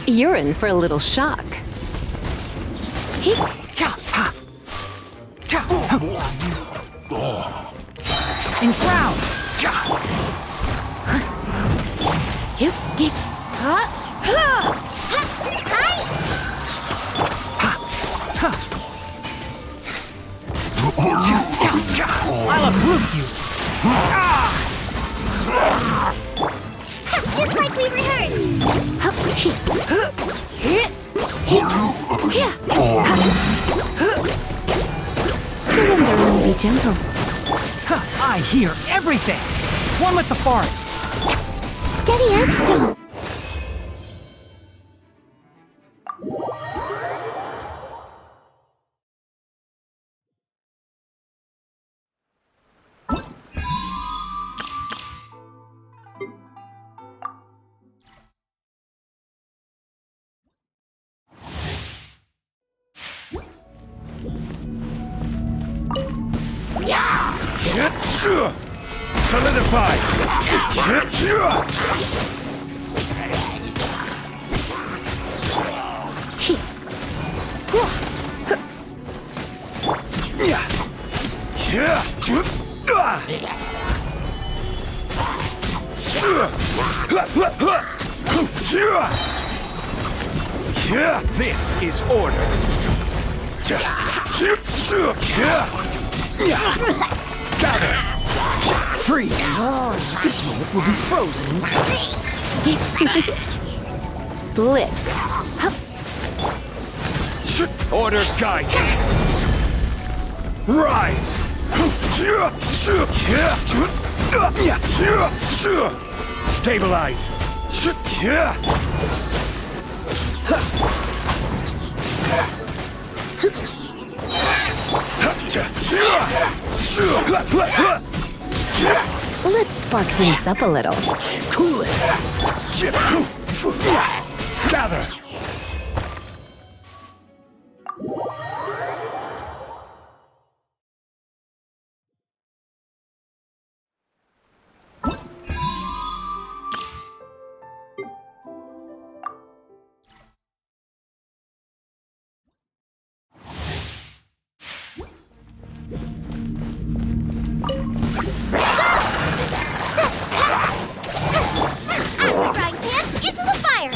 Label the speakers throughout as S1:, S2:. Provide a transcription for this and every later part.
S1: You're in for a little shock.
S2: Enshroud! I'll uproot you!
S3: Just like we rehearsed.
S1: Surrender and be gentle.
S2: I hear everything! One with the forest!
S3: Steady as stone.
S4: Solidify! This is order. Gather!
S2: Freeze! This moment will be frozen in time.
S1: Blitz.
S4: Order guide you. Rise! Stabilize!
S1: Let's spark things up a little.
S4: Cool it! Gather!
S3: Frying pan into the fire.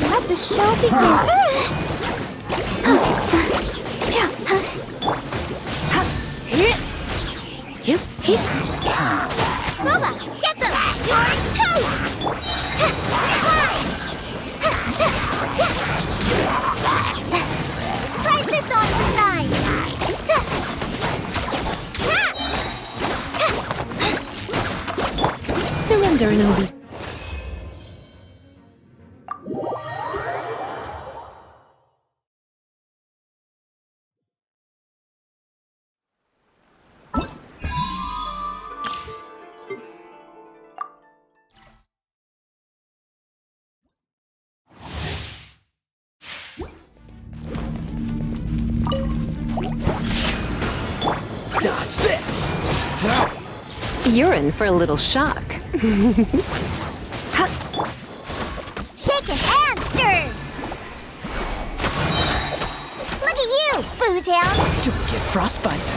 S3: Let the show begin. Lola, get them! You're toast! Try this on the side!
S1: Surrender and be.
S2: Dodge this!
S1: You're in for a little shock.
S3: Shaken and stirred! Look at you, booze hound!
S2: Don't get frostbite!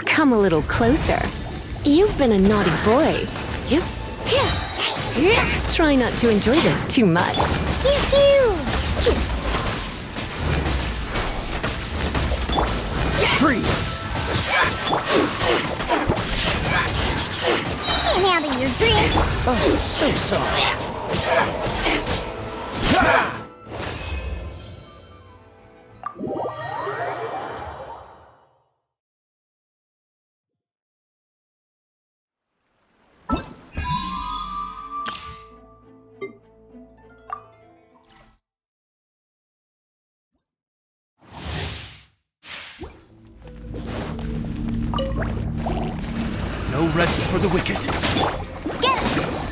S1: Come a little closer. You've been a naughty boy. Try not to enjoy this too much.
S2: Freeze!
S3: Can't handle your drink!
S2: Oh, so sorry. No rest for the wicked.
S3: Get it!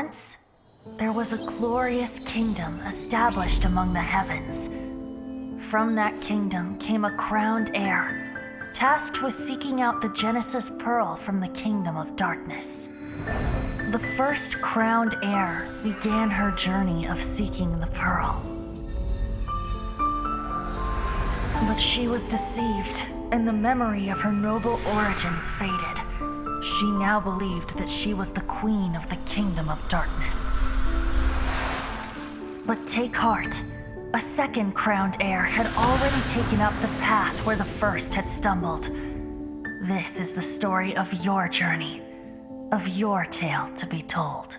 S5: Once, there was a glorious kingdom established among the heavens. From that kingdom came a crowned heir, tasked with seeking out the Genesis Pearl from the kingdom of darkness. The first crowned heir began her journey of seeking the pearl. But she was deceived, and the memory of her noble origins faded. She now believed that she was the queen of the kingdom of darkness. But take heart. A second crowned heir had already taken up the path where the first had stumbled. This is the story of your journey, of your tale to be told.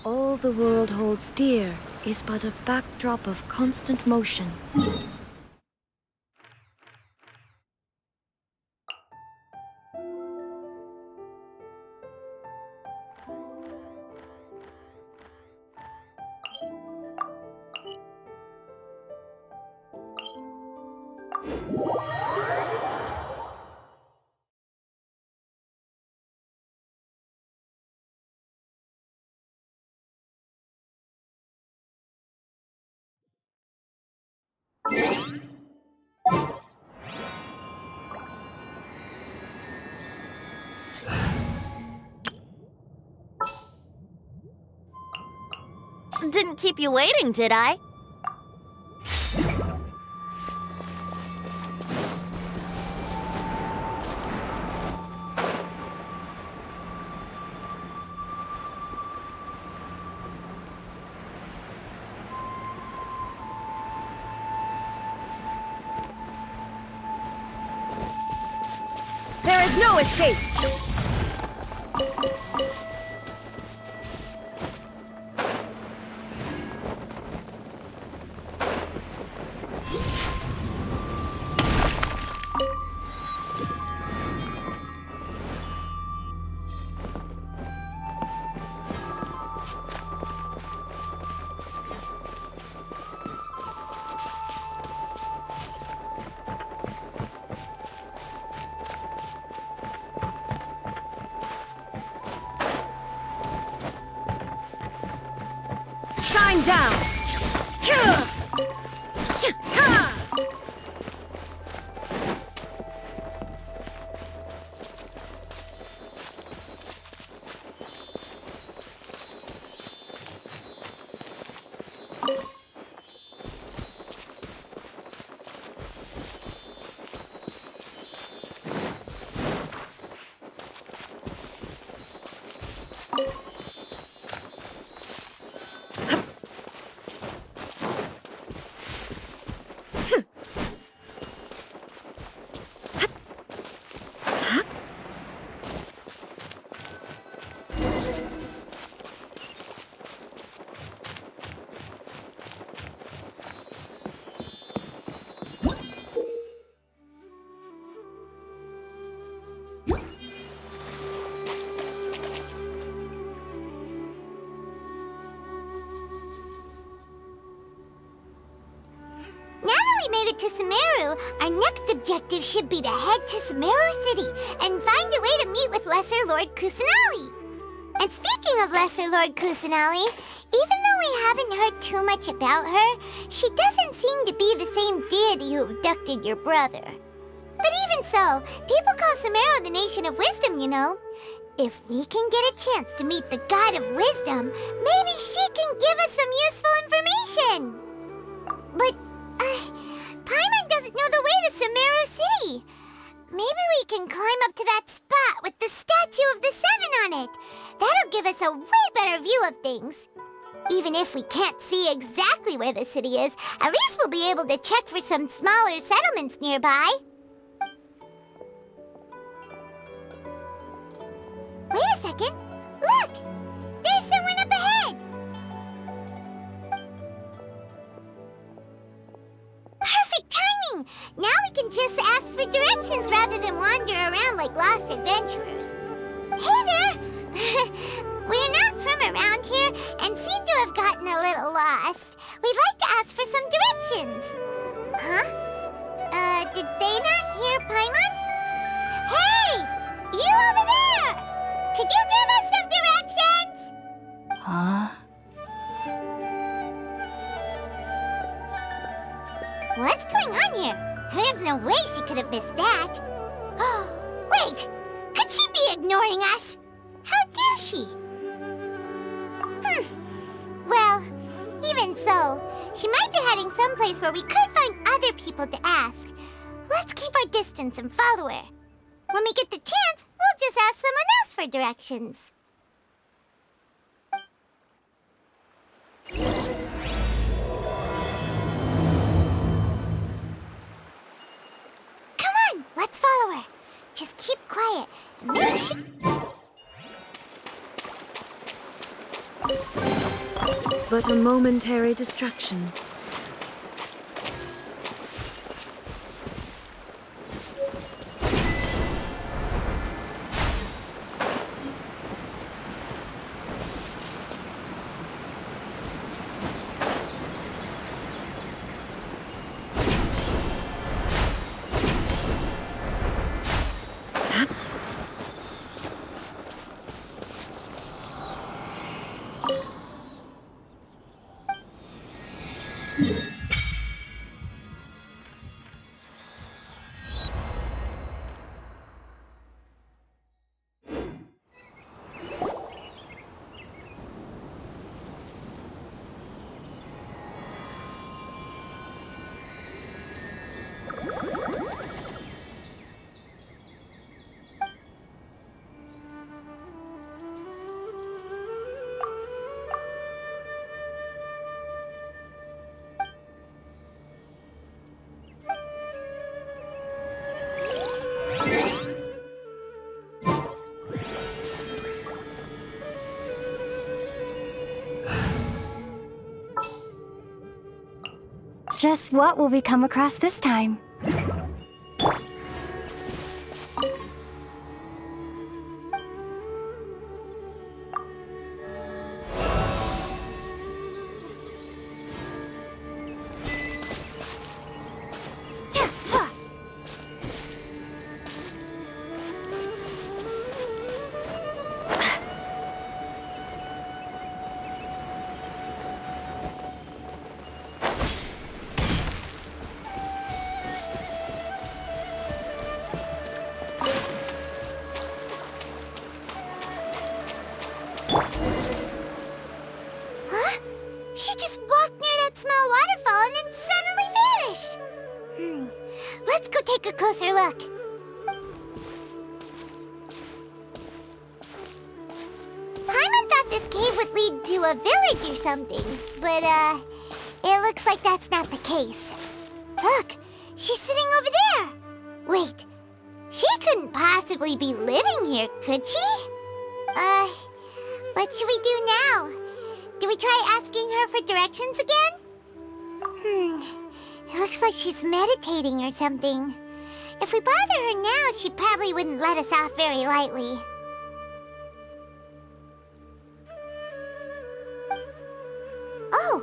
S5: All the world holds dear is but a backdrop of constant motion.
S3: Didn't keep you waiting, did I?
S5: There is no escape! Shine down!
S3: To Sumeru, our next objective should be to head to Sumeru City and find a way to meet with Lesser Lord Kusanali. And speaking of Lesser Lord Kusanali, even though we haven't heard too much about her, she doesn't seem to be the same deity who abducted your brother. But even so, people call Sumeru the Nation of Wisdom, you know. If we can get a chance to meet the God of Wisdom, maybe she can give us some useful information. But, Paimon doesn't know the way to Sumeru City. Maybe we can climb up to that spot with the statue of the Seven on it. That'll give us a way better view of things. Even if we can't see exactly where the city is, at least we'll be able to check for some smaller settlements nearby. Wait a second. Look! There's someone up ahead! Perfect timing! Now we can just ask for directions rather than wander around like lost adventurers. Hey there! We're not from around here and seem to have gotten a little lost. We'd like to ask for some directions. Huh? Did they not hear Paimon? Hey! You over there! Could you give us some directions?
S5: Huh?
S3: What's going on here? There's no way she could have missed that. Wait! Could she be ignoring us? How dare she? Well, even so, she might be heading someplace where we could find other people to ask. Let's keep our distance and follow her. When we get the chance, we'll just ask someone else for directions. Come on, let's follow her. Just keep quiet and make sure...
S6: but a momentary distraction.
S3: Just what will we come across this time? She just walked near that small waterfall and then suddenly vanished. Let's go take a closer look. Paimon thought this cave would lead to a village or something, but it looks like that's not the case. Look, she's sitting over there. Wait, she couldn't possibly be living here, could she? What should we do now? Do we try asking her for directions again? It looks like she's meditating or something. If we bother her now, she probably wouldn't let us off very lightly. Oh!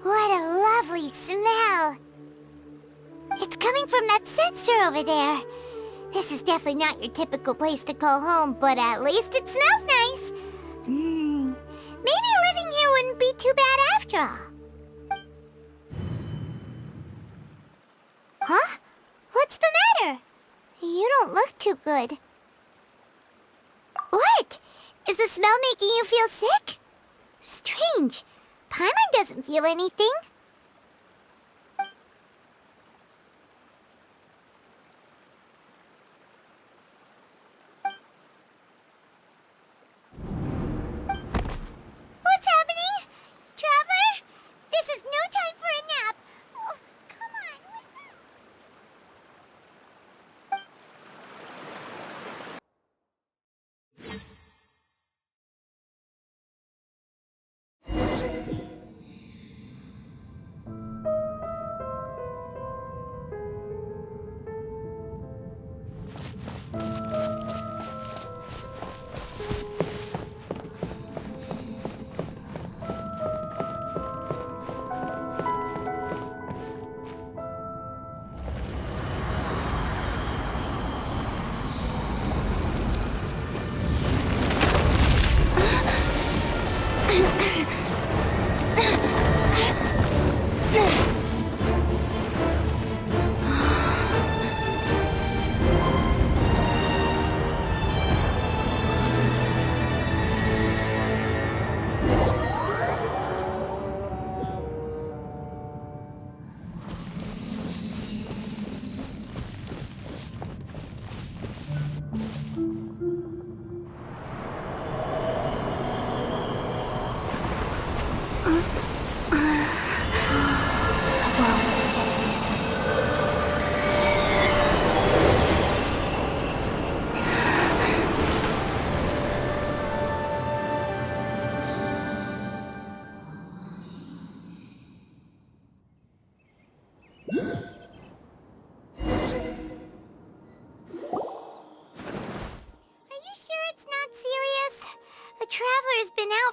S3: What a lovely smell! It's coming from that sensor over there. This is definitely not your typical place to call home, but at least it smells nice. Maybe living here wouldn't be too bad after all. Huh? What's the matter? You don't look too good. What? Is the smell making you feel sick? Strange. Paimon doesn't feel anything. What's happening? Traveler? This is no time for a nap. Oh, come on, wake up.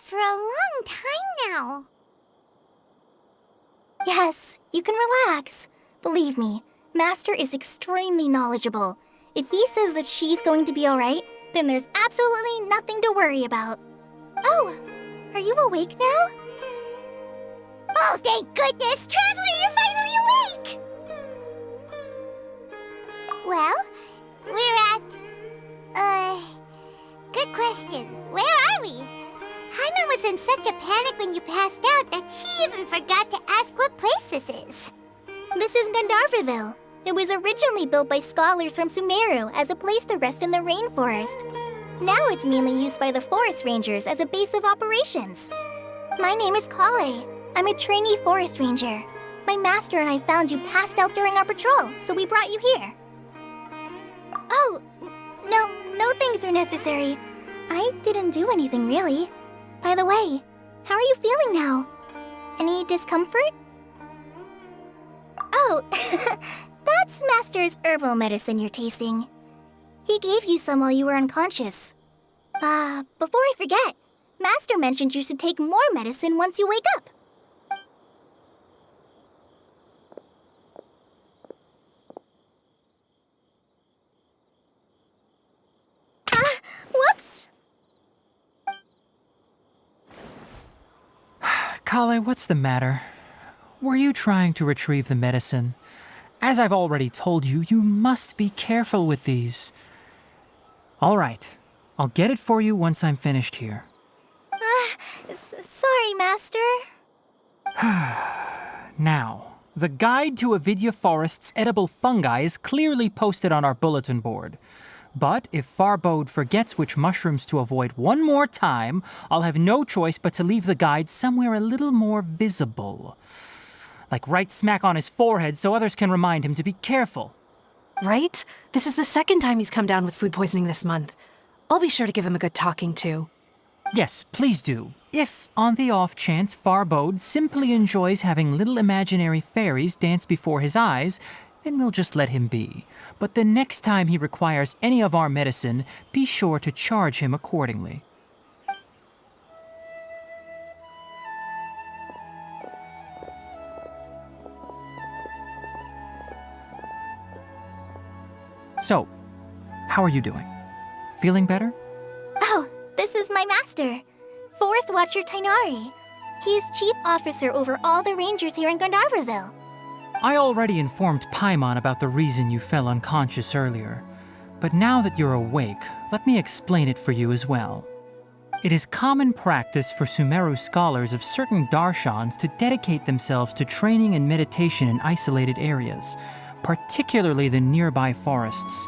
S3: for a long time now.
S7: Yes, you can relax. Believe me, Master is extremely knowledgeable. If he says that she's going to be alright, then there's absolutely nothing to worry about. Oh, are you awake now?
S3: Oh, thank goodness! Traveler, you're finally awake! Well, we're at... Good question. Where are we? Hyman was in such a panic when you passed out that she even forgot to ask what place this is.
S7: This is Gandharvaville. It was originally built by scholars from Sumeru as a place to rest in the rainforest. Now it's mainly used by the forest rangers as a base of operations. My name is Kale. I'm a trainee forest ranger. My master and I found you passed out during our patrol, so we brought you here. Oh, no things are necessary. I didn't do anything really. By the way, how are you feeling now? Any discomfort? Oh, that's Master's herbal medicine you're tasting. He gave you some while you were unconscious. Before I forget, Master mentioned you should take more medicine once you wake up. Whoops!
S2: Kale, what's the matter? Were you trying to retrieve the medicine? As I've already told you, you must be careful with these. All right, I'll get it for you once I'm finished here.
S7: Sorry, Master.
S2: Now, the guide to Avidya Forest's edible fungi is clearly posted on our bulletin board. But if Farbode forgets which mushrooms to avoid one more time, I'll have no choice but to leave the guide somewhere a little more visible. Like right smack on his forehead so others can remind him to be careful.
S6: Right? This is the second time he's come down with food poisoning this month. I'll be sure to give him a good talking to.
S2: Yes, please do. If, on the off chance, Farbode simply enjoys having little imaginary fairies dance before his eyes, then we'll just let him be. But the next time he requires any of our medicine, be sure to charge him accordingly. So, how are you doing? Feeling better?
S7: Oh, this is my master, Forest Watcher Tainari. He's chief officer over all the rangers here in Gandharvaville.
S2: I already informed Paimon about the reason you fell unconscious earlier. But now that you're awake, let me explain it for you as well. It is common practice for Sumeru scholars of certain darshans to dedicate themselves to training and meditation in isolated areas, particularly the nearby forests.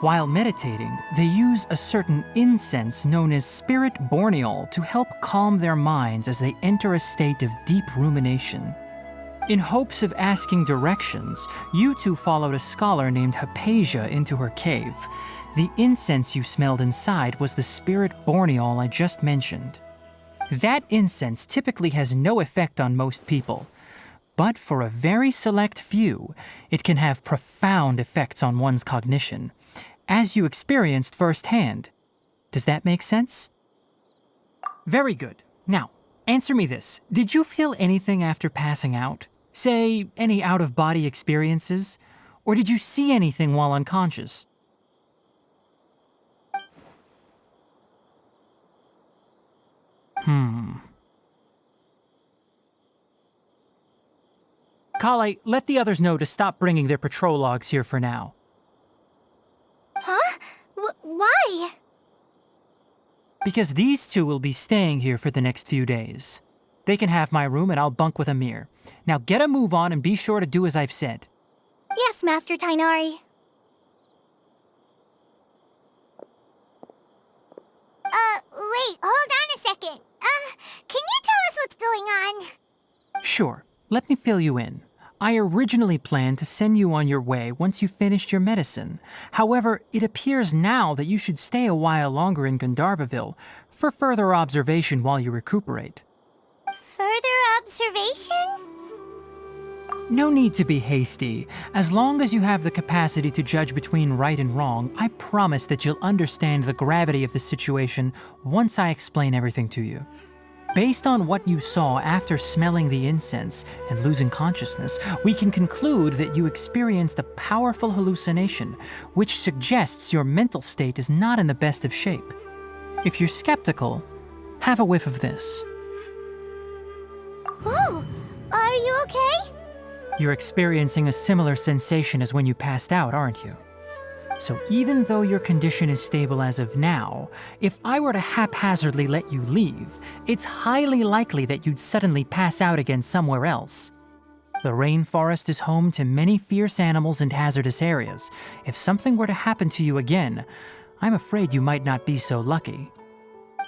S2: While meditating, they use a certain incense known as spirit borneol to help calm their minds as they enter a state of deep rumination. In hopes of asking directions, you two followed a scholar named Hypatia into her cave. The incense you smelled inside was the spirit borneol I just mentioned. That incense typically has no effect on most people, but for a very select few, it can have profound effects on one's cognition, as you experienced firsthand. Does that make sense? Very good. Now, answer me this. Did you feel anything after passing out? Say, any out-of-body experiences? Or did you see anything while unconscious? Kale, let the others know to stop bringing their patrol logs here for now.
S7: Huh? Why?
S2: Because these two will be staying here for the next few days. They can have my room and I'll bunk with Amir. Now get a move on and be sure to do as I've said.
S7: Yes, Master Tainari.
S3: Wait, hold on a second. Can you tell us what's going on?
S2: Sure, let me fill you in. I originally planned to send you on your way once you finished your medicine. However, it appears now that you should stay a while longer in Gandharvaville for further observation while you recuperate.
S3: Further observation?
S2: No need to be hasty. As long as you have the capacity to judge between right and wrong, I promise that you'll understand the gravity of the situation once I explain everything to you. Based on what you saw after smelling the incense and losing consciousness, we can conclude that you experienced a powerful hallucination, which suggests your mental state is not in the best of shape. If you're skeptical, have a whiff of this.
S3: Whoa! Are you okay?
S2: You're experiencing a similar sensation as when you passed out, aren't you? So even though your condition is stable as of now, if I were to haphazardly let you leave, it's highly likely that you'd suddenly pass out again somewhere else. The rainforest is home to many fierce animals and hazardous areas. If something were to happen to you again, I'm afraid you might not be so lucky.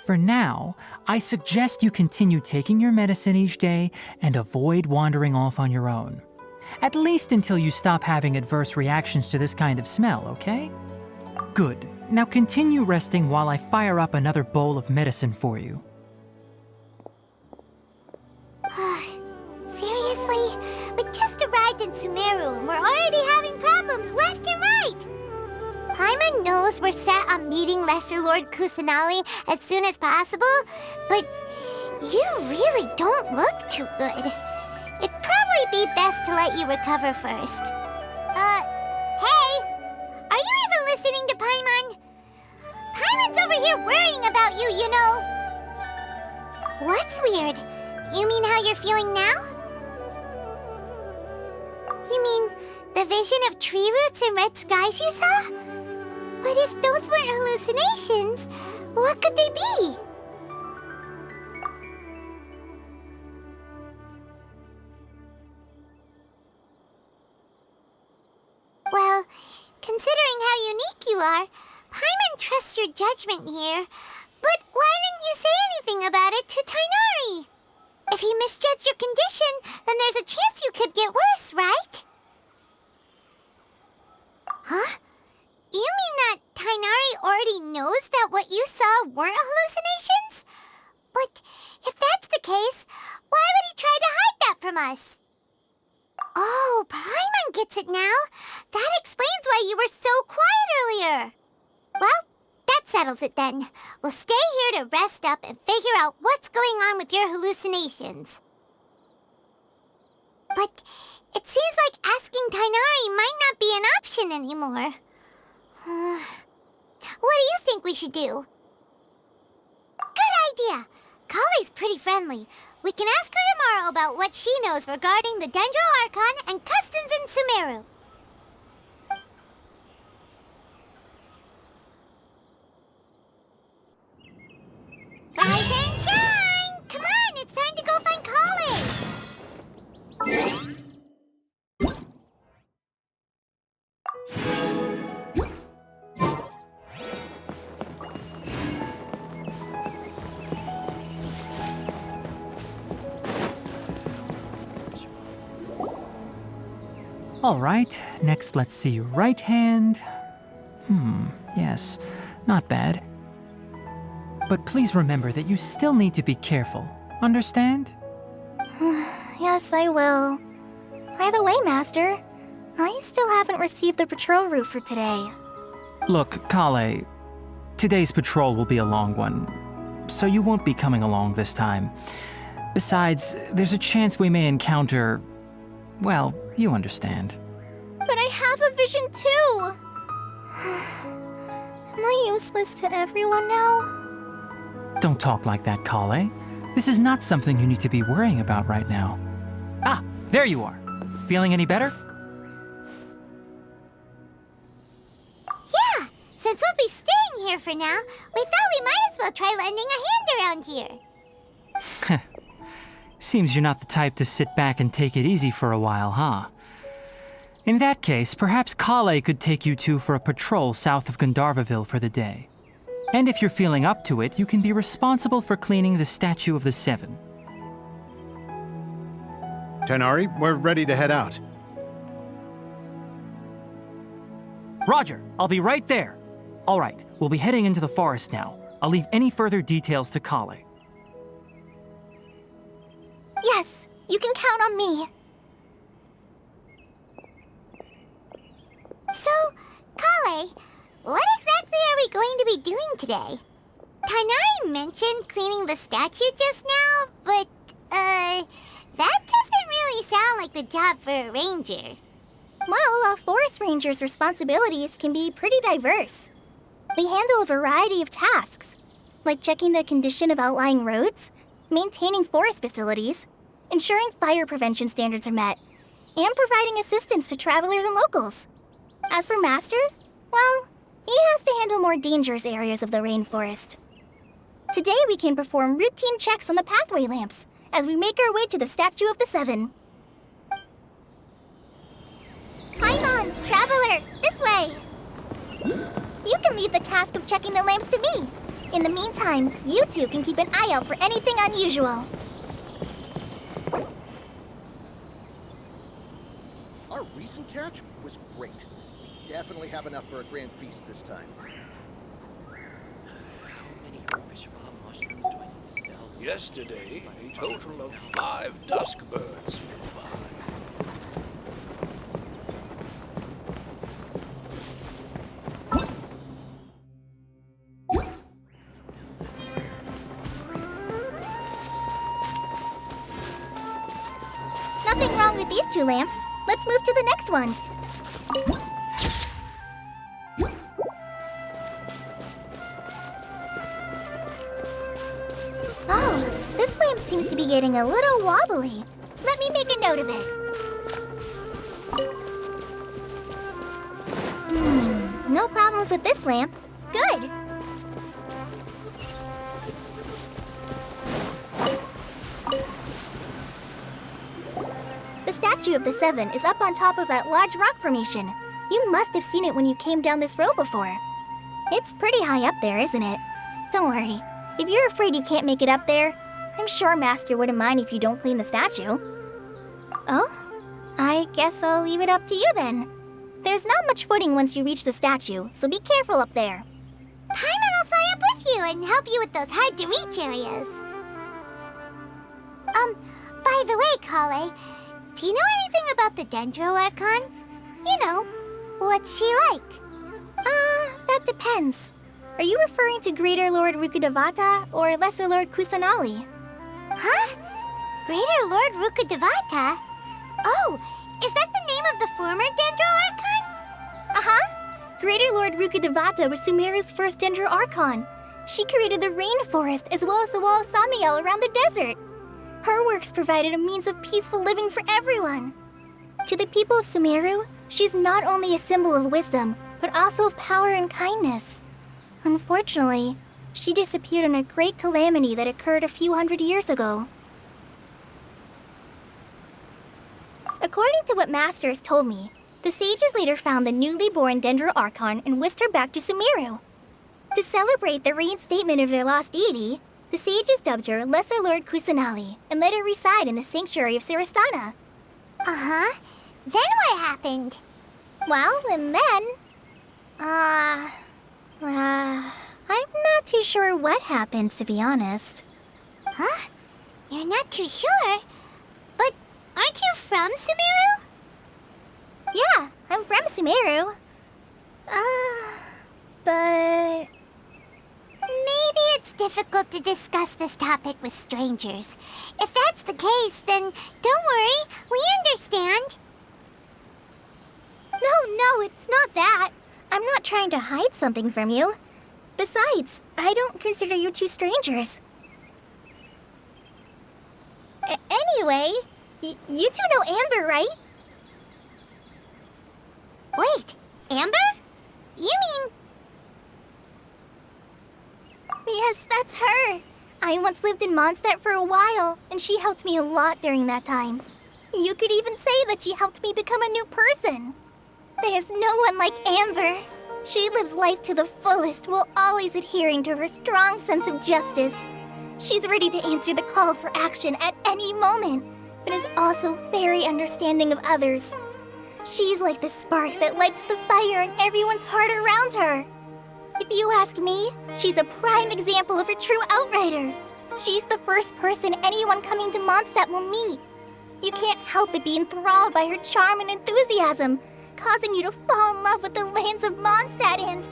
S2: For now, I suggest you continue taking your medicine each day and avoid wandering off on your own. At least until you stop having adverse reactions to this kind of smell, okay? Good. Now continue resting while I fire up another bowl of medicine for you.
S3: Seriously? We just arrived in Sumeru and we're already having problems left and right! Paimon knows we're set on meeting Lesser Lord Kusanali as soon as possible, but you really don't look too good. It'd probably be best to let you recover first. Hey! Are you even listening to Paimon? Paimon's over here worrying about you, you know. What's weird? You mean how you're feeling now? You mean the vision of tree roots and red skies you saw? But if those weren't hallucinations, what could they be? Well, considering how unique you are, Paimon trusts your judgment here. But why didn't you say anything about it to Tighnari? If he misjudged your condition, then there's a chance you could get worse, right? Huh? You mean that Tighnari already knows that what you saw weren't hallucinations? But if that's the case, why would he try to hide that from us? Oh, Paimon gets it now. That explains why you were so quiet earlier. Well, that settles it then. We'll stay here to rest up and figure out what's going on with your hallucinations. But it seems like asking Tighnari might not be an option anymore. What do you think we should do? Good idea. Kale's pretty friendly. We can ask her tomorrow about what she knows regarding the Dendro Archon and customs in Sumeru. Rise and shine! Come on, it's time to go find Kale!
S2: All right, next let's see your right hand. Yes, not bad. But please remember that you still need to be careful. Understand?
S7: Yes, I will. By the way, Master, I still haven't received the patrol route for today.
S2: Look, Kale, today's patrol will be a long one, so you won't be coming along this time. Besides, there's a chance we may encounter... well, you understand.
S7: But I have a vision too! Am I useless to everyone now?
S2: Don't talk like that, Kale. This is not something you need to be worrying about right now. Ah, there you are. Feeling any better?
S3: Yeah, since we'll be staying here for now, we thought we might as well try lending a hand around here.
S2: Seems you're not the type to sit back and take it easy for a while, huh? In that case, perhaps Kale could take you two for a patrol south of Gandharvaville for the day. And if you're feeling up to it, you can be responsible for cleaning the Statue of the Seven.
S8: Tighnari, we're ready to head out.
S2: Roger, I'll be right there. All right, we'll be heading into the forest now. I'll leave any further details to Kale.
S7: Yes, you can count on me.
S3: So, Kale, what exactly are we going to be doing today? Tainari mentioned cleaning the statue just now, but, that doesn't really sound like the job for a ranger.
S7: Well, a forest ranger's responsibilities can be pretty diverse. They handle a variety of tasks, like checking the condition of outlying roads, maintaining forest facilities, ensuring fire prevention standards are met, and providing assistance to travelers and locals. As for Master, well, he has to handle more dangerous areas of the rainforest. Today we can perform routine checks on the pathway lamps as we make our way to the Statue of the Seven. Paimon, traveler, this way! You can leave the task of checking the lamps to me. In the meantime, you two can keep an eye out for anything unusual.
S9: Our recent catch was great. We definitely have enough for a grand feast this time.
S10: How many Bishop mushrooms do I need to sell?
S4: Yesterday, a total of 5 dusk birds flew by.
S7: Nothing wrong with these two lamps. Let's move to the next ones. Oh, this lamp seems to be getting a little wobbly. Let me make a note of it. No problems with this lamp. Good. The Statue of the Seven is up on top of that large rock formation. You must have seen it when you came down this road before. It's pretty high up there, isn't it? Don't worry. If you're afraid you can't make it up there, I'm sure Master wouldn't mind if you don't clean the statue. Oh? I guess I'll leave it up to you then. There's not much footing once you reach the statue, so be careful up there.
S3: Paimon will fly up with you and help you with those hard-to-reach areas. By the way, Kale, do you know anything about the Dendro Archon? You know, what's she like?
S7: That depends. Are you referring to Greater Lord Rukkhadevata or Lesser Lord Kusanali?
S3: Huh? Greater Lord Rukkhadevata? Oh, is that the name of the former Dendro Archon?
S7: Uh-huh. Greater Lord Rukkhadevata was Sumeru's first Dendro Archon. She created the rainforest as well as the wall of Samiel around the desert. Her works provided a means of peaceful living for everyone. To the people of Sumeru, she's not only a symbol of wisdom, but also of power and kindness. Unfortunately, she disappeared in a great calamity that occurred a few hundred years ago. According to what Master has told me, the sages later found the newly born Dendro Archon and whisked her back to Sumeru. To celebrate the reinstatement of their lost deity, the sages dubbed her Lesser Lord Kusanali and let her reside in the sanctuary of Sarastana.
S3: Uh-huh. Then what happened?
S7: Well, and then... I'm not too sure what happened, to be honest.
S3: Huh? You're not too sure? But aren't you from Sumeru?
S7: Yeah, I'm from Sumeru. But...
S3: Maybe it's difficult to discuss this topic with strangers. If that's the case, then don't worry, we understand.
S7: No, it's not that. I'm not trying to hide something from you. Besides, I don't consider you two strangers. Anyway, you two know Amber, right?
S3: Wait, Amber? You mean...
S7: Yes, that's her. I once lived in Mondstadt for a while, and she helped me a lot during that time. You could even say that she helped me become a new person. There's no one like Amber. She lives life to the fullest while always adhering to her strong sense of justice. She's ready to answer the call for action at any moment, but is also very understanding of others. She's like the spark that lights the fire in everyone's heart around her. If you ask me, she's a prime example of a true outrider. She's the first person anyone coming to Mondstadt will meet. You can't help but be enthralled by her charm and enthusiasm, causing you to fall in love with the lands of Mondstadt and...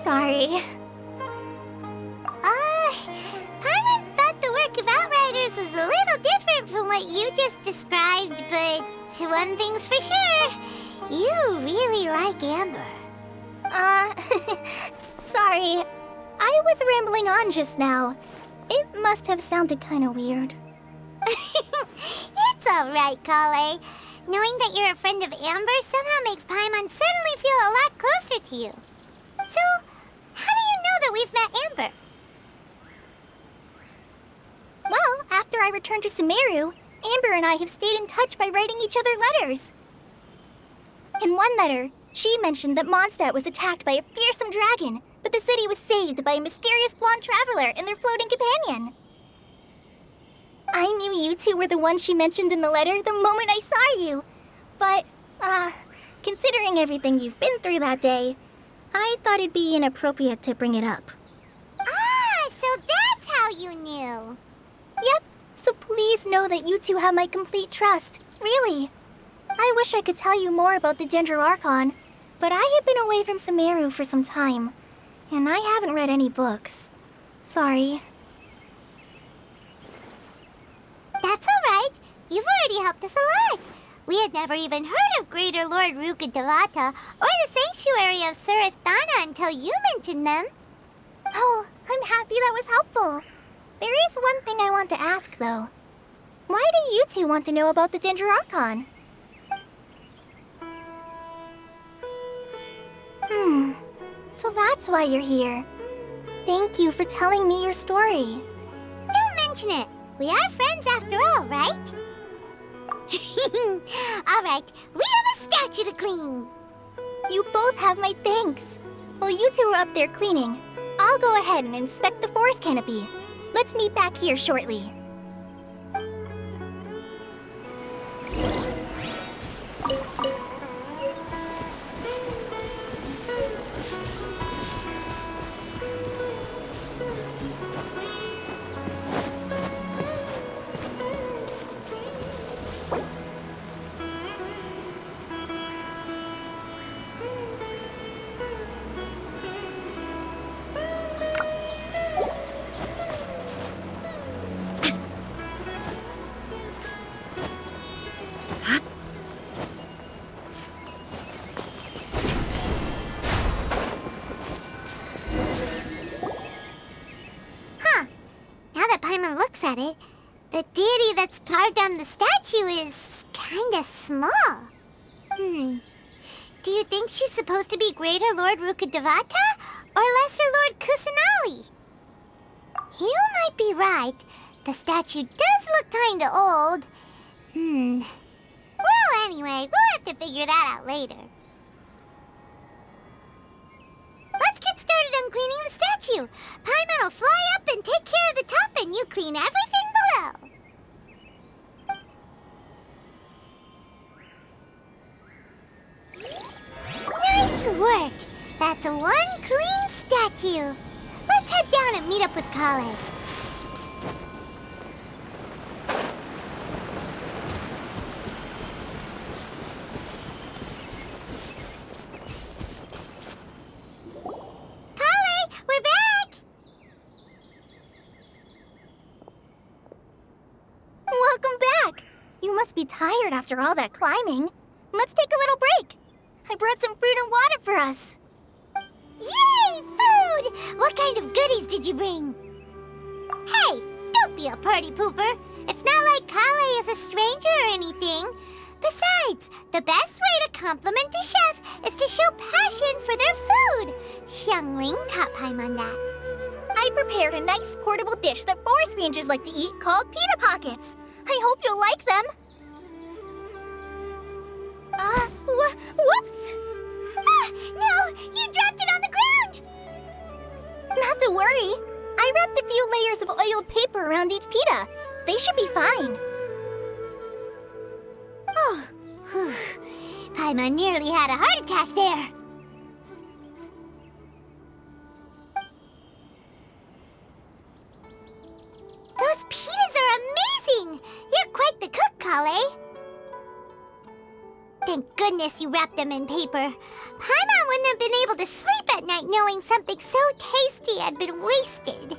S7: Sorry.
S3: Paimon thought the work of Outriders was a little different from what you just described, but one thing's for sure, you really like Amber.
S7: Sorry. I was rambling on just now. It must have sounded kind of weird.
S3: It's alright, Kale. Knowing that you're a friend of Amber somehow makes Paimon suddenly feel a lot closer to you. So, how do you know that we've met Amber?
S7: Well, after I returned to Sumeru, Amber and I have stayed in touch by writing each other letters. In one letter, she mentioned that Mondstadt was attacked by a fearsome dragon, but the city was saved by a mysterious blonde traveler and their floating companion. I knew you two were the ones she mentioned in the letter the moment I saw you. But, considering everything you've been through that day, I thought it'd be inappropriate to bring it up.
S3: Ah, so that's how you knew.
S7: Yep, so please know that you two have my complete trust, really. I wish I could tell you more about the Ginger Archon, but I have been away from Sumeru for some time, and I haven't read any books. Sorry.
S3: That's alright. You've already helped us a lot. We had never even heard of Greater Lord Rukkhadevata or the Sanctuary of Surasthana until you mentioned them.
S7: Oh, I'm happy that was helpful. There is one thing I want to ask, though. Why do you two want to know about the Ginger Archon? So that's why you're here. Thank you for telling me your story.
S3: Don't mention it. We are friends after all, right? Alright, we have a statue to clean.
S7: You both have my thanks. While you two are up there cleaning, I'll go ahead and inspect the forest canopy. Let's meet back here shortly.
S3: Looks at it, the deity that's carved on the statue is kinda small. Do you think she's supposed to be Greater Lord Rukkhadevata or Lesser Lord Kusanali? You might be right. The statue does look kinda old. Well, anyway, we'll have to figure that out later. Let's get started on cleaning the statue. Paimon will fly up and take care of the top, and you clean everything below. Nice work! That's one clean statue. Let's head down and meet up with Kale.
S7: Be tired after all that climbing. Let's take a little break. I brought some fruit and water for us.
S3: Yay, food! What kind of goodies did you bring? Hey, don't be a party pooper. It's not like Kale is a stranger or anything. Besides, the best way to compliment a chef is to show passion for their food. Xiangling taught Paimon that.
S7: I prepared a nice portable dish that forest rangers like to eat called pita pockets. I hope you'll like them. Whoops! No! You dropped it on the ground! Not to worry. I wrapped a few layers of oiled paper around each pita. They should be fine.
S3: Oh, whew. Paimon nearly had a heart attack there. Those pitas are amazing! You're quite the cook, Kale. Thank goodness you wrapped them in paper. Paimon wouldn't have been able to sleep at night knowing something so tasty had been wasted.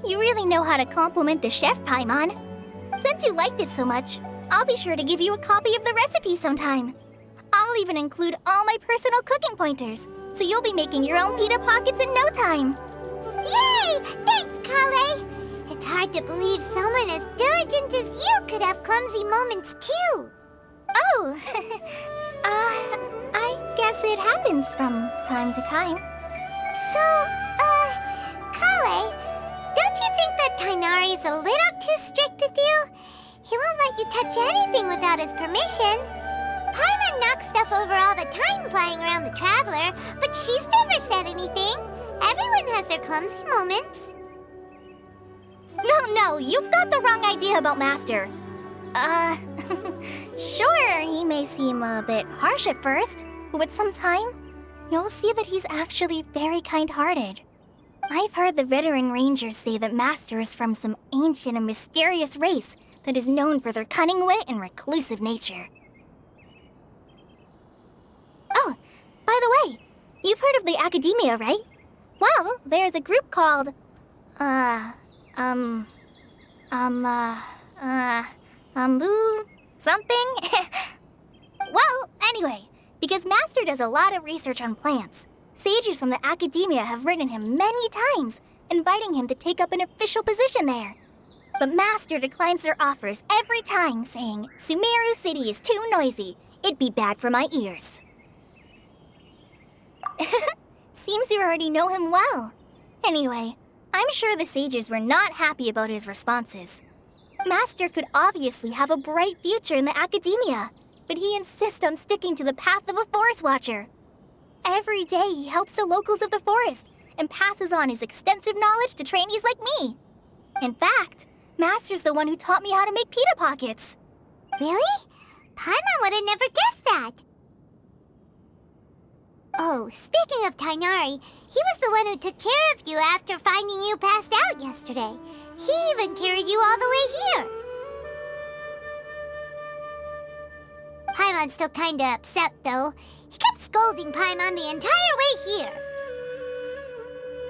S7: You really know how to compliment the chef, Paimon. Since you liked it so much, I'll be sure to give you a copy of the recipe sometime. I'll even include all my personal cooking pointers, so you'll be making your own pita pockets in no time.
S3: Yay! Thanks, Kale! It's hard to believe someone as diligent as you could have clumsy moments too.
S7: Oh, I guess it happens from time to time.
S3: So, Kale, don't you think that Tainari's a little too strict with you? He won't let you touch anything without his permission. Paimon knocks stuff over all the time flying around the Traveler, but she's never said anything. Everyone has their clumsy moments.
S7: No, you've got the wrong idea about Master. Sure, he may seem a bit harsh at first, but with some time, you'll see that he's actually very kind-hearted. I've heard the veteran rangers say that Master is from some ancient and mysterious race that is known for their cunning wit and reclusive nature. Oh, by the way, you've heard of the Academia, right? Well, there's a group called, something? Well, anyway, because Master does a lot of research on plants, sages from the Academia have written him many times, inviting him to take up an official position there. But Master declines their offers every time, saying, Sumeru City is too noisy. It'd be bad for my ears. Seems you already know him well. Anyway, I'm sure the sages were not happy about his responses. Master could obviously have a bright future in the Academia, but he insists on sticking to the path of a forest watcher. Every day he helps the locals of the forest and passes on his extensive knowledge to trainees like me. In fact, Master's the one who taught me how to make pita pockets.
S3: Really? Paimon would have never guessed that. Oh, speaking of Tainari, he was the one who took care of you after finding you passed out yesterday. He even carried you all the way here. Paimon's still kinda upset, though. He kept scolding Paimon the entire way here.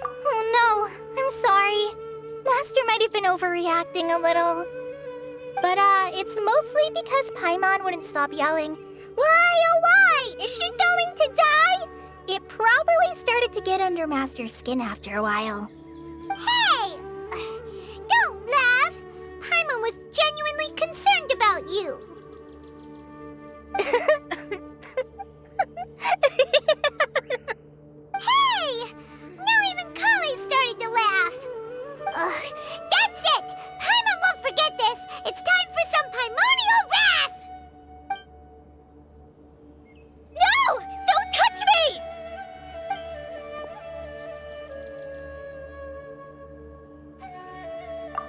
S7: Oh no, I'm sorry. Master might have been overreacting a little. But, it's mostly because Paimon wouldn't stop yelling, Why, oh why? Is she going to die? It probably started to get under Master's skin after a while.
S3: Hey! Don't laugh! Paimon was genuinely concerned about you. Hey! Now even Kale started to laugh. Ugh, that's it! Paimon won't forget this! It's time for some Paimonial wrath!
S7: No! Don't touch me!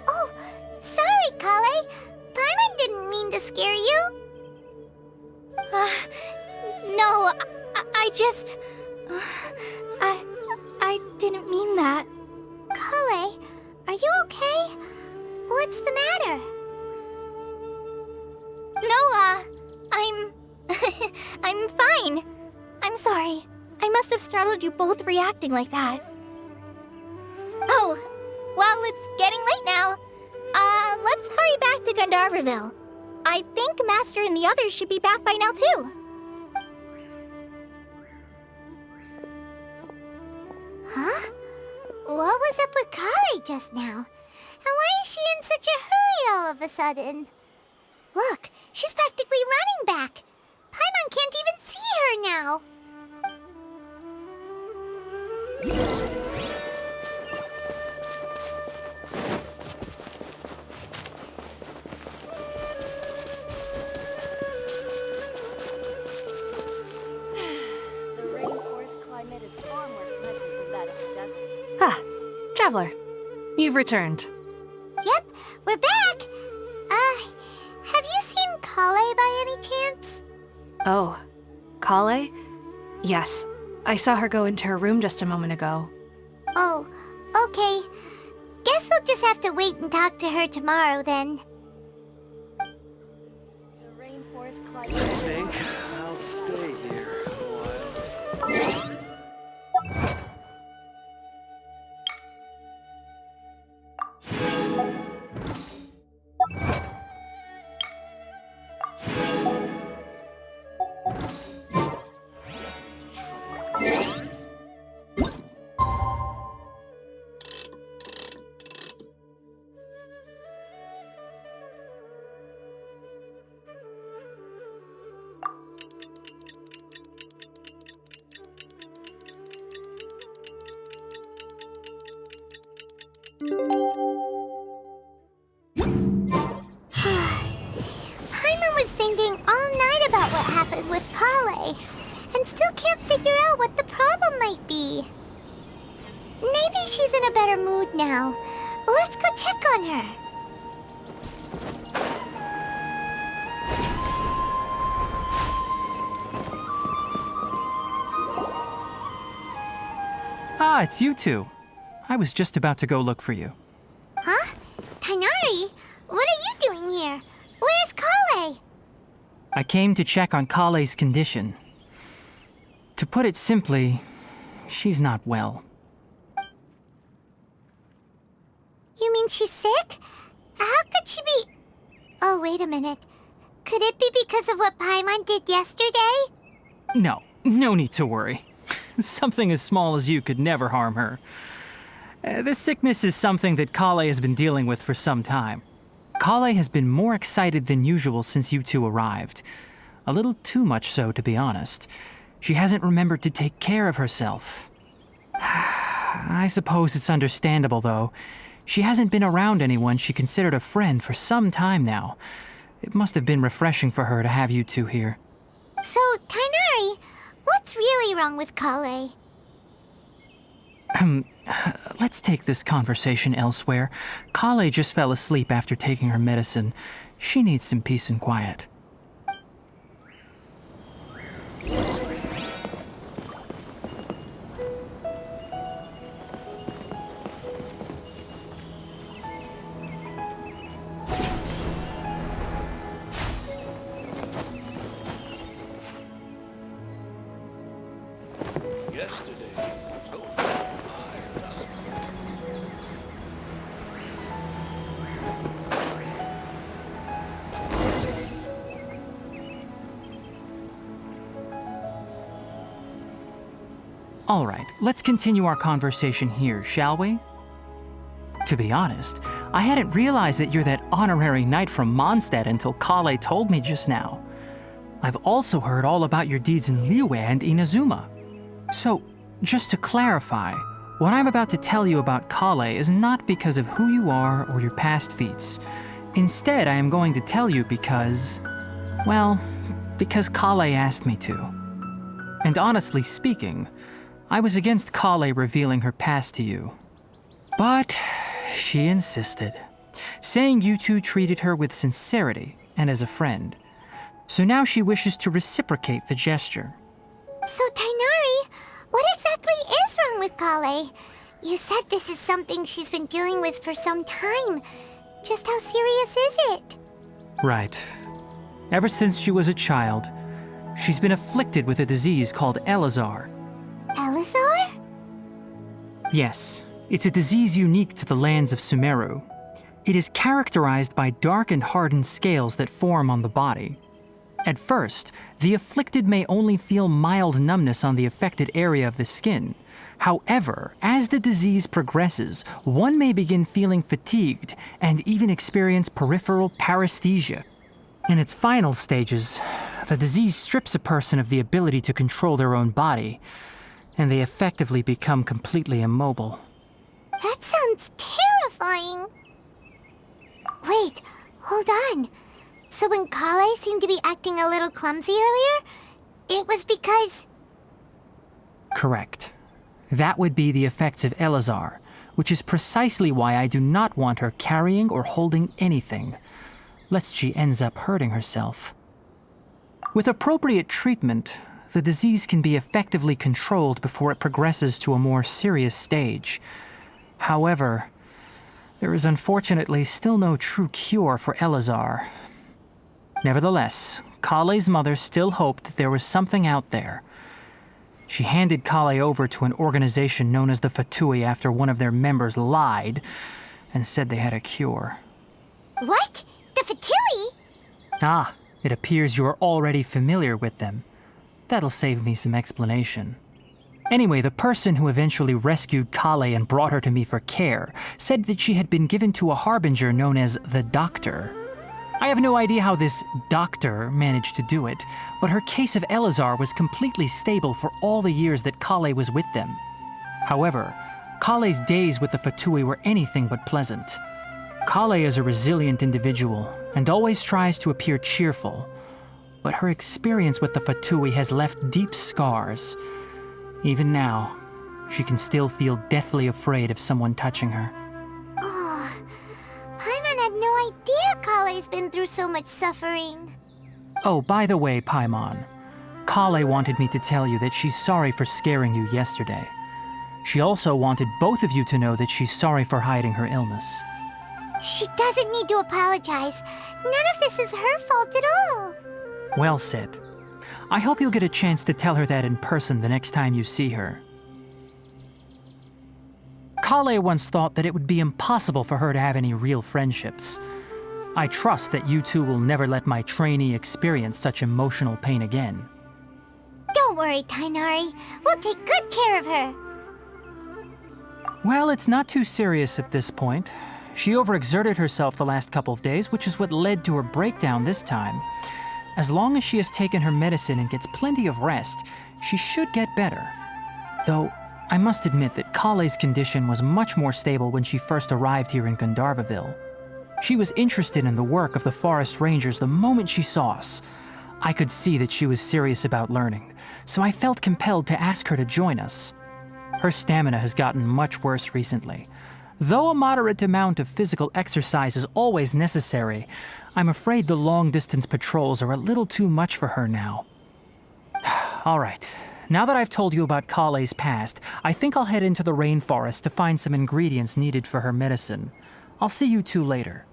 S3: Oh, sorry, Kale. Paimon didn't mean to scare you.
S7: No, I just... I didn't mean that.
S3: Kale, are you okay? What's the matter?
S7: No, I'm fine. I'm sorry. I must have startled you both reacting like that. Oh, well, it's getting late now. Let's hurry back to Gandharville. I think Master and the others should be back by now, too.
S3: Huh? What was up with Kale just now? And why is she in such a hurry all of a sudden? Look, she's practically running back. Paimon can't even see her now.
S5: The rainforest climate is far more pleasant than that of the desert.
S6: Ah, Traveler, you've returned.
S3: Yep, we're back. Have you seen Kale by any chance?
S6: Oh, Kale? Yes, I saw her go into her room just a moment ago.
S3: Oh, okay. Guess we'll just have to wait and talk to her tomorrow then.
S5: The rainforest forest
S4: I think I'll stay here a while.
S3: Paimon was thinking all night about what happened with Kale, and still can't figure out what the problem might be. Maybe she's in a better mood now. Let's go check on her.
S2: Ah, it's you two. I was just about to go look for you.
S3: Huh? Tainari? What are you doing here? Where's Kale?
S2: I came to check on Kale's condition. To put it simply, she's not well.
S3: You mean she's sick? How could she be... Oh, wait a minute. Could it be because of what Paimon did yesterday?
S2: No need to worry. Something as small as you could never harm her. This sickness is something that Kale has been dealing with for some time. Kale has been more excited than usual since you two arrived. A little too much so, to be honest. She hasn't remembered to take care of herself. I suppose it's understandable, though. She hasn't been around anyone she considered a friend for some time now. It must have been refreshing for her to have you two here.
S3: So, Tainari, what's really wrong with Kale?
S2: Let's take this conversation elsewhere. Kale just fell asleep after taking her medicine. She needs some peace and quiet.
S4: Yesterday, total of 5 dusk
S2: All right, let's continue our conversation here, shall we? To be honest, I hadn't realized that you're that honorary knight from Mondstadt until Kale told me just now. I've also heard all about your deeds in Liyue and Inazuma. So, just to clarify, what I'm about to tell you about Kale is not because of who you are or your past feats. Instead, I am going to tell you because... well, because Kale asked me to. And honestly speaking, I was against Kale revealing her past to you. But she insisted, saying you two treated her with sincerity and as a friend. So now she wishes to reciprocate the gesture.
S3: So, Tainari, what exactly is wrong with Kale? You said this is something she's been dealing with for some time. Just how serious is it?
S2: Right. Ever since she was a child, she's been afflicted with a disease called Elazar.
S3: Elazar?
S2: Yes, it's a disease unique to the lands of Sumeru. It is characterized by dark and hardened scales that form on the body. At first, the afflicted may only feel mild numbness on the affected area of the skin. However, as the disease progresses, one may begin feeling fatigued and even experience peripheral paresthesia. In its final stages, the disease strips a person of the ability to control their own body, and they effectively become completely immobile.
S3: That sounds terrifying. Wait, hold on. So when Kale seemed to be acting a little clumsy earlier, it was because...
S2: Correct. That would be the effects of Elazar, which is precisely why I do not want her carrying or holding anything, lest she ends up hurting herself. With appropriate treatment, the disease can be effectively controlled before it progresses to a more serious stage. However, there is unfortunately still no true cure for Elazar. Nevertheless, Kale's mother still hoped that there was something out there. She handed Kale over to an organization known as the Fatui after one of their members lied and said they had a cure.
S3: What? The Fatui?
S2: Ah, it appears you are already familiar with them. That'll save me some explanation. Anyway, the person who eventually rescued Kale and brought her to me for care said that she had been given to a harbinger known as the Doctor. I have no idea how this doctor managed to do it, but her case of Elazar was completely stable for all the years that Kale was with them. However, Kale's days with the Fatui were anything but pleasant. Kale is a resilient individual and always tries to appear cheerful, but her experience with the Fatui has left deep scars. Even now, she can still feel deathly afraid of someone touching her.
S3: Oh, Paimon had no idea Kale's been through so much suffering.
S2: Oh, by the way, Paimon, Kale wanted me to tell you that she's sorry for scaring you yesterday. She also wanted both of you to know that she's sorry for hiding her illness.
S3: She doesn't need to apologize. None of this is her fault at all.
S2: Well said. I hope you'll get a chance to tell her that in person the next time you see her. Kale once thought that it would be impossible for her to have any real friendships. I trust that you two will never let my trainee experience such emotional pain again.
S3: Don't worry, Tainari. We'll take good care of her.
S2: Well, it's not too serious at this point. She overexerted herself the last couple of days, which is what led to her breakdown this time. As long as she has taken her medicine and gets plenty of rest, she should get better. Though, I must admit that Kale's condition was much more stable when she first arrived here in Gandharvaville. She was interested in the work of the forest rangers the moment she saw us. I could see that she was serious about learning, so I felt compelled to ask her to join us. Her stamina has gotten much worse recently. Though a moderate amount of physical exercise is always necessary, I'm afraid the long-distance patrols are a little too much for her now. All right, now that I've told you about Kale's past, I think I'll head into the rainforest to find some ingredients needed for her medicine. I'll see you two later.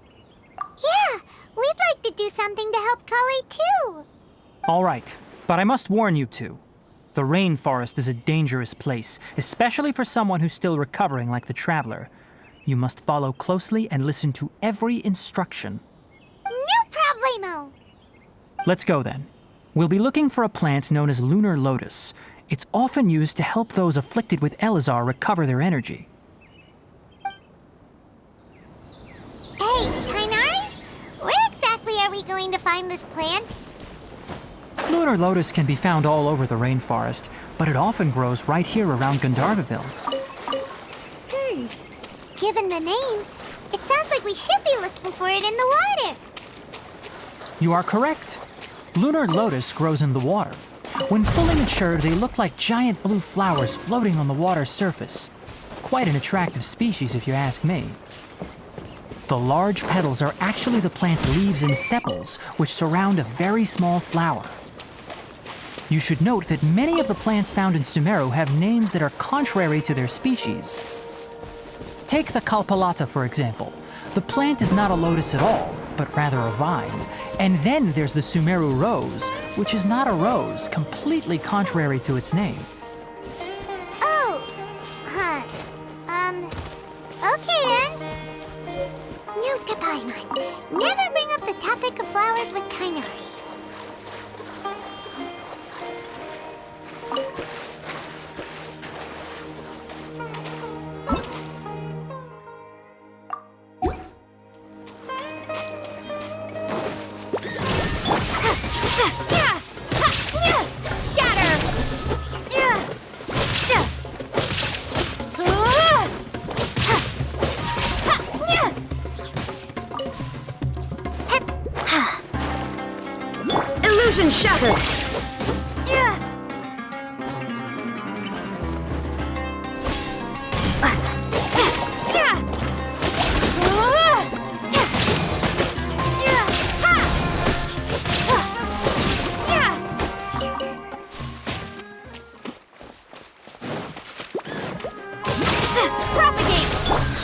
S3: Yeah, we'd like to do something to help Kale too.
S2: All right, but I must warn you two. The rainforest is a dangerous place, especially for someone who's still recovering like the Traveler. You must follow closely and listen to every instruction.
S3: No problemo!
S2: Let's go then. We'll be looking for a plant known as lunar lotus. It's often used to help those afflicted with Elazar recover their energy.
S3: Hey, Tainari? Where exactly are we going to find this plant?
S2: Lunar lotus can be found all over the rainforest, but it often grows right here around Gandharvaville.
S3: Given the name, it sounds like we should be looking for it in the water.
S2: You are correct. Lunar lotus grows in the water. When fully matured, they look like giant blue flowers floating on the water's surface. Quite an attractive species, if you ask me. The large petals are actually the plant's leaves and sepals, which surround a very small flower. You should note that many of the plants found in Sumeru have names that are contrary to their species. Take the Kalpalata, for example. The plant is not a lotus at all, but rather a vine. And then there's the Sumeru rose, which is not a rose, completely contrary to its name.
S3: Oh, okay then. Note to Paimon, never bring up the topic of flowers with Tainari.
S11: Illusion shattered!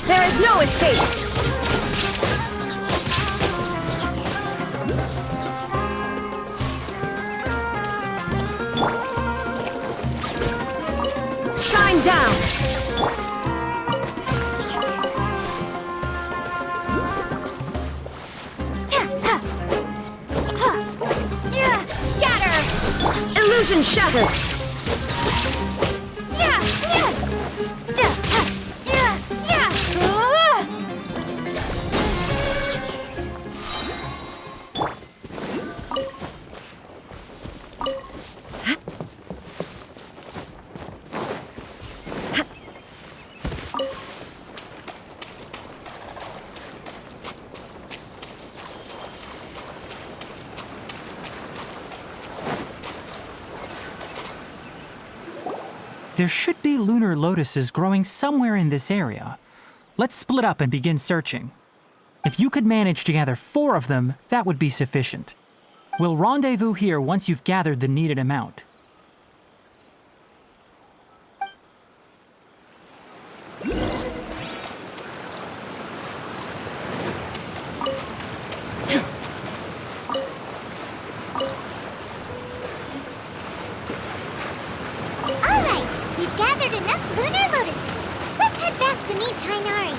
S11: There is no escape! Illusion shattered!
S2: There should be lunar lotuses growing somewhere in this area. Let's split up and begin searching. If you could manage to gather 4 of them, that would be sufficient. We'll rendezvous here once you've gathered the needed amount.
S3: We've gathered enough lunar lotuses. Let's head back to meet Tainari.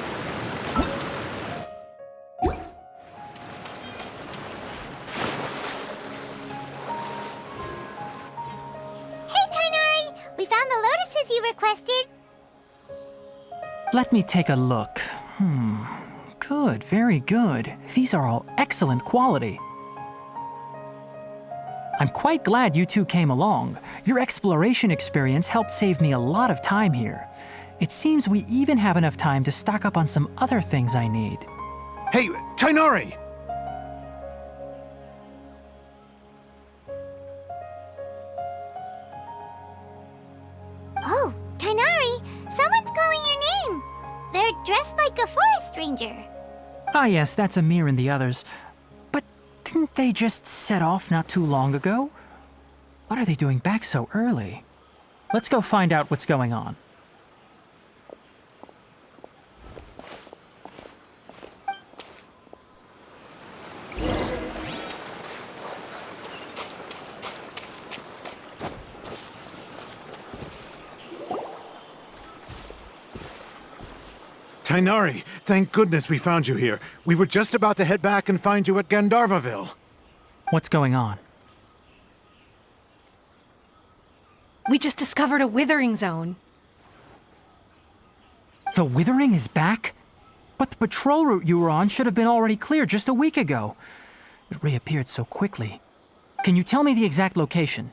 S3: Hey, Tainari! We found the lotuses you requested.
S2: Let me take a look. Good, very good. These are all excellent quality. I'm quite glad you two came along. Your exploration experience helped save me a lot of time here. It seems we even have enough time to stock up on some other things I need.
S8: Hey, Tainari!
S3: Oh, Tainari! Someone's calling your name! They're dressed like a forest ranger.
S2: Ah yes, that's Amir and the others. But didn't they just set off not too long ago? What are they doing back so early? Let's go find out what's going on.
S8: Tainari, thank goodness we found you here. We were just about to head back and find you at Gandharvaville.
S2: What's going on?
S6: We just discovered a withering zone.
S2: The withering is back? But the patrol route you were on should have been already clear just a week ago. It reappeared so quickly. Can you tell me the exact location?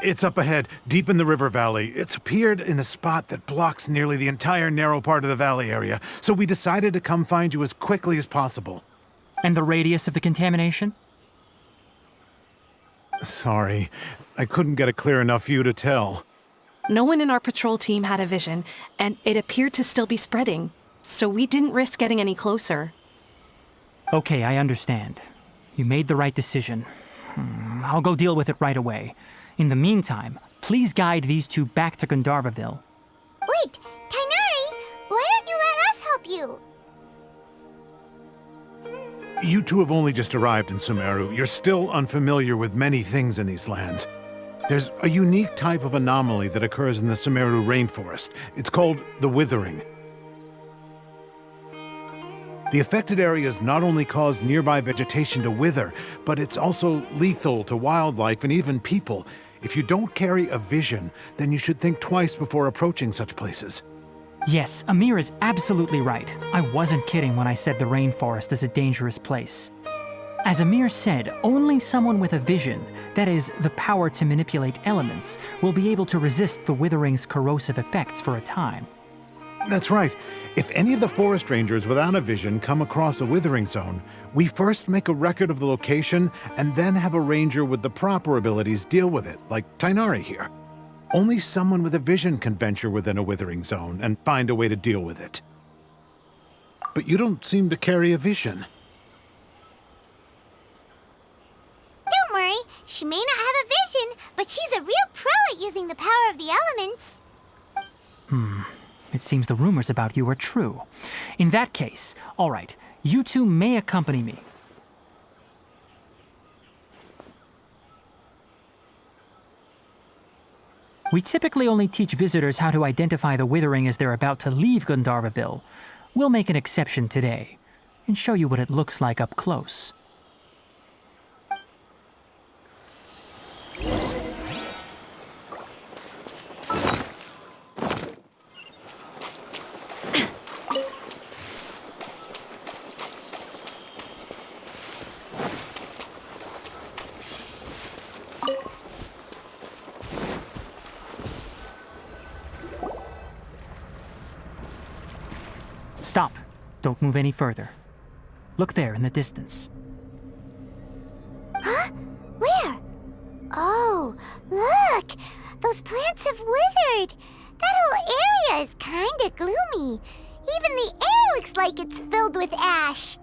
S8: It's up ahead, deep in the river valley. It's appeared in a spot that blocks nearly the entire narrow part of the valley area, so we decided to come find you as quickly as possible.
S2: And the radius of the contamination?
S8: Sorry, I couldn't get a clear enough view to tell.
S6: No one in our patrol team had a vision, and it appeared to still be spreading, so we didn't risk getting any closer.
S2: Okay, I understand. You made the right decision. I'll go deal with it right away. In the meantime, please guide these two back to Gandharvaville.
S3: Wait, Tainari! Why don't you let us help you?
S8: You two have only just arrived in Sumeru. You're still unfamiliar with many things in these lands. There's a unique type of anomaly that occurs in the Sumeru rainforest. It's called the withering. The affected areas not only cause nearby vegetation to wither, but it's also lethal to wildlife and even people. If you don't carry a vision, then you should think twice before approaching such places.
S2: Yes, Amir is absolutely right. I wasn't kidding when I said the rainforest is a dangerous place. As Amir said, only someone with a vision, that is, the power to manipulate elements, will be able to resist the withering's corrosive effects for a time.
S8: That's right. If any of the forest rangers without a vision come across a withering zone, we first make a record of the location and then have a ranger with the proper abilities deal with it, like Tainari here. Only someone with a vision can venture within a withering zone and find a way to deal with it. But you don't seem to carry a vision.
S3: Don't worry, she may not have a vision, but she's a real pro at using the power of the elements.
S2: It seems the rumors about you are true. In that case, all right, you two may accompany me. We typically only teach visitors how to identify the withering as they're about to leave Gandharvaville. We'll make an exception today and show you what it looks like up close. Stop. Don't move any further. Look there in the distance.
S3: Huh? Where? Oh, look! Those plants have withered! That whole area is kinda gloomy. Even the air looks like it's filled with ash.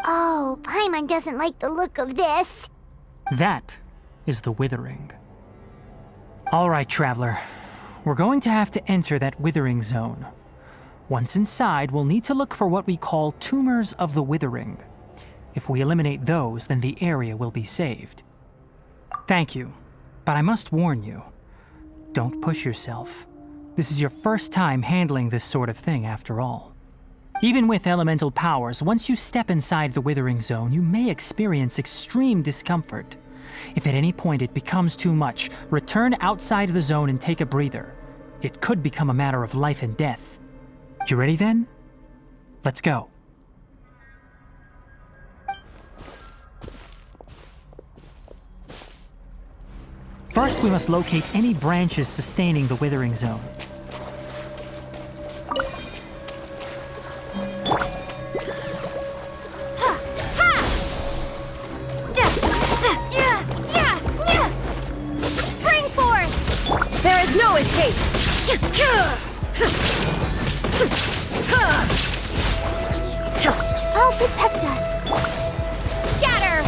S3: Oh, Paimon doesn't like the look of this.
S2: That is the withering. All right, traveler. We're going to have to enter that withering zone. Once inside, we'll need to look for what we call tumors of the withering. If we eliminate those, then the area will be saved. Thank you, but I must warn you. Don't push yourself. This is your first time handling this sort of thing, after all. Even with elemental powers, once you step inside the withering zone, you may experience extreme discomfort. If at any point it becomes too much, return outside of the zone and take a breather. It could become a matter of life and death. You ready then? Let's go. First, we must locate any branches sustaining the withering zone.
S3: Spring forth!
S11: There is no escape!
S3: I'll protect us. Scatter!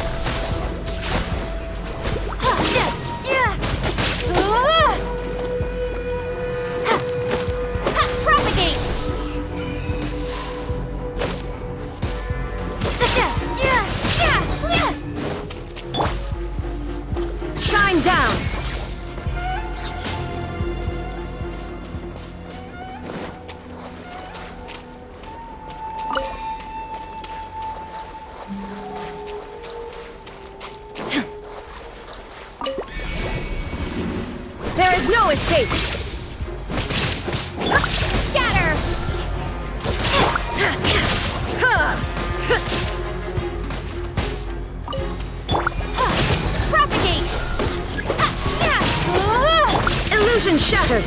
S3: Propagate!
S11: Shine down! There is no escape!
S3: Scatter! Propagate!
S11: Illusion shattered!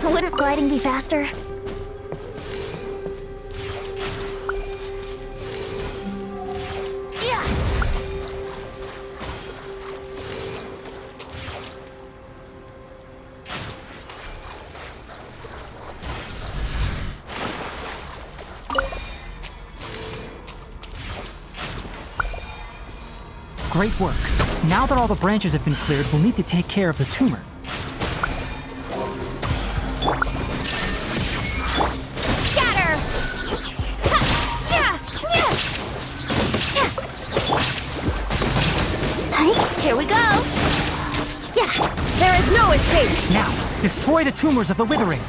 S3: Wouldn't gliding be faster?
S2: Great work. Now that all the branches have been cleared, we'll need to take care of the tumor.
S3: Scatter! Here we go!
S11: There is no escape!
S2: Now, destroy the tumors of the withering.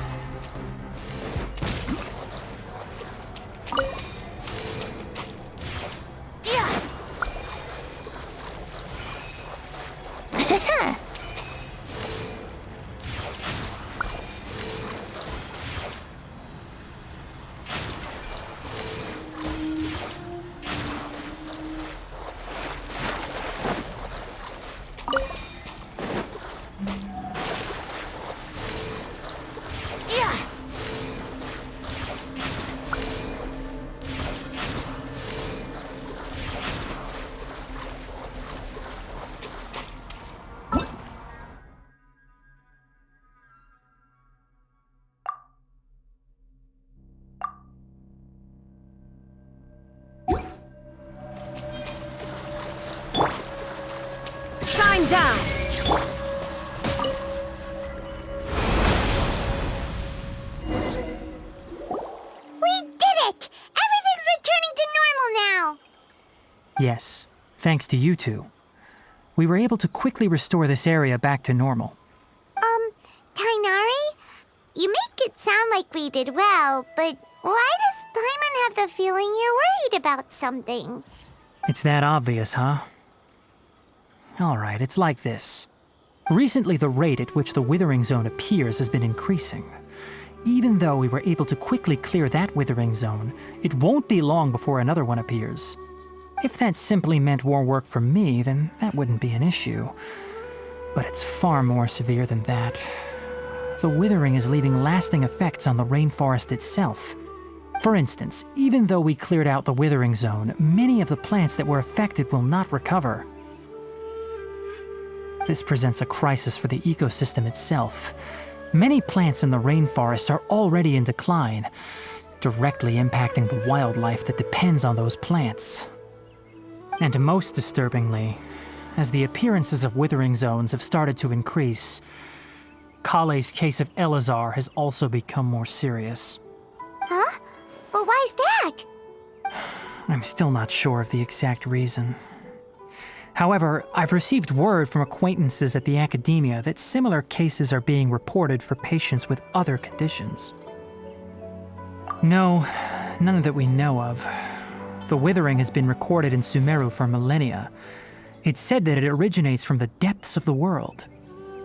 S11: Shine down!
S3: We did it! Everything's returning to normal now!
S2: Yes, thanks to you two. We were able to quickly restore this area back to normal.
S3: Tainari? You make it sound like we did well, but why does Paimon have the feeling you're worried about something?
S2: It's that obvious, huh? Alright, it's like this. Recently, the rate at which the Withering Zone appears has been increasing. Even though we were able to quickly clear that Withering Zone, it won't be long before another one appears. If that simply meant more work for me, then that wouldn't be an issue. But it's far more severe than that. The withering is leaving lasting effects on the rainforest itself. For instance, even though we cleared out the Withering Zone, many of the plants that were affected will not recover. This presents a crisis for the ecosystem itself. Many plants in the rainforest are already in decline, directly impacting the wildlife that depends on those plants. And most disturbingly, as the appearances of withering zones have started to increase, Kale's case of Elazar has also become more serious.
S3: Huh? Well, why's that?
S2: I'm still not sure of the exact reason. However, I've received word from acquaintances at the academia that similar cases are being reported for patients with other conditions. No, none that we know of. The withering has been recorded in Sumeru for millennia. It's said that it originates from the depths of the world.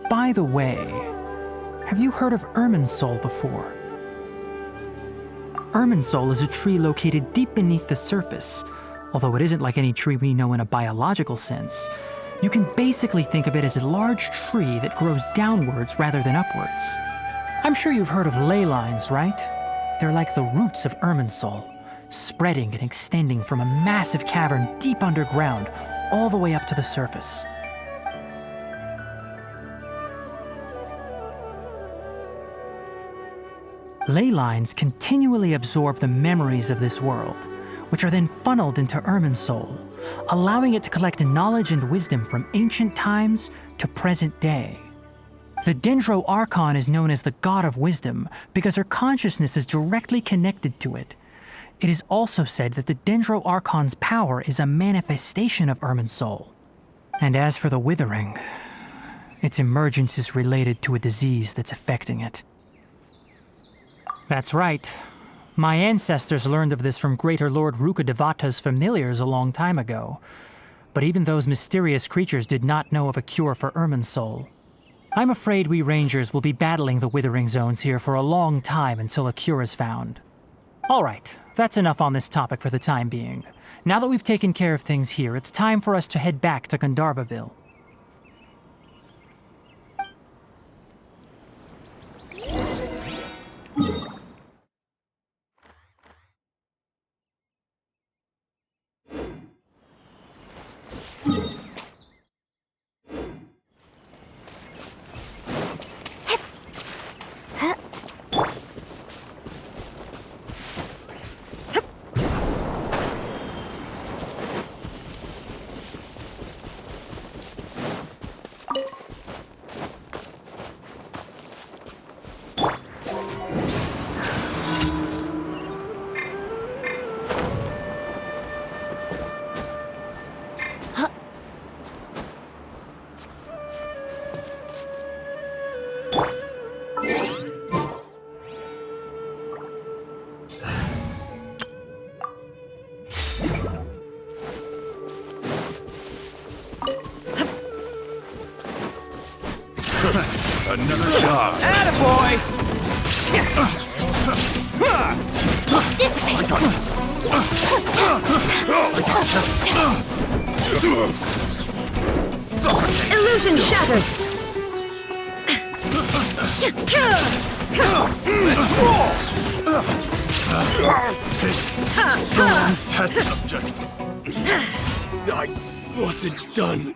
S2: By the way, have you heard of Irminsul before? Irminsul is a tree located deep beneath the surface. Although it isn't like any tree we know in a biological sense, you can basically think of it as a large tree that grows downwards rather than upwards. I'm sure you've heard of ley lines, right? They're like the roots of Irminsul, spreading and extending from a massive cavern deep underground all the way up to the surface. Ley lines continually absorb the memories of this world, which are then funneled into Irminsul, allowing it to collect knowledge and wisdom from ancient times to present day. The Dendro Archon is known as the God of Wisdom because her consciousness is directly connected to it. It is also said that the Dendro Archon's power is a manifestation of Irminsul. And as for the Withering, its emergence is related to a disease that's affecting it. That's right. My ancestors learned of this from Greater Lord Rukkhadevata's familiars a long time ago. But even those mysterious creatures did not know of a cure for Irminsul. I'm afraid we Rangers will be battling the Withering Zones here for a long time until a cure is found. Alright, that's enough on this topic for the time being. Now that we've taken care of things here, it's time for us to head back to Gandharvaville.
S4: Another job.
S11: Attaboy! Illusion shattered!
S4: Let's roll! Test subject. I wasn't done.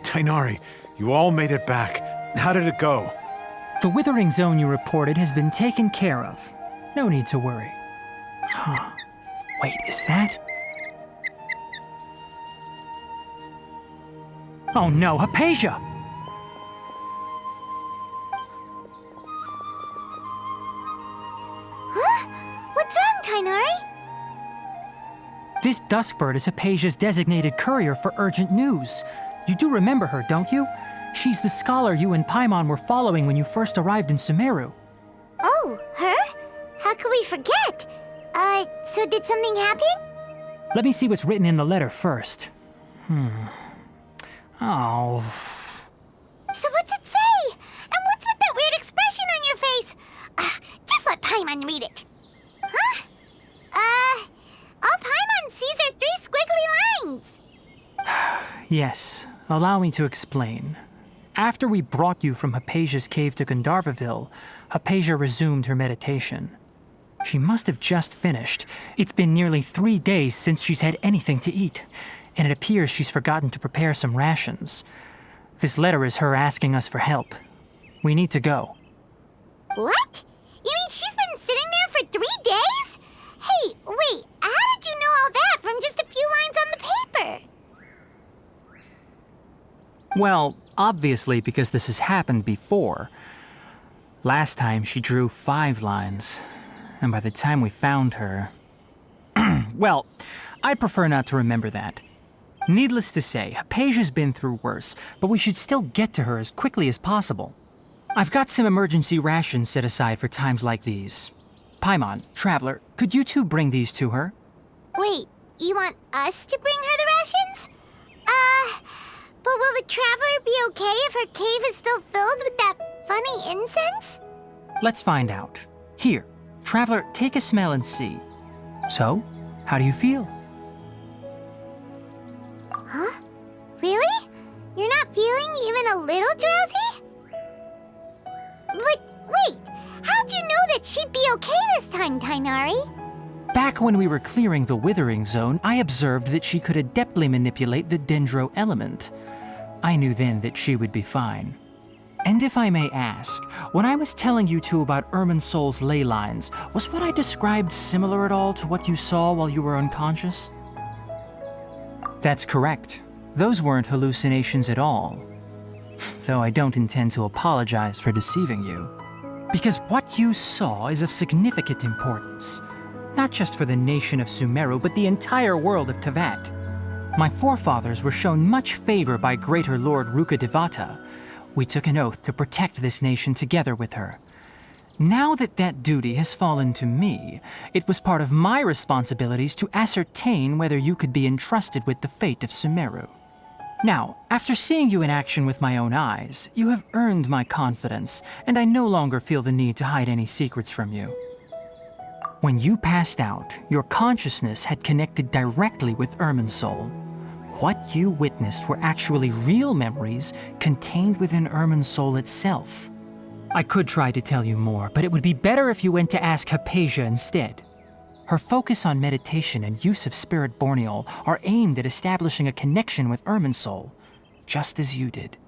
S8: Tainari, you all made it back. How did it go?
S2: The withering zone you reported has been taken care of. No need to worry. Huh. Wait, is that? Oh no, Hypatia!
S3: Huh? What's wrong, Tainari?
S2: This Duskbird is Hypatia's designated courier for urgent news. You do remember her, don't you? She's the scholar you and Paimon were following when you first arrived in Sumeru.
S3: Oh, her? How could we forget? So did something happen?
S2: Let me see what's written in the letter first. Oh.
S3: So what's it say? And what's with that weird expression on your face? Just let Paimon read it. Huh? All Paimon sees are 3 squiggly lines.
S2: Yes, allow me to explain. After we brought you from Hypatia's cave to Gandharvaville, Hypatia resumed her meditation. She must have just finished. It's been nearly 3 days since she's had anything to eat, and it appears she's forgotten to prepare some rations. This letter is her asking us for help. We need to go.
S3: What? You mean she's been sitting there for 3 days? Hey, wait, how did you know all that from just a few lines on the paper?
S2: Well, obviously because this has happened before. Last time she drew 5 lines, and by the time we found her... Well, I'd prefer not to remember that. Needless to say, Hypatia's been through worse, but we should still get to her as quickly as possible. I've got some emergency rations set aside for times like these. Paimon, Traveler, could you two bring these to her?
S3: Wait, you want us to bring her the rations? But will the Traveler be okay if her cave is still filled with that funny incense?
S2: Let's find out. Here, Traveler, take a smell and see. So, how do you feel?
S3: Huh? Really? You're not feeling even a little drowsy? But wait, how'd you know that she'd be okay this time, Tainari?
S2: Back when we were clearing the Withering Zone, I observed that she could adeptly manipulate the Dendro element. I knew then that she would be fine. And if I may ask, when I was telling you two about Irminsol's ley lines, was what I described similar at all to what you saw while you were unconscious? That's correct. Those weren't hallucinations at all. Though I don't intend to apologize for deceiving you. Because what you saw is of significant importance. Not just for the nation of Sumeru, but the entire world of Tevat. My forefathers were shown much favor by Greater Lord Rukkhadevata. We took an oath to protect this nation together with her. Now that that duty has fallen to me, it was part of my responsibilities to ascertain whether you could be entrusted with the fate of Sumeru. Now, after seeing you in action with my own eyes, you have earned my confidence, and I no longer feel the need to hide any secrets from you. When you passed out, your consciousness had connected directly with Irminsul. What you witnessed were actually real memories contained within Irminsul itself. I could try to tell you more, but it would be better if you went to ask Hypatia instead. Her focus on meditation and use of Spirit Borneol are aimed at establishing a connection with Irminsul, just as you did.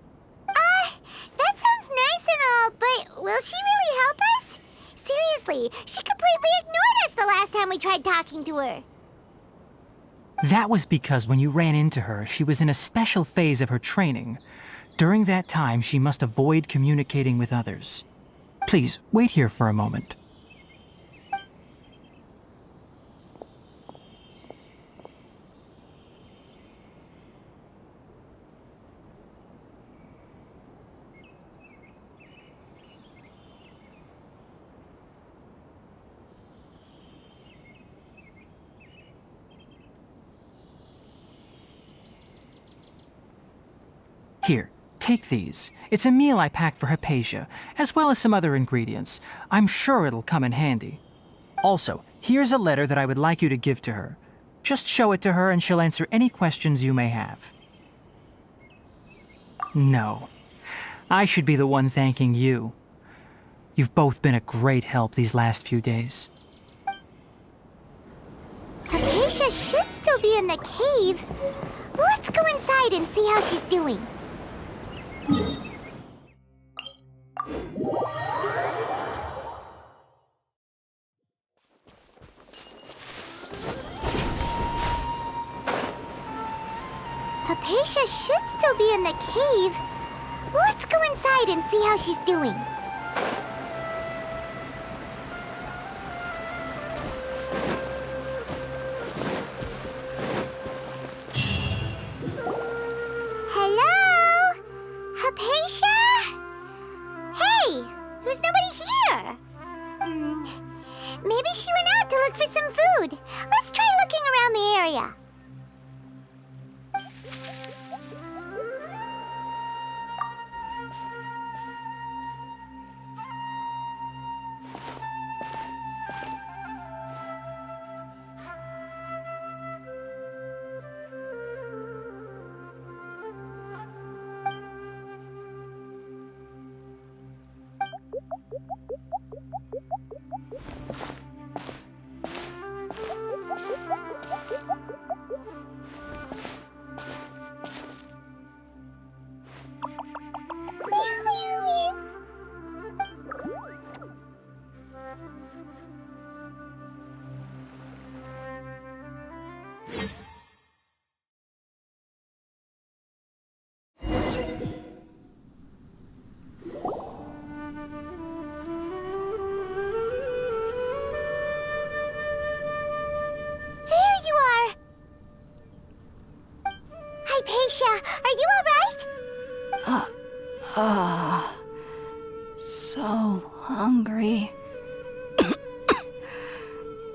S3: That sounds nice and all, but will she really help us? Seriously, she completely ignored us the last time we tried talking to her.
S2: That was because when you ran into her, she was in a special phase of her training. During that time, she must avoid communicating with others. Please, wait here for a moment. Here, take these. It's a meal I packed for Hypatia, as well as some other ingredients. I'm sure it'll come in handy. Also, here's a letter that I would like you to give to her. Just show it to her and she'll answer any questions you may have. No. I should be the one thanking you. You've both been a great help these last few days.
S3: Hypatia should still be in the cave. Let's go inside and see how she's doing. Hypatia should still be in the cave. Let's go inside and see how she's doing. Hello? Hypatia? Hey, there's nobody here. Maybe she went out to look for some food. Let's try looking around the area. Hypatia, are you alright?
S1: So hungry.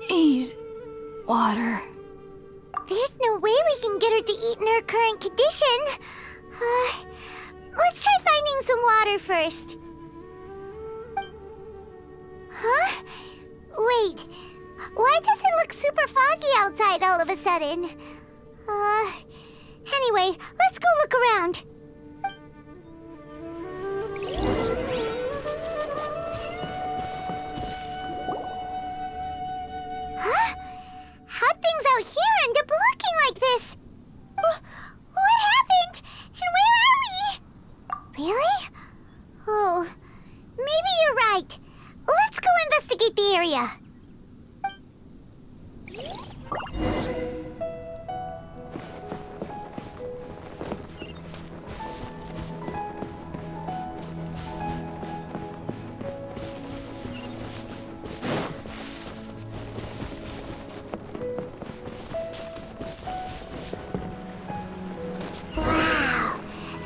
S1: Need water.
S3: There's no way we can get her to eat in her current condition. Let's try finding some water first. Huh? Wait. Why does it look super foggy outside all of a sudden? Anyway, let's go look around. Huh? How'd things out here end up looking like this? What happened? And where are we? Really? Oh, maybe you're right. Let's go investigate the area.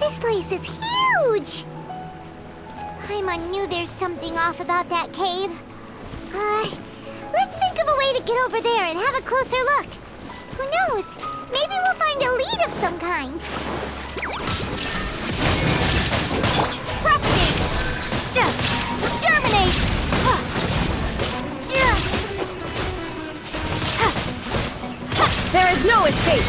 S3: This place is huge! Paimon knew there's something off about that cave. Let's think of a way to get over there and have a closer look. Who knows? Maybe we'll find a lead of some kind.
S7: Propagate! Exterminate!
S11: There is no escape!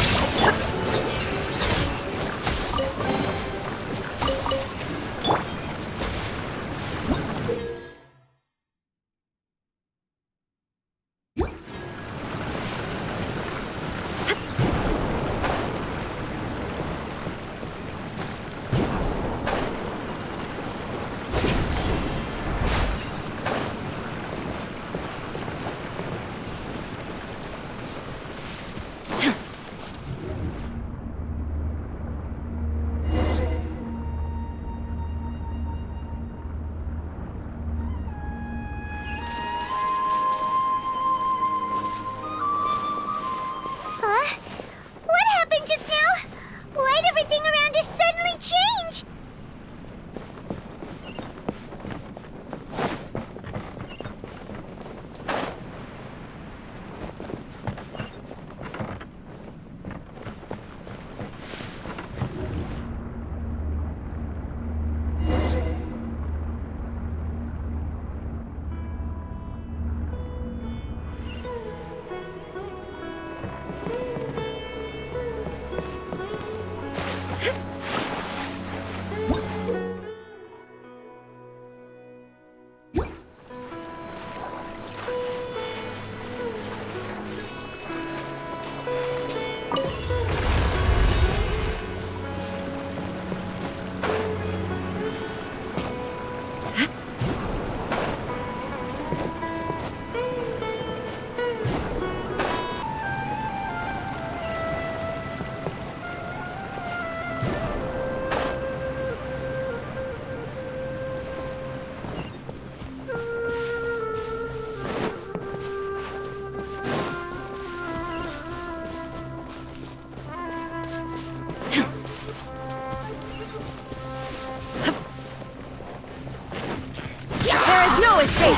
S11: escape.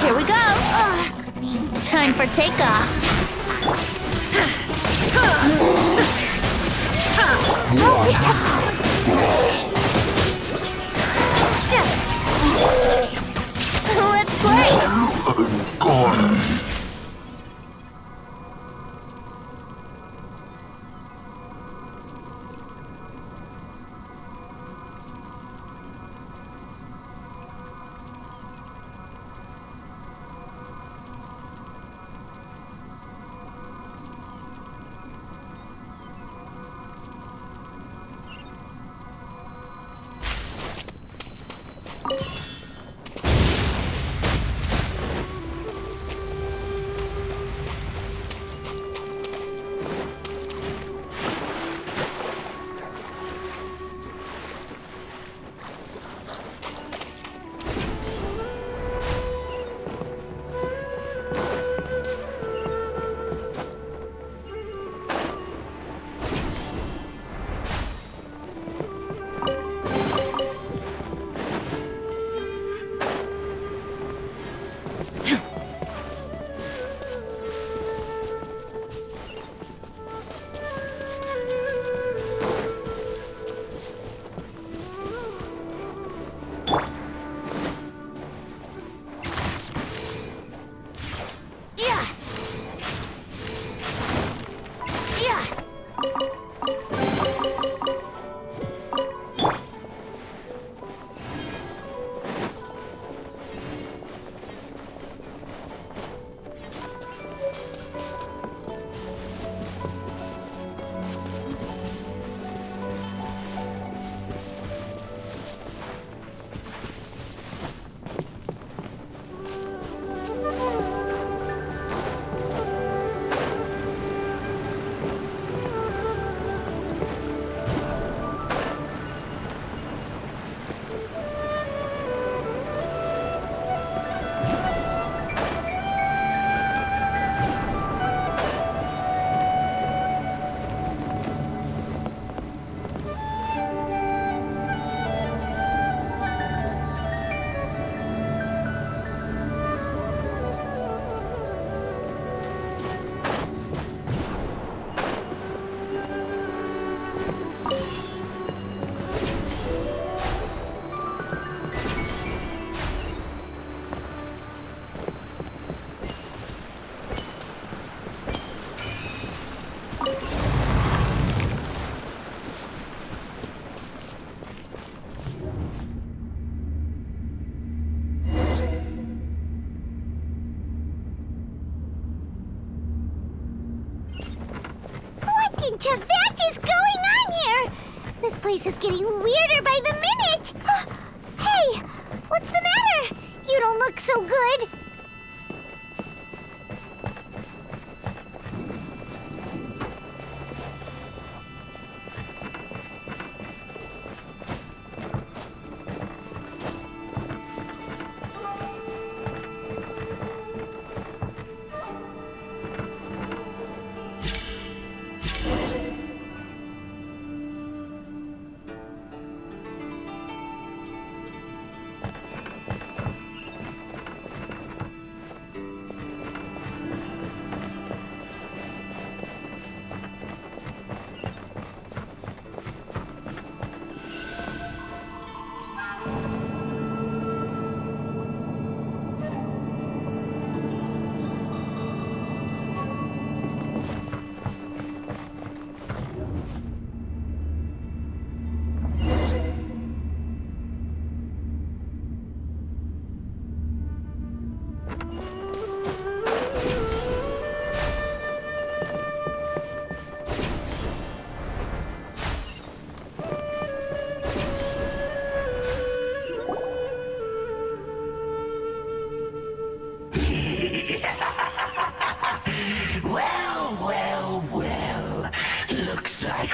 S7: Here we go. Time for takeoff. Let's play. In Tibet is going on here? This place is getting weirder by the minute. Hey, what's the matter? You don't look so good.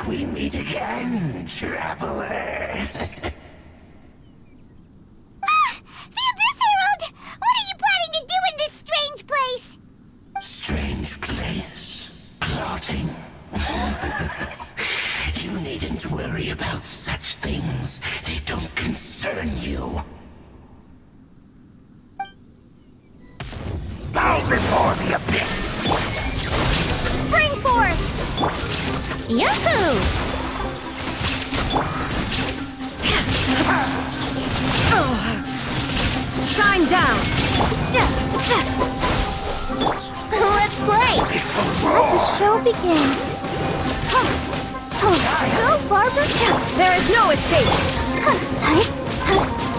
S12: We meet again, traveler.
S3: The Abyss Herald! What are you planning to do in this strange place?
S12: Strange place. Plotting. You needn't worry about such things. They don't concern you. Bow before the abyss!
S7: Spring forth!
S1: Yahoo!
S11: Shine down!
S1: Let's play!
S7: Let the show begin. Go, Barbara!
S11: There is no escape!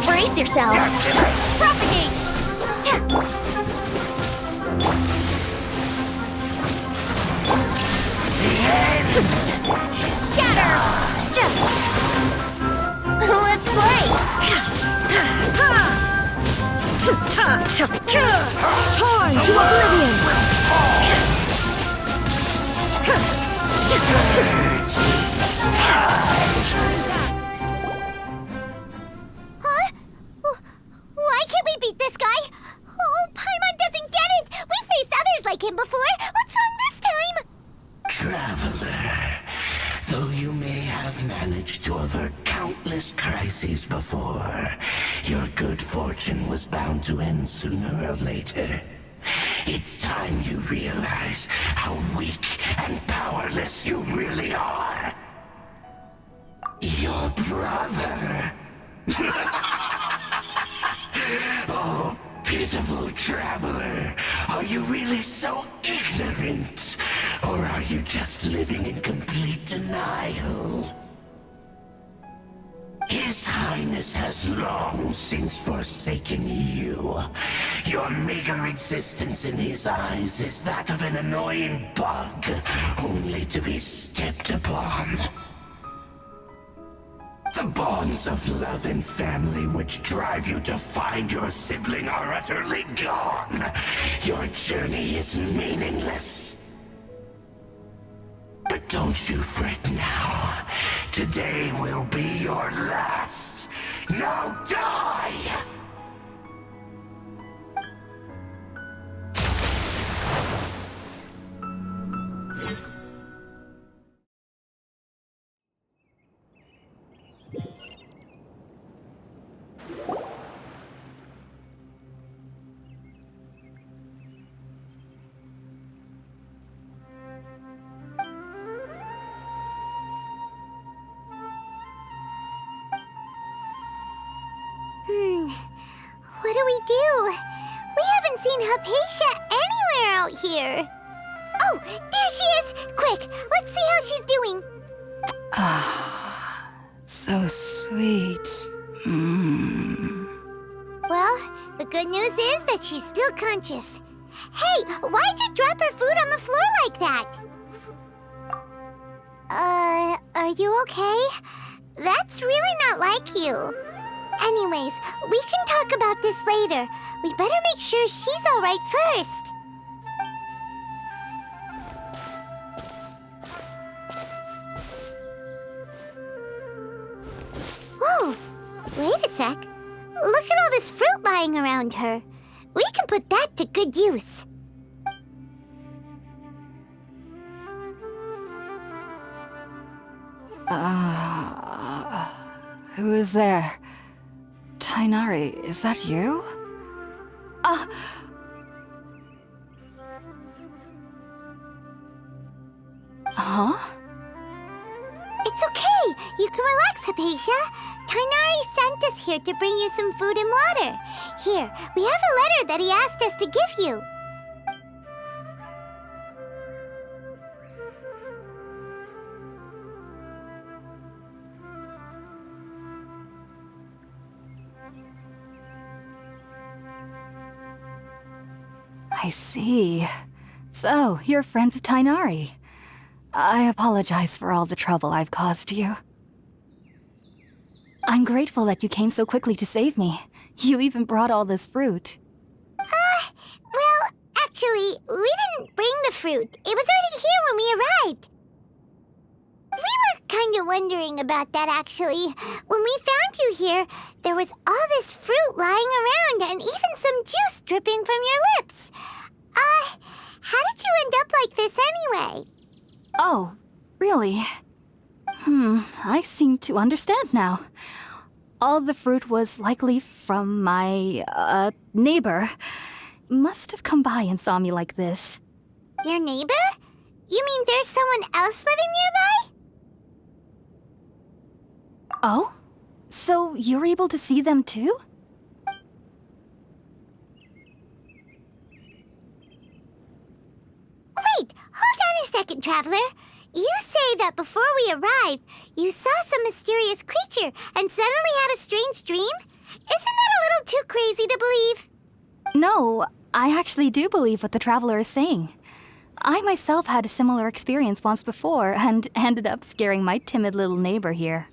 S1: Brace yourselves!
S7: Propagate! Scatter!
S1: Let's play!
S11: Torn to oblivion!
S3: Huh? Why can't we beat this guy? Oh, Paimon doesn't get it! We faced others like him before! What's wrong this time?
S12: Traveler, though you may have managed to avert countless crises before, your good fortune was bound to end sooner or later. It's time you realize how weak and powerless you really are. Your brother. Oh, pitiful traveler. Are you really so ignorant? Or are you just living in complete denial? His Highness has long since forsaken you. Your meager existence in his eyes is that of an annoying bug, only to be stepped upon. The bonds of love and family which drive you to find your sibling are utterly gone. Your journey is meaningless. But don't you fret now. Today will be your last. Now die!
S3: What do we do? We haven't seen Hypatia anywhere out here. Oh, there she is! Quick, let's see how she's doing.
S6: So sweet.
S3: Well, the good news is that she's still conscious. Hey, why'd you drop her food on the floor like that? Are you okay? That's really not like you. Anyways, we can talk about this later. We better make sure she's all right first. Whoa, wait a sec. Look at all this fruit lying around her. We can put that to good use.
S6: Who is there? Tainari, is that you? Huh?
S3: It's okay. You can relax, Hypatia. Tainari sent us here to bring you some food and water. Here, we have a letter that he asked us to give you.
S6: I see. So, you're friends of Tainari. I apologize for all the trouble I've caused you. I'm grateful that you came so quickly to save me. You even brought all this fruit.
S3: Well, actually, we didn't bring the fruit. It was already here when we arrived. We were kind of wondering about that, actually. When we found you here, there was all this fruit lying around and even some juice dripping from your lips. How did you end up like this anyway?
S6: Oh, really? I seem to understand now. All the fruit was likely from my, neighbor. Must have come by and saw me like this.
S3: Your neighbor? You mean there's someone else living nearby?
S6: Oh? So you're able to see them too?
S3: Wait, hold on a second, Traveler. You say that before we arrived, you saw some mysterious creature and suddenly had a strange dream? Isn't that a little too crazy to believe?
S6: No, I actually do believe what the Traveler is saying. I myself had a similar experience once before and ended up scaring my timid little neighbor here.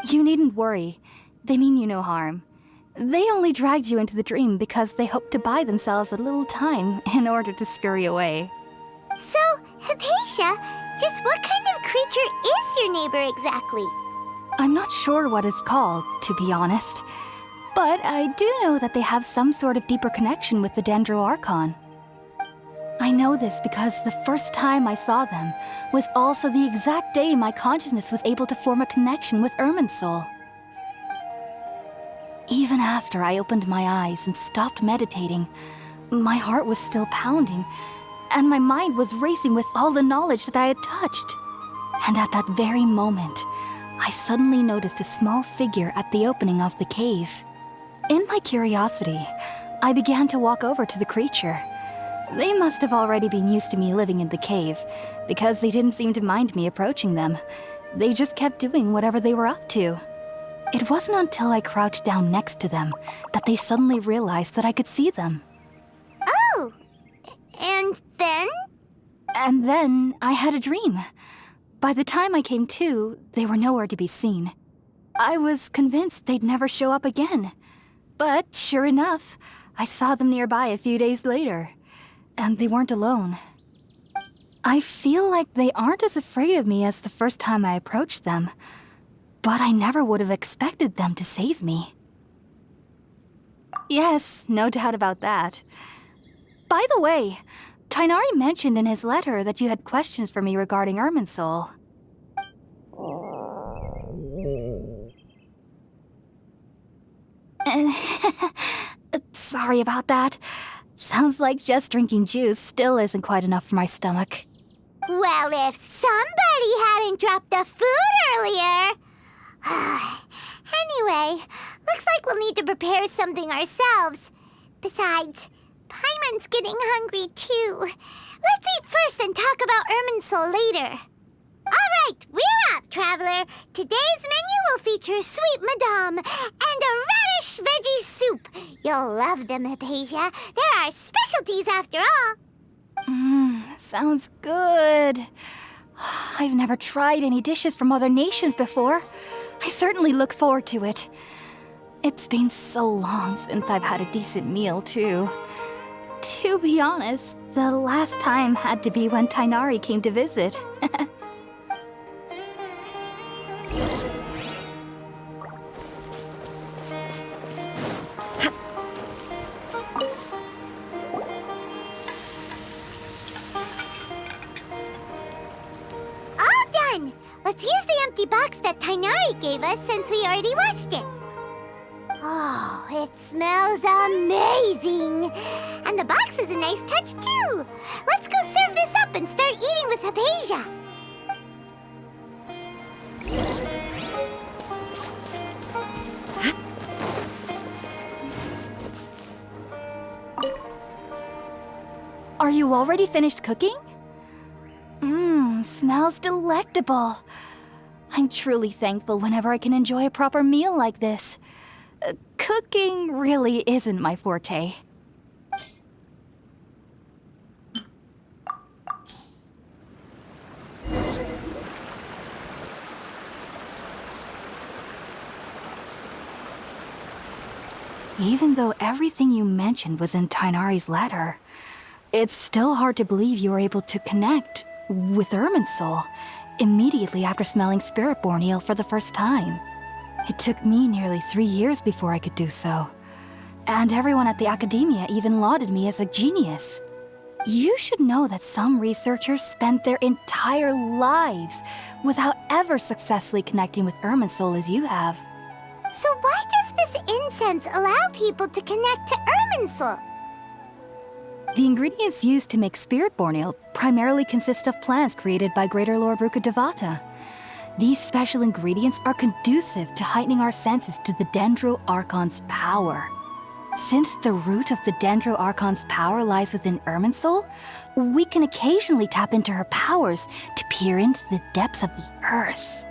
S6: You needn't worry. They mean you no harm. They only dragged you into the dream because they hoped to buy themselves a little time in order to scurry away.
S3: So, Hypatia, just what kind of creature is your neighbor exactly?
S6: I'm not sure what it's called, to be honest. But I do know that they have some sort of deeper connection with the Dendroarchon. I know this because the first time I saw them was also the exact day my consciousness was able to form a connection with Irminsul. Even after I opened my eyes and stopped meditating, my heart was still pounding, and my mind was racing with all the knowledge that I had touched. And at that very moment, I suddenly noticed a small figure at the opening of the cave. In my curiosity, I began to walk over to the creature. They must have already been used to me living in the cave, because they didn't seem to mind me approaching them. They just kept doing whatever they were up to. It wasn't until I crouched down next to them that they suddenly realized that I could see them.
S3: Oh! And then?
S6: And then I had a dream. By the time I came to, they were nowhere to be seen. I was convinced they'd never show up again. But sure enough, I saw them nearby a few days later. And they weren't alone. I feel like they aren't as afraid of me as the first time I approached them. But I never would have expected them to save me. Yes, no doubt about that. By the way, Tighnari mentioned in his letter that you had questions for me regarding Irminsul. Sorry about that. Sounds like just drinking juice still isn't quite enough for my stomach.
S3: Well, if somebody hadn't dropped the food earlier... Anyway, looks like we'll need to prepare something ourselves. Besides, Paimon's getting hungry too. Let's eat first and talk about Irminsul later. All right, we're up, Traveler. Today's menu will feature sweet madame and a radish veggie soup. You'll love them, Hypatia. They're our specialties after all.
S6: Sounds good. I've never tried any dishes from other nations before. I certainly look forward to it. It's been so long since I've had a decent meal, too. To be honest, the last time had to be when Tighnari came to visit.
S3: Let's use the empty box that Tighnari gave us since we already washed it. Oh, it smells amazing. And the box is a nice touch, too. Let's go serve this up and start eating with Hypatia.
S6: Are you already finished cooking? Smells delectable. I'm truly thankful whenever I can enjoy a proper meal like this. Cooking really isn't my forte. Even though everything you mentioned was in Tighnari's letter, it's still hard to believe you were able to connect with Irminsul immediately after smelling Spiritborn eel for the first time. It took me nearly 3 years before I could do so. And everyone at the Academia even lauded me as a genius. You should know that some researchers spend their entire lives without ever successfully connecting with Irminsul as you have.
S3: So why does this incense allow people to connect to Irminsul?
S6: The ingredients used to make Spiritborn Ale primarily consist of plants created by Greater Lord Rukkhadevata. These special ingredients are conducive to heightening our senses to the Dendro Archon's power. Since the root of the Dendro Archon's power lies within Irminsul, we can occasionally tap into her powers to peer into the depths of the earth.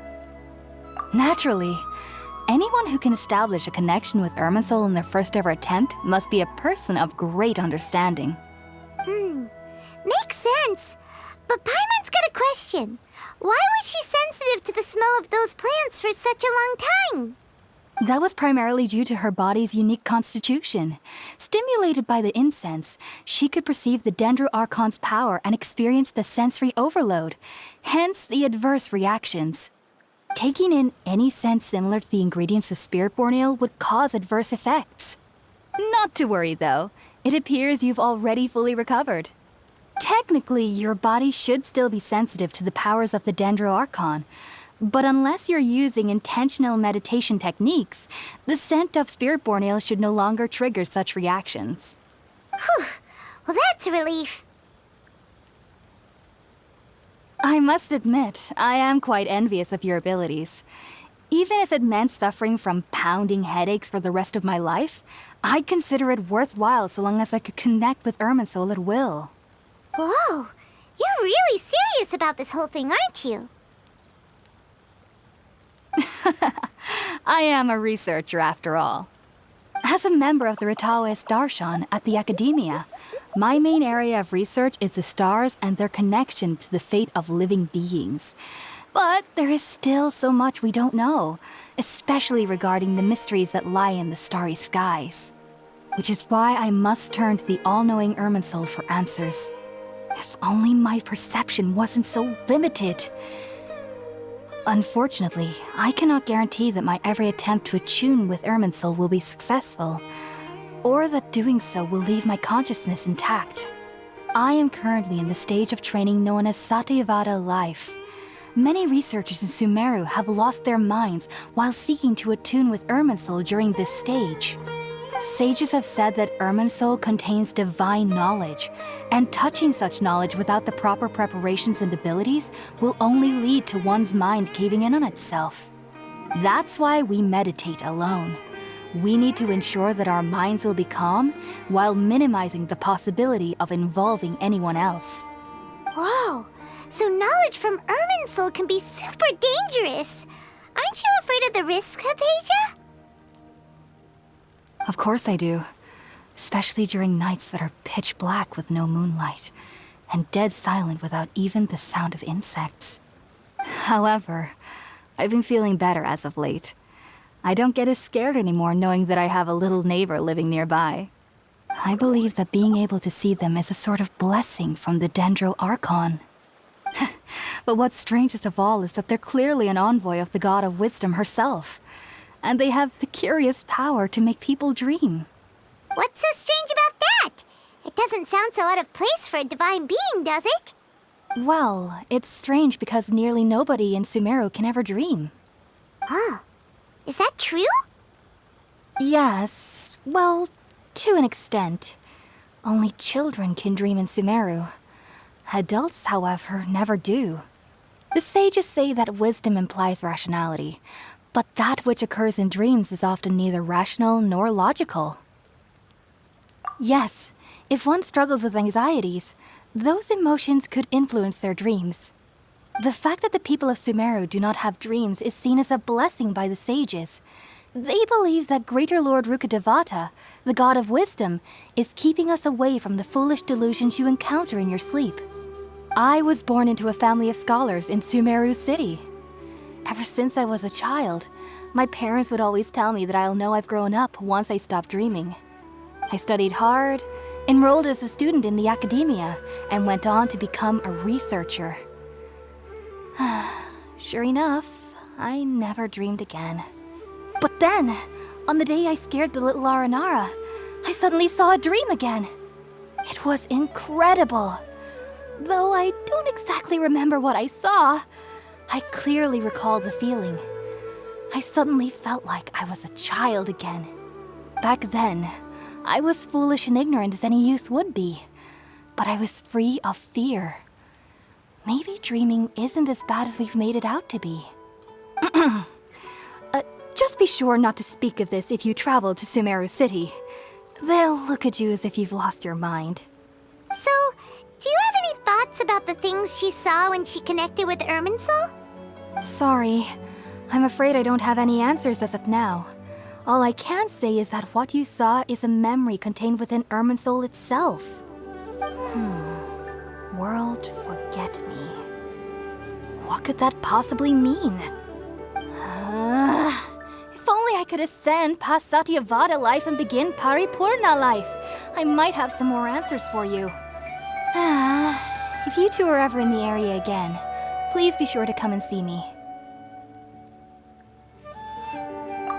S6: Naturally, anyone who can establish a connection with Irminsul in their first ever attempt must be a person of great understanding.
S3: Makes sense. But Paimon's got a question. Why was she sensitive to the smell of those plants for such a long time?
S6: That was primarily due to her body's unique constitution. Stimulated by the incense, she could perceive the Dendro Archon's power and experience the sensory overload, hence the adverse reactions. Taking in any scent similar to the ingredients of Spiritborn Ale would cause adverse effects. Not to worry, though. It appears you've already fully recovered. Technically, your body should still be sensitive to the powers of the Dendro Archon, but unless you're using intentional meditation techniques, the scent of Spiritborn Ale should no longer trigger such reactions.
S3: Whew. Well, that's a relief.
S6: I must admit, I am quite envious of your abilities. Even if it meant suffering from pounding headaches for the rest of my life, I'd consider it worthwhile so long as I could connect with Irminsul at will.
S3: Whoa, you're really serious about this whole thing, aren't you?
S6: I am a researcher after all. As a member of the Ritaoist Darshan at the Academia, my main area of research is the stars and their connection to the fate of living beings. But there is still so much we don't know, especially regarding the mysteries that lie in the starry skies. Which is why I must turn to the all-knowing Irminsul for answers. If only my perception wasn't so limited. Unfortunately, I cannot guarantee that my every attempt to attune with Irminsul will be successful, or that doing so will leave my consciousness intact. I am currently in the stage of training known as Satyavada life. Many researchers in Sumeru have lost their minds while seeking to attune with Irminsul during this stage. Sages have said that Irminsul contains divine knowledge, and touching such knowledge without the proper preparations and abilities will only lead to one's mind caving in on itself. That's why we meditate alone. We need to ensure that our minds will be calm while minimizing the possibility of involving anyone else.
S3: Whoa, so knowledge from Irminsul can be super dangerous. Aren't you afraid of the risks, Hypatia?
S6: Of course I do. Especially during nights that are pitch black with no moonlight, and dead silent without even the sound of insects. However, I've been feeling better as of late. I don't get as scared anymore knowing that I have a little neighbor living nearby. I believe that being able to see them is a sort of blessing from the Dendro Archon. But what's strangest of all is that they're clearly an envoy of the God of Wisdom herself. And they have the curious power to make people dream.
S3: What's so strange about that? It doesn't sound so out of place for a divine being, does it?
S6: Well, it's strange because nearly nobody in Sumeru can ever dream.
S3: Huh. Is that true?
S6: Yes, well, to an extent. Only children can dream in Sumeru. Adults, however, never do. The sages say that wisdom implies rationality, but that which occurs in dreams is often neither rational nor logical. Yes, if one struggles with anxieties, those emotions could influence their dreams. The fact that the people of Sumeru do not have dreams is seen as a blessing by the sages. They believe that Greater Lord Rukkhadevata, the God of Wisdom, is keeping us away from the foolish delusions you encounter in your sleep. I was born into a family of scholars in Sumeru City. Ever since I was a child, my parents would always tell me that I'll know I've grown up once I stop dreaming. I studied hard, enrolled as a student in the Academia, and went on to become a researcher. Sure enough, I never dreamed again. But then, on the day I scared the little Aranara, I suddenly saw a dream again. It was incredible. Though I don't exactly remember what I saw, I clearly recall the feeling. I suddenly felt like I was a child again. Back then, I was foolish and ignorant as any youth would be, but I was free of fear. Maybe dreaming isn't as bad as we've made it out to be. Just be sure not to speak of this if you travel to Sumeru City. They'll look at you as if you've lost your mind.
S3: So, do you have any thoughts about the things she saw when she connected with Irminsul?
S6: Sorry. I'm afraid I don't have any answers as of now. All I can say is that what you saw is a memory contained within Irminsul itself. World Forget Me. What could that possibly mean? If only I could ascend past Satyavada life and begin Paripurna life. I might have some more answers for you. If you two are ever in the area again, please be sure to come and see me.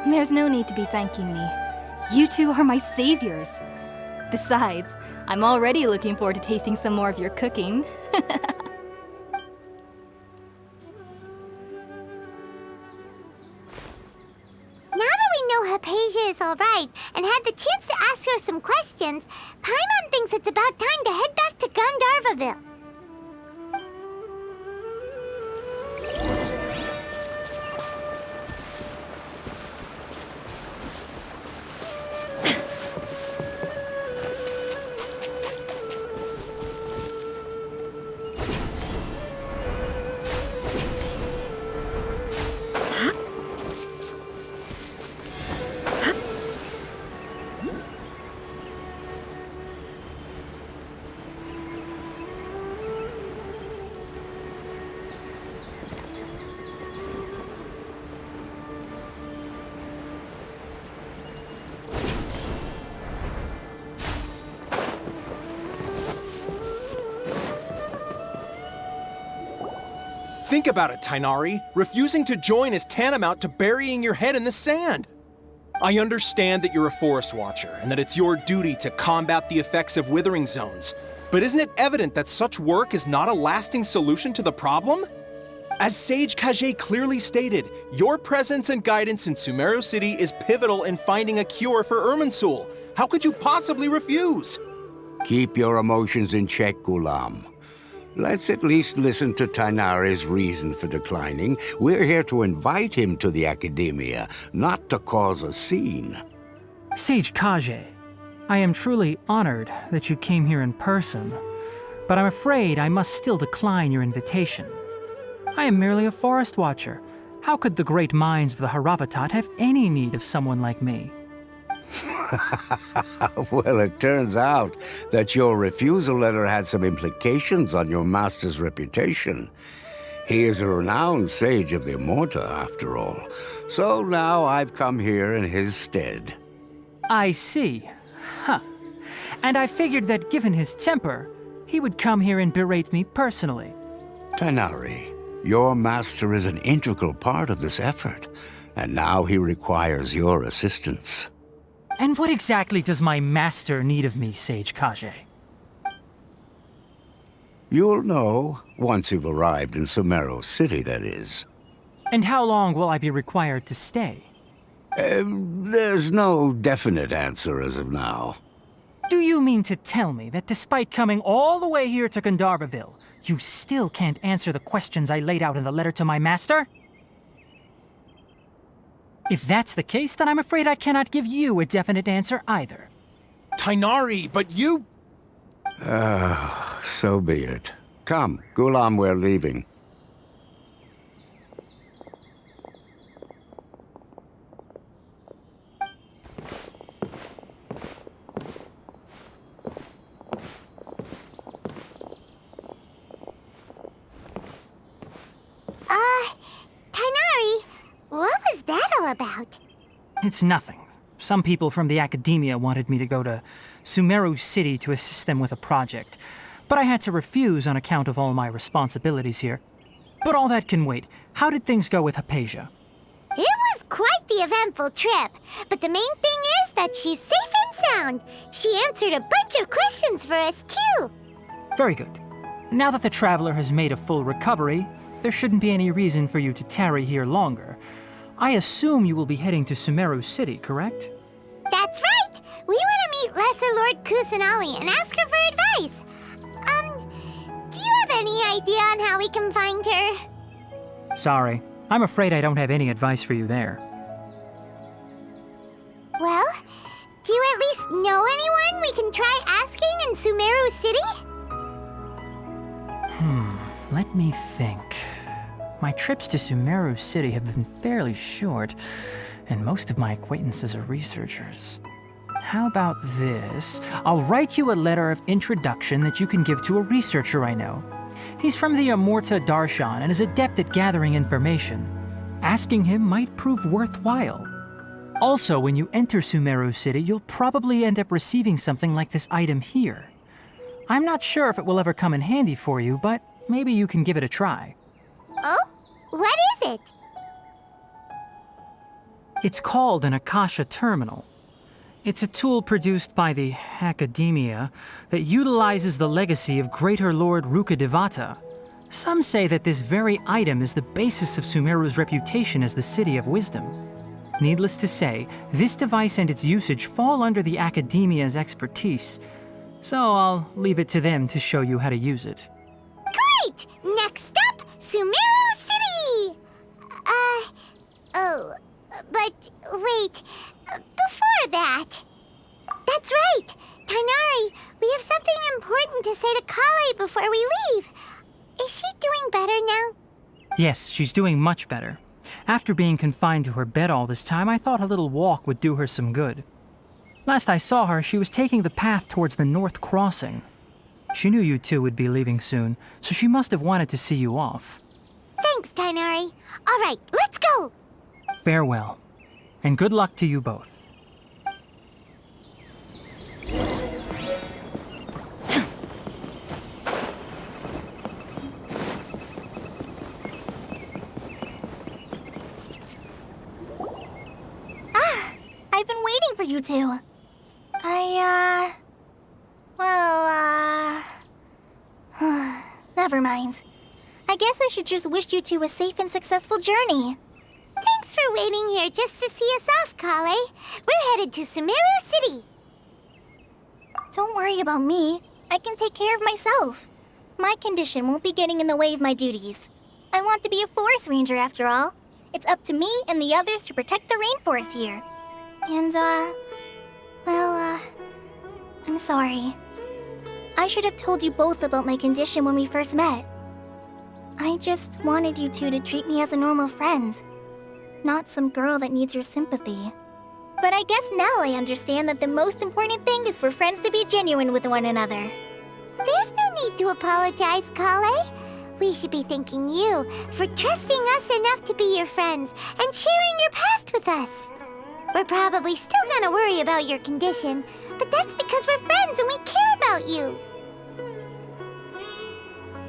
S6: There's no need to be thanking me. You two are my saviors. Besides, I'm already looking forward to tasting some more of your cooking.
S3: Now that we know Hypatia is alright and had the chance to ask her some questions, Paimon thinks it's about time to head back to Gandharvaville.
S13: Think about it, Tainari. Refusing to join is tantamount to burying your head in the sand. I understand that you're a forest watcher and that it's your duty to combat the effects of withering zones, but isn't it evident that such work is not a lasting solution to the problem? As Sage Kage clearly stated, your presence and guidance in Sumeru City is pivotal in finding a cure for Irminsul. How could you possibly refuse?
S14: Keep your emotions in check, Gulam. Let's at least listen to Tainari's reason for declining. We're here to invite him to the Academia, not to cause a scene.
S2: Sage Kage, I am truly honored that you came here in person, but I'm afraid I must still decline your invitation. I am merely a forest watcher. How could the great minds of the Haravatat have any need of someone like me?
S14: Well, it turns out that your refusal letter had some implications on your master's reputation. He is a renowned sage of the Immorta, after all. So now I've come here in his stead.
S2: I see. Huh. And I figured that given his temper, he would come here and berate me personally.
S14: Tainari, your master is an integral part of this effort, and now he requires your assistance.
S2: And what exactly does my master need of me, Sage Kage?
S14: You'll know, once you've arrived in Sumeru City, that is.
S2: And how long will I be required to stay?
S14: There's no definite answer as of now.
S2: Do you mean to tell me that despite coming all the way here to Gandharvaville, you still can't answer the questions I laid out in the letter to my master? If that's the case, then I'm afraid I cannot give you a definite answer either.
S13: Tainari, but you...
S14: So be it. Come, Gulam, we're leaving.
S3: Tainari, what was that all about?
S2: It's nothing. Some people from the Academia wanted me to go to Sumeru City to assist them with a project, but I had to refuse on account of all my responsibilities here. But all that can wait. How did things go with Hypatia?
S3: It was quite the eventful trip, but the main thing is that she's safe and around. She answered a bunch of questions for us, too.
S2: Very good. Now that the traveler has made a full recovery, there shouldn't be any reason for you to tarry here longer. I assume you will be heading to Sumeru City, correct?
S3: That's right! We want to meet Lesser Lord Kusanali and ask her for advice. Do you have any idea on how we can find her?
S2: Sorry, I'm afraid I don't have any advice for you there.
S3: Well, do you at least know anyone we can try asking in Sumeru City?
S2: Let me think. My trips to Sumeru City have been fairly short, and most of my acquaintances are researchers. How about this? I'll write you a letter of introduction that you can give to a researcher I know. He's from the Amorta Darshan and is adept at gathering information. Asking him might prove worthwhile. Also, when you enter Sumeru City, you'll probably end up receiving something like this item here. I'm not sure if it will ever come in handy for you, but maybe you can give it a try.
S3: Oh? What is it?
S2: It's called an Akasha Terminal. It's a tool produced by the Academia that utilizes the legacy of Greater Lord Rukkhadevata. Some say that this very item is the basis of Sumeru's reputation as the City of Wisdom. Needless to say, this device and its usage fall under the Academia's expertise, so I'll leave it to them to show you how to use it.
S3: Great! Next up, Sumeru City! But wait, before that... That's right! Tainari, we have something important to say to Kale before we leave. Is she doing better now?
S2: Yes, she's doing much better. After being confined to her bed all this time, I thought a little walk would do her some good. Last I saw her, she was taking the path towards the North Crossing. She knew you two would be leaving soon, so she must have wanted to see you off.
S3: Thanks, Tainari. All right, let's go!
S2: Farewell, and good luck to you both.
S7: I've been waiting for you two. Never mind. I guess I should just wish you two a safe and successful journey.
S3: Thanks for waiting here just to see us off, Kale. We're headed to Sumeru City.
S7: Don't worry about me. I can take care of myself. My condition won't be getting in the way of my duties. I want to be a forest ranger after all. It's up to me and the others to protect the rainforest here. And, I'm sorry. I should have told you both about my condition when we first met. I just wanted you two to treat me as a normal friend, not some girl that needs your sympathy. But I guess now I understand that the most important thing is for friends to be genuine with one another.
S3: There's no need to apologize, Kale. We should be thanking you for trusting us enough to be your friends and sharing your past with us. We're probably still gonna worry about your condition, but that's because we're friends and we care about you.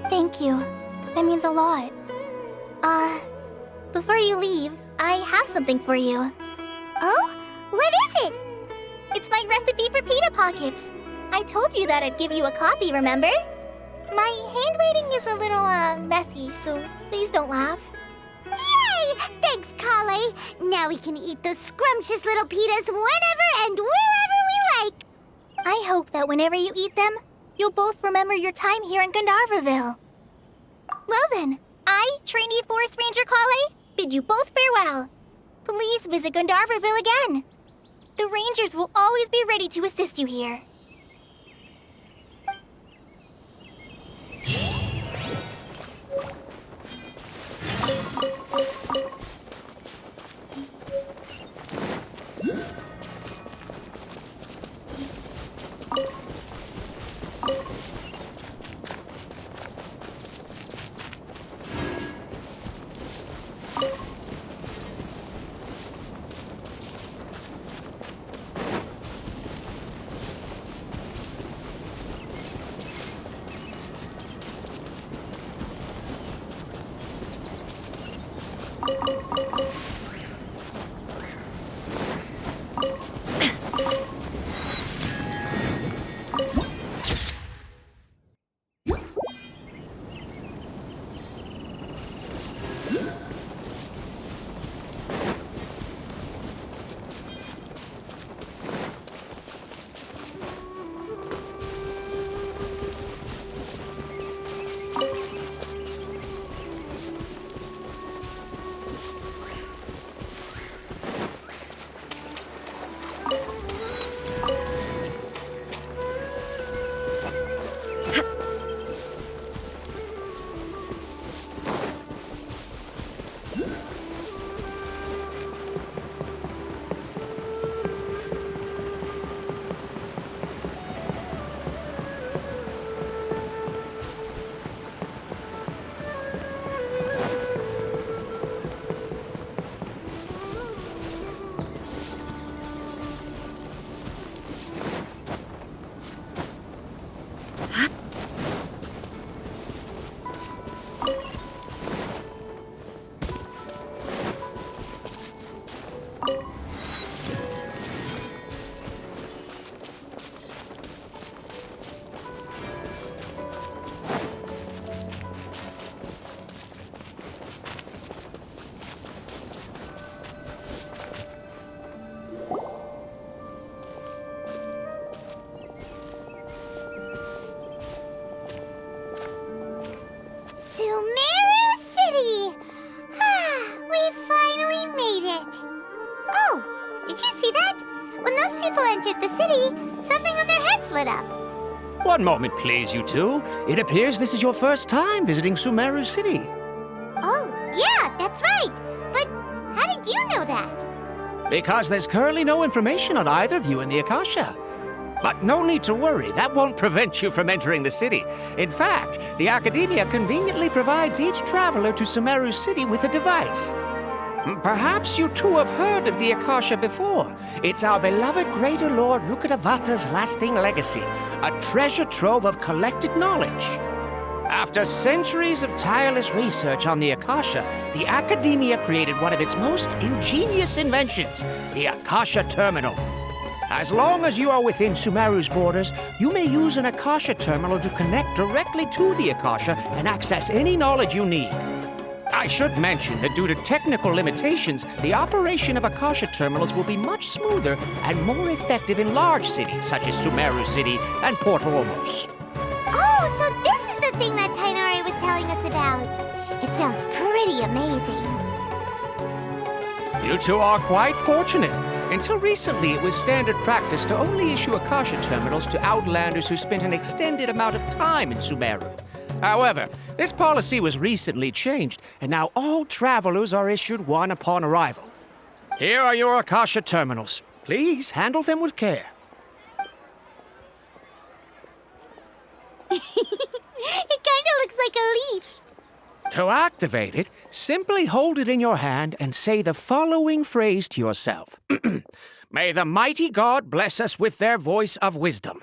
S7: Thank you. That means a lot. Before you leave, I have something for you.
S3: Oh? What is it?
S7: It's my recipe for pita pockets. I told you that I'd give you a copy, remember? My handwriting is a little, messy, so please don't laugh.
S3: Yay! Thanks, Kale. Now we can eat those scrumptious little pitas whenever and wherever we like.
S7: I hope that whenever you eat them, you'll both remember your time here in Gandharvaville. Well then, I, trainee Forest Ranger Kale, bid you both farewell. Please visit Gandharvaville again. The Rangers will always be ready to assist you here.
S3: people entered the city, something on their heads lit up.
S15: One moment, please, you two. It appears this is your first time visiting Sumeru City.
S3: Oh, yeah, that's right. But how did you know that?
S15: Because there's currently no information on either of you in the Akasha. But no need to worry, that won't prevent you from entering the city. In fact, the Academia conveniently provides each traveler to Sumeru City with a device. Perhaps you two have heard of the Akasha before. It's our beloved Greater Lord Rukkhadevata's lasting legacy, a treasure trove of collected knowledge. After centuries of tireless research on the Akasha, the Academia created one of its most ingenious inventions, the Akasha Terminal. As long as you are within Sumeru's borders, you may use an Akasha terminal to connect directly to the Akasha and access any knowledge you need. I should mention that due to technical limitations, the operation of Akasha terminals will be much smoother and more effective in large cities such as Sumeru City and Port Ormos.
S3: Oh, so this is the thing that Tainari was telling us about. It sounds pretty amazing.
S15: You two are quite fortunate. Until recently, it was standard practice to only issue Akasha terminals to outlanders who spent an extended amount of time in Sumeru. However, this policy was recently changed, and now all travelers are issued one upon arrival. Here are your Akasha terminals. Please handle them with care.
S3: It kinda looks like a leaf.
S15: To activate it, simply hold it in your hand and say the following phrase to yourself. May the mighty God bless us with their voice of wisdom.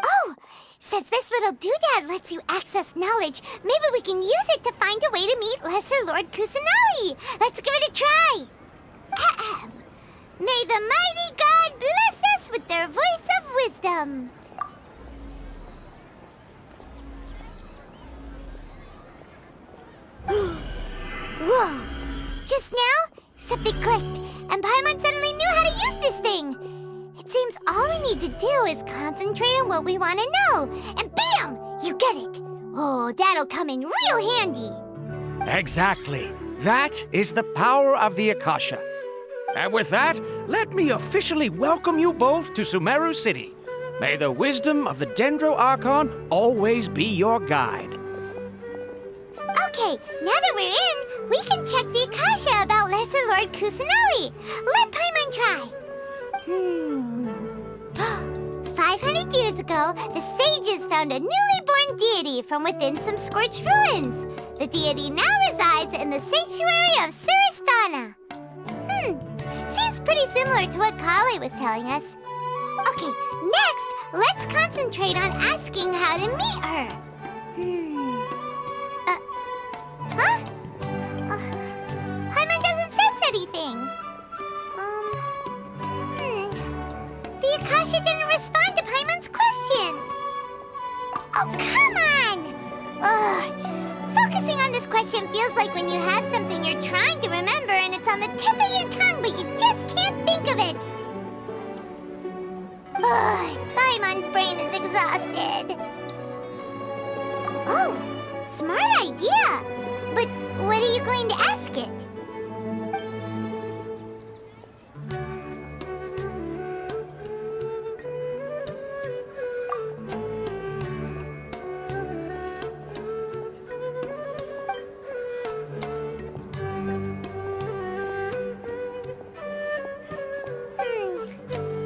S3: Oh, since this little doodad lets you access knowledge, maybe we can use it to find a way to meet Lesser Lord Kusanali. Let's give it a try. Ahem. May the mighty God bless us with their voice of wisdom. Whoa! Just now, something clicked, and Paimon suddenly knew how to use this thing. It seems all we need to do is concentrate on what we want to know, and bam! You get it! Oh, that'll come in real handy.
S15: Exactly. That is the power of the Akasha. And with that, let me officially welcome you both to Sumeru City. May the wisdom of the Dendro Archon always be your guide.
S3: Okay, now that we're in, we can check the Akasha about Lesser Lord Kusanali. Let Paimon try. 500 years ago, the sages found a newly born deity from within some scorched ruins. The deity now resides in the sanctuary of Surasthana. Seems pretty similar to what Kali was telling us. Okay, next, let's concentrate on asking how to meet her. Paimon doesn't sense anything. The Akasha didn't respond to Paimon's question. Oh, come on! Ugh. Focusing on this question feels like when you have something you're trying to remember and it's on the tip of your tongue, but you just can't think of it. Ugh, Paimon's brain is exhausted. Oh, smart idea. But what are you going to ask it?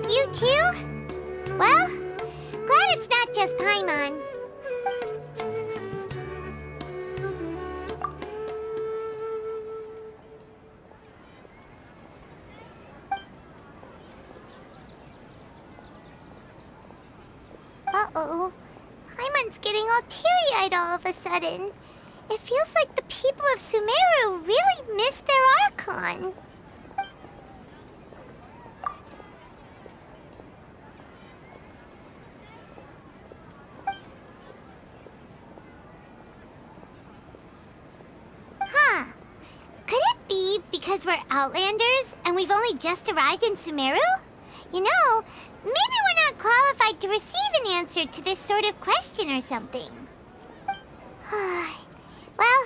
S3: You too? Well, glad it's not just Paimon. Uh-oh. Paimon's getting all teary-eyed all of a sudden. It feels like the people of Sumeru really miss their Archon. Huh. Could it be because we're Outlanders and we've only just arrived in Sumeru? You know, maybe we're not qualified to receive an answer to this sort of question or something. Well,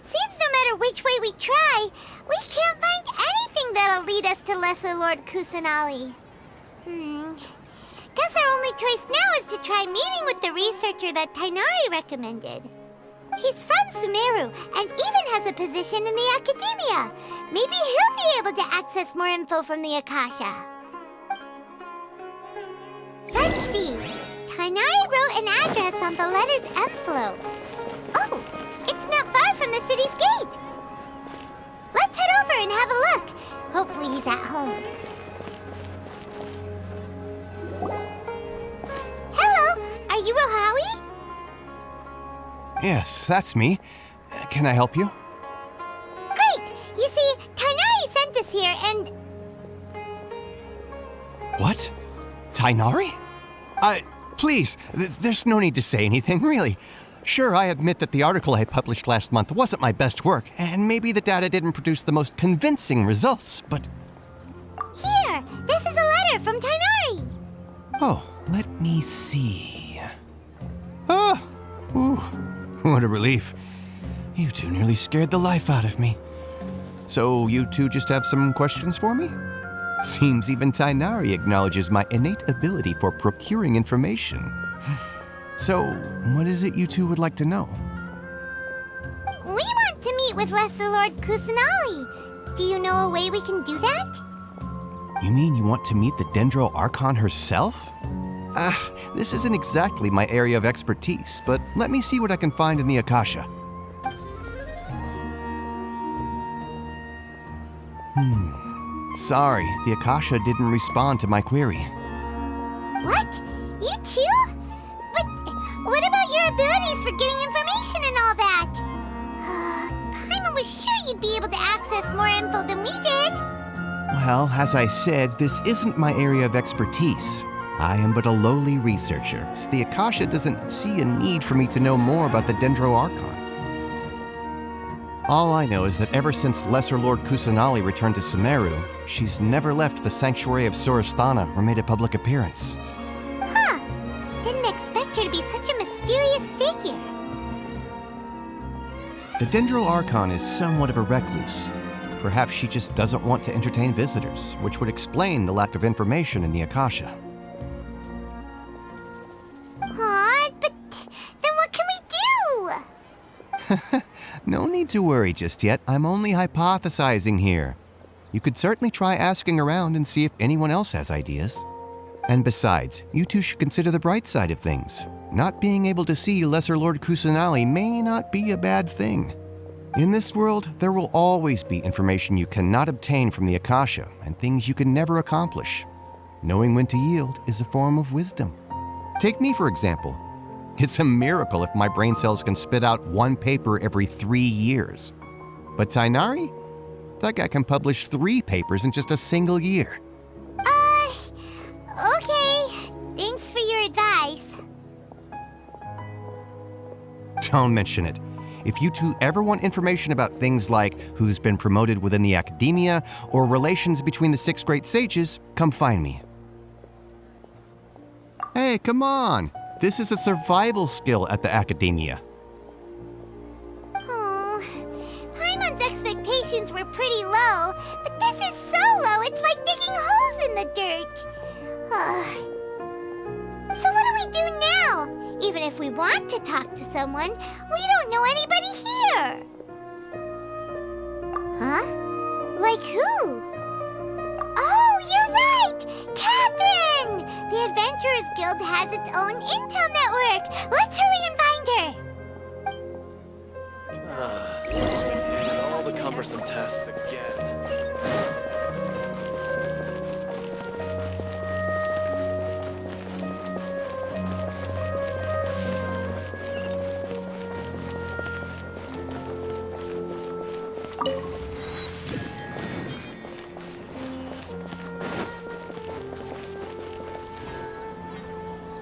S3: seems no matter which way we try, we can't find anything that'll lead us to Lesser Lord Kusanali. Guess our only choice now is to try meeting with the researcher that Tainari recommended. He's from Sumeru and even has a position in the Academia. Maybe he'll be able to access more info from the Akasha. Let's see. Tainari wrote an address on the letter's envelope. Oh, it's not far from the city's gate. Let's head over and have a look. Hopefully he's at home. Hello, are you Rohawi?
S16: Yes, that's me. Can I help you?
S3: Great! You see, Tainari sent us here and...
S16: What? Tainari? Please, there's no need to say anything, really. Sure, I admit that the article I published last month wasn't my best work, and maybe the data didn't produce the most convincing results, but...
S3: Here! This is a letter from Tainari!
S16: Oh, let me see. Oh! Ooh, what a relief. You two nearly scared the life out of me. So you two just have some questions for me? Seems even Tainari acknowledges my innate ability for procuring information. So, what is it you two would like to know?
S3: We want to meet with Lesser Lord Kusanali. Do you know a way we can do that?
S16: You mean you want to meet the Dendro Archon herself? This isn't exactly my area of expertise, but let me see what I can find in the Akasha. Sorry, the Akasha didn't respond to my query.
S3: What? You too? But what about your abilities for getting information and all that? Paimon was sure you'd be able to access more info than we did.
S16: Well, as I said, this isn't my area of expertise. I am but a lowly researcher, so the Akasha doesn't see a need for me to know more about the Dendro Archon. All I know is that ever since Lesser Lord Kusanali returned to Sumeru, she's never left the Sanctuary of Sorasthana or made a public appearance.
S3: Huh. Didn't expect her to be such a mysterious figure.
S16: The Dendro Archon is somewhat of a recluse. Perhaps she just doesn't want to entertain visitors, which would explain the lack of information in the Akasha.
S3: Aw, but then what can we do?
S16: No need to worry just yet. I'm only hypothesizing here. You could certainly try asking around and see if anyone else has ideas. And besides, you two should consider the bright side of things. Not being able to see Lesser Lord Kusanali may not be a bad thing. In this world, there will always be information you cannot obtain from the Akasha and things you can never accomplish. Knowing when to yield is a form of wisdom. Take me, for example. It's a miracle if my brain cells can spit out one paper every 3 years. But Tainari? That guy can publish 3 papers in just a single year.
S3: Okay. Thanks for your advice.
S16: Don't mention it. If you two ever want information about things like who's been promoted within the Academia or relations between the 6 great sages, come find me. Hey, come on! This is a survival skill at the Academia.
S3: Oh, Paimon's expectations were pretty low, but this is so low, it's like digging holes in the dirt. So what do we do now? Even if we want to talk to someone, we don't know anybody here. Huh? Like who? Oh, you're right! Catherine! The Adventurers Guild has its own intel network. Let's hurry and find her.
S4: All the cumbersome tests again.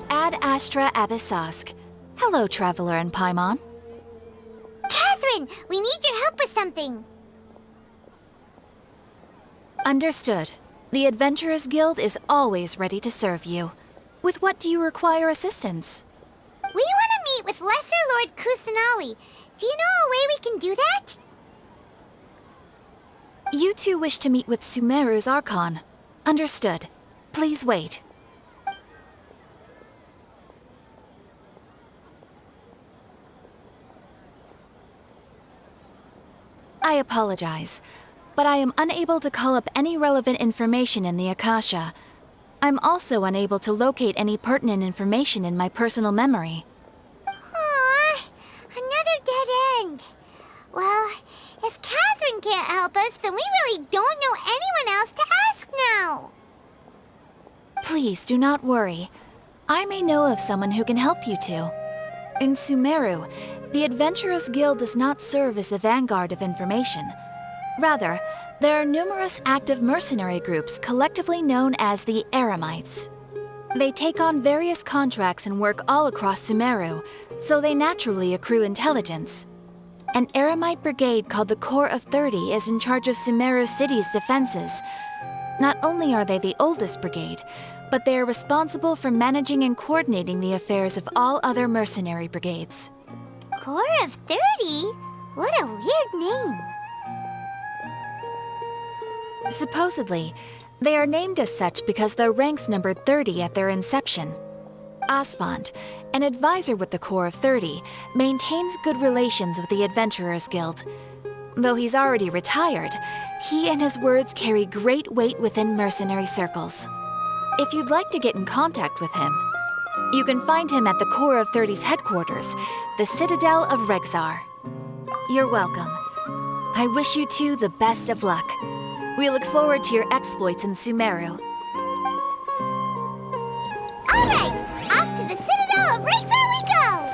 S5: Ad Astra Abyssosk. Hello, Traveler and Paimon.
S3: Catherine, we need your help with something.
S5: Understood. The Adventurers Guild is always ready to serve you. With what do you require assistance?
S3: We want to meet with Lesser Lord Kusanali. Do you know a way we can do that?
S5: You two wish to meet with Sumeru's Archon. Understood. Please wait. I apologize, but I am unable to call up any relevant information in the Akasha. I'm also unable to locate any pertinent information in my personal memory.
S3: Aww, another dead end. Well, if Catherine can't help us, then we really don't know anyone else to ask now.
S5: Please do not worry. I may know of someone who can help you two. In Sumeru, the Adventurers Guild does not serve as the vanguard of information. Rather, there are numerous active mercenary groups collectively known as the Eremites. They take on various contracts and work all across Sumeru, so they naturally accrue intelligence. An Eremite brigade called the Corps of 30 is in charge of Sumeru City's defenses. Not only are they the oldest brigade, but they are responsible for managing and coordinating the affairs of all other mercenary brigades.
S3: Corps of 30? What a weird name.
S5: Supposedly, they are named as such because their ranks numbered 30 at their inception. Asfand, an advisor with the Corps of 30, maintains good relations with the Adventurers Guild. Though he's already retired, he and his words carry great weight within mercenary circles. If you'd like to get in contact with him, you can find him at the Corps of 30's headquarters, the Citadel of Rexar. You're welcome. I wish you two the best of luck. We look forward to your exploits in Sumeru.
S3: All right, off to the Citadel of Rexar we go!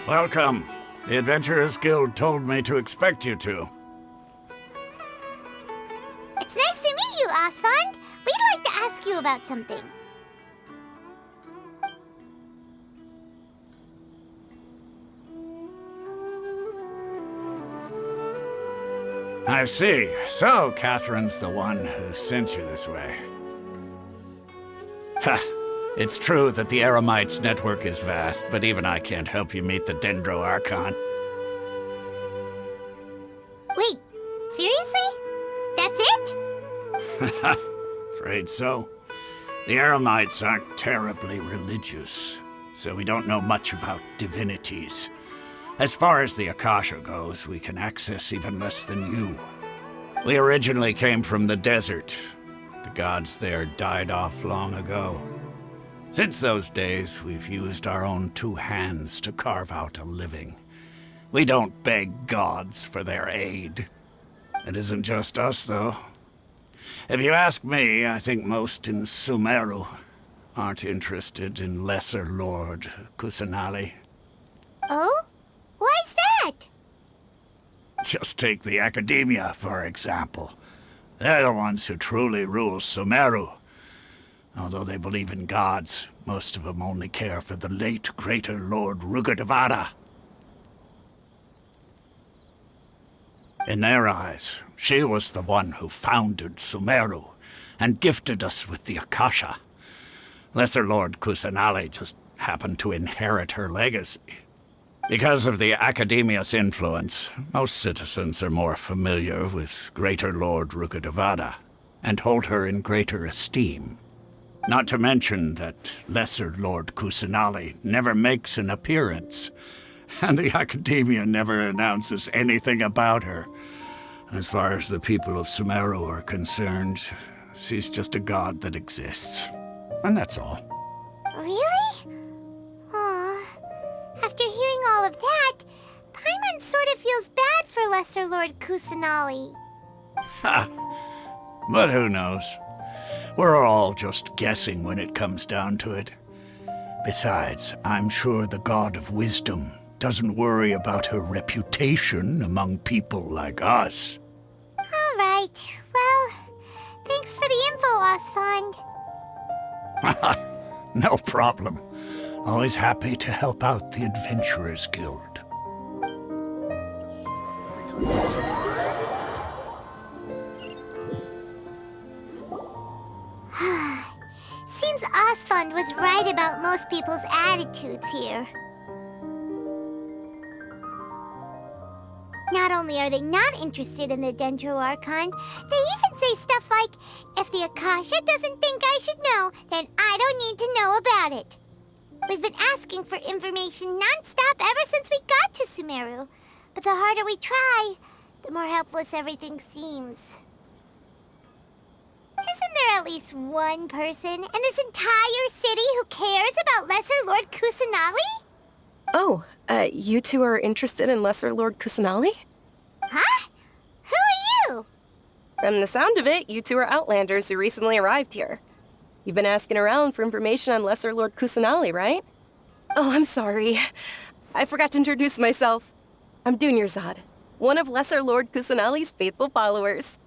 S17: Welcome. The Adventurers Guild told me to expect you two.
S3: It's nice to meet you, Asfand. We'd like to ask you about something.
S17: I see. So, Catherine's the one who sent you this way. Ha! It's true that the Eremites' network is vast, but even I can't help you meet the Dendro Archon.
S3: Wait, seriously? That's it?
S17: Afraid so. The Eremites aren't terribly religious, so we don't know much about divinities. As far as the Akasha goes, we can access even less than you. We originally came from the desert. The gods there died off long ago. Since those days, we've used our own two hands to carve out a living. We don't beg gods for their aid. It isn't just us, though. If you ask me, I think most in Sumeru aren't interested in Lesser Lord Kusanali.
S3: Oh? Why's that?
S17: Just take the Academia, for example. They're the ones who truly rule Sumeru. Although they believe in gods, most of them only care for the late Greater Lord Rugurdevada. In their eyes, she was the one who founded Sumeru and gifted us with the Akasha. Lesser Lord Kusanali just happened to inherit her legacy. Because of the Academia's influence, most citizens are more familiar with Greater Lord Rugurdevada and hold her in greater esteem. Not to mention that Lesser Lord Kusanali never makes an appearance, and the Academia never announces anything about her. As far as the people of Sumeru are concerned, she's just a god that exists. And that's all.
S3: Really? Aw. After hearing all of that, Paimon sort of feels bad for Lesser Lord Kusanali.
S17: Ha! But who knows? We're all just guessing when it comes down to it. Besides, I'm sure the God of Wisdom doesn't worry about her reputation among people like us.
S3: All right. Well, thanks for the info, Osfond.
S17: No problem. Always happy to help out the Adventurers Guild.
S3: Seems Osfond was right about most people's attitudes here. Not only are they not interested in the Dendro Archon, they even say stuff like, if the Akasha doesn't think I should know, then I don't need to know about it. We've been asking for information non-stop ever since we got to Sumeru. But the harder we try, the more helpless everything seems. Isn't there at least one person in this entire city who cares about Lesser Lord Kusanali?
S18: Oh, you two are interested in Lesser Lord Kusanali?
S3: Huh? Who are you?
S18: From the sound of it, you two are Outlanders who recently arrived here. You've been asking around for information on Lesser Lord Kusanali, right? Oh, I'm sorry. I forgot to introduce myself. I'm Dunyarzad, one of Lesser Lord Kusanali's faithful followers.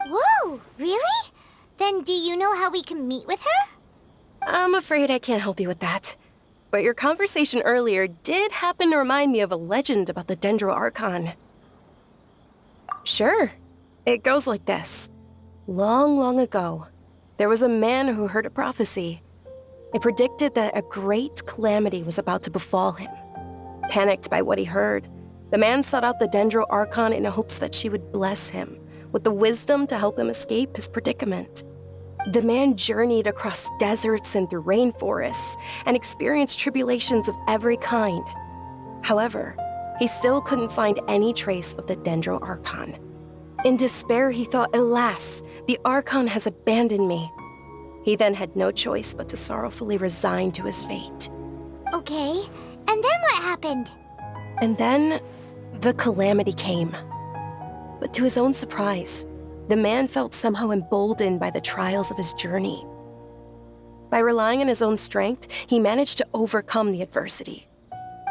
S3: Whoa, really? Then do you know how we can meet with her?
S18: I'm afraid I can't help you with that. But your conversation earlier did happen to remind me of a legend about the Dendro Archon. Sure. It goes like this. Long, long ago, there was a man who heard a prophecy. It predicted that a great calamity was about to befall him. Panicked by what he heard, the man sought out the Dendro Archon in hopes that she would bless him with the wisdom to help him escape his predicament. The man journeyed across deserts and through rainforests and experienced tribulations of every kind. However, he still couldn't find any trace of the Dendro Archon. In despair, he thought, alas, the Archon has abandoned me. He then had no choice but to sorrowfully resign to his fate.
S3: Okay, and then what happened?
S18: And then, the calamity came. But to his own surprise, the man felt somehow emboldened by the trials of his journey. By relying on his own strength, he managed to overcome the adversity.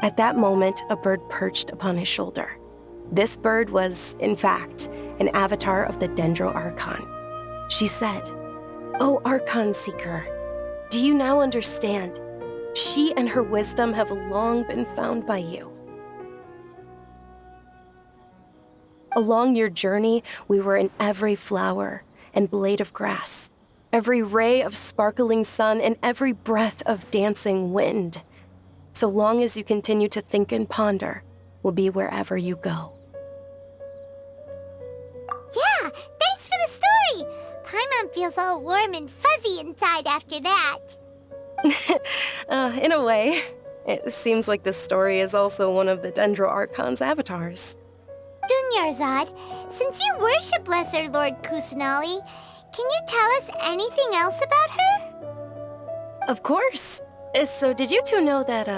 S18: At that moment, a bird perched upon his shoulder. This bird was, in fact, an avatar of the Dendro Archon. She said, "O Archon Seeker, do you now understand? She and her wisdom have long been found by you. Along your journey, we were in every flower and blade of grass, every ray of sparkling sun, and every breath of dancing wind. So long as you continue to think and ponder, we'll be wherever you go."
S3: Yeah, thanks for the story! Paimon feels all warm and fuzzy inside after that.
S18: In a way, it seems like this story is also one of the Dendro Archon's avatars.
S3: Dunyarzad, since you worship Lesser Lord Kusanali, can you tell us anything else about her?
S18: Of course. So did you two know that,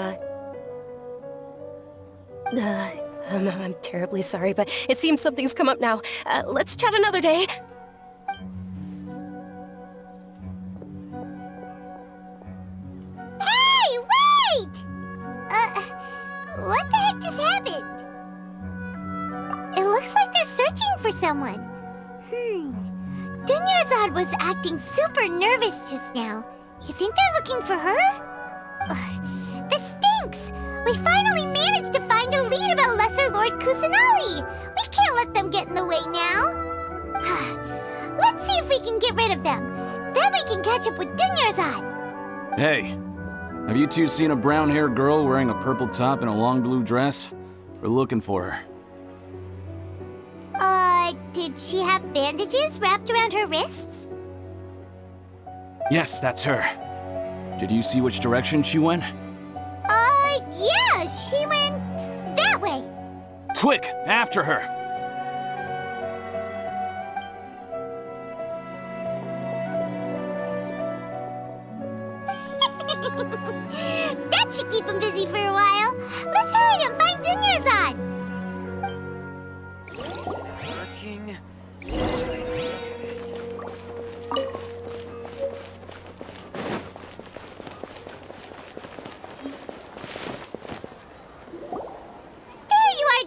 S18: I'm terribly sorry, but it seems something's come up now. Let's chat another day.
S3: Hey, wait! What the heck just happened? It looks like they're searching for someone. Dunyarzad was acting super nervous just now. You think they're looking for her? This stinks! We finally managed to find a lead about Lesser Lord Kusanali! We can't let them get in the way now! Let's see if we can get rid of them. Then we can catch up with Dunyarzad!
S19: Hey, have you two seen a brown-haired girl wearing a purple top and a long blue dress? We're looking for her.
S3: Did she have bandages wrapped around her wrists?
S19: Yes, that's her. Did you see which direction she went?
S3: Yeah, she went that way.
S19: Quick, after her!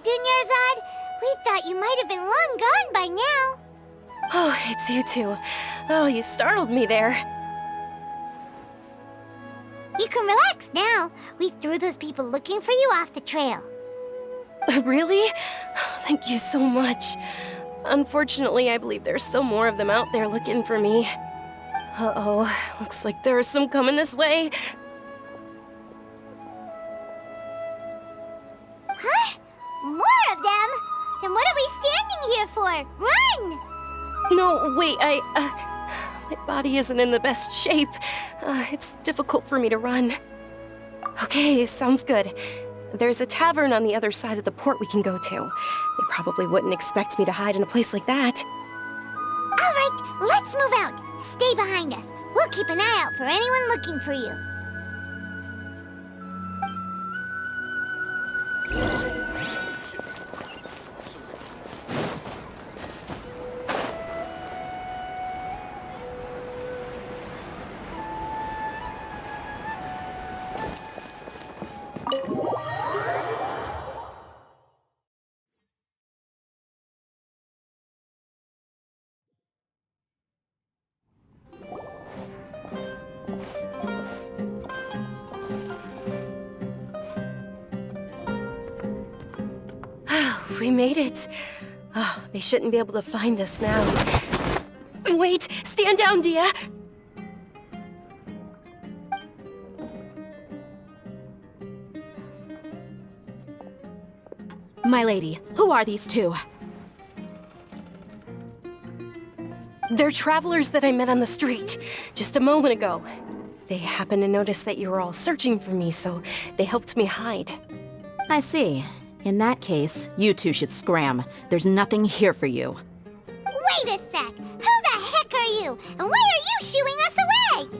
S3: Dunyarzad. We thought you might have been long gone by now.
S18: Oh, it's you two. Oh, you startled me there.
S3: You can relax now. We threw those people looking for you off the trail.
S18: Really? Thank you so much. Unfortunately, I believe there's still more of them out there looking for me. Uh-oh, looks like there are some coming this way.
S3: Huh? More of them? Then what are we standing here for? Run!
S18: No, wait, my body isn't in the best shape. It's difficult for me to run. Okay, sounds good. There's a tavern on the other side of the port we can go to. They probably wouldn't expect me to hide in a place like that.
S3: All right, let's move out. Stay behind us. We'll keep an eye out for anyone looking for you.
S18: We made it. Oh, they shouldn't be able to find us now. Wait, stand down, Dia.
S11: My lady, who are these two?
S18: They're travelers that I met on the street just a moment ago. They happened to notice that you were all searching for me, so they helped me hide.
S11: I see. In that case, you two should scram. There's nothing here for you.
S3: Wait a sec! Who the heck are you? And why are you shooing us away?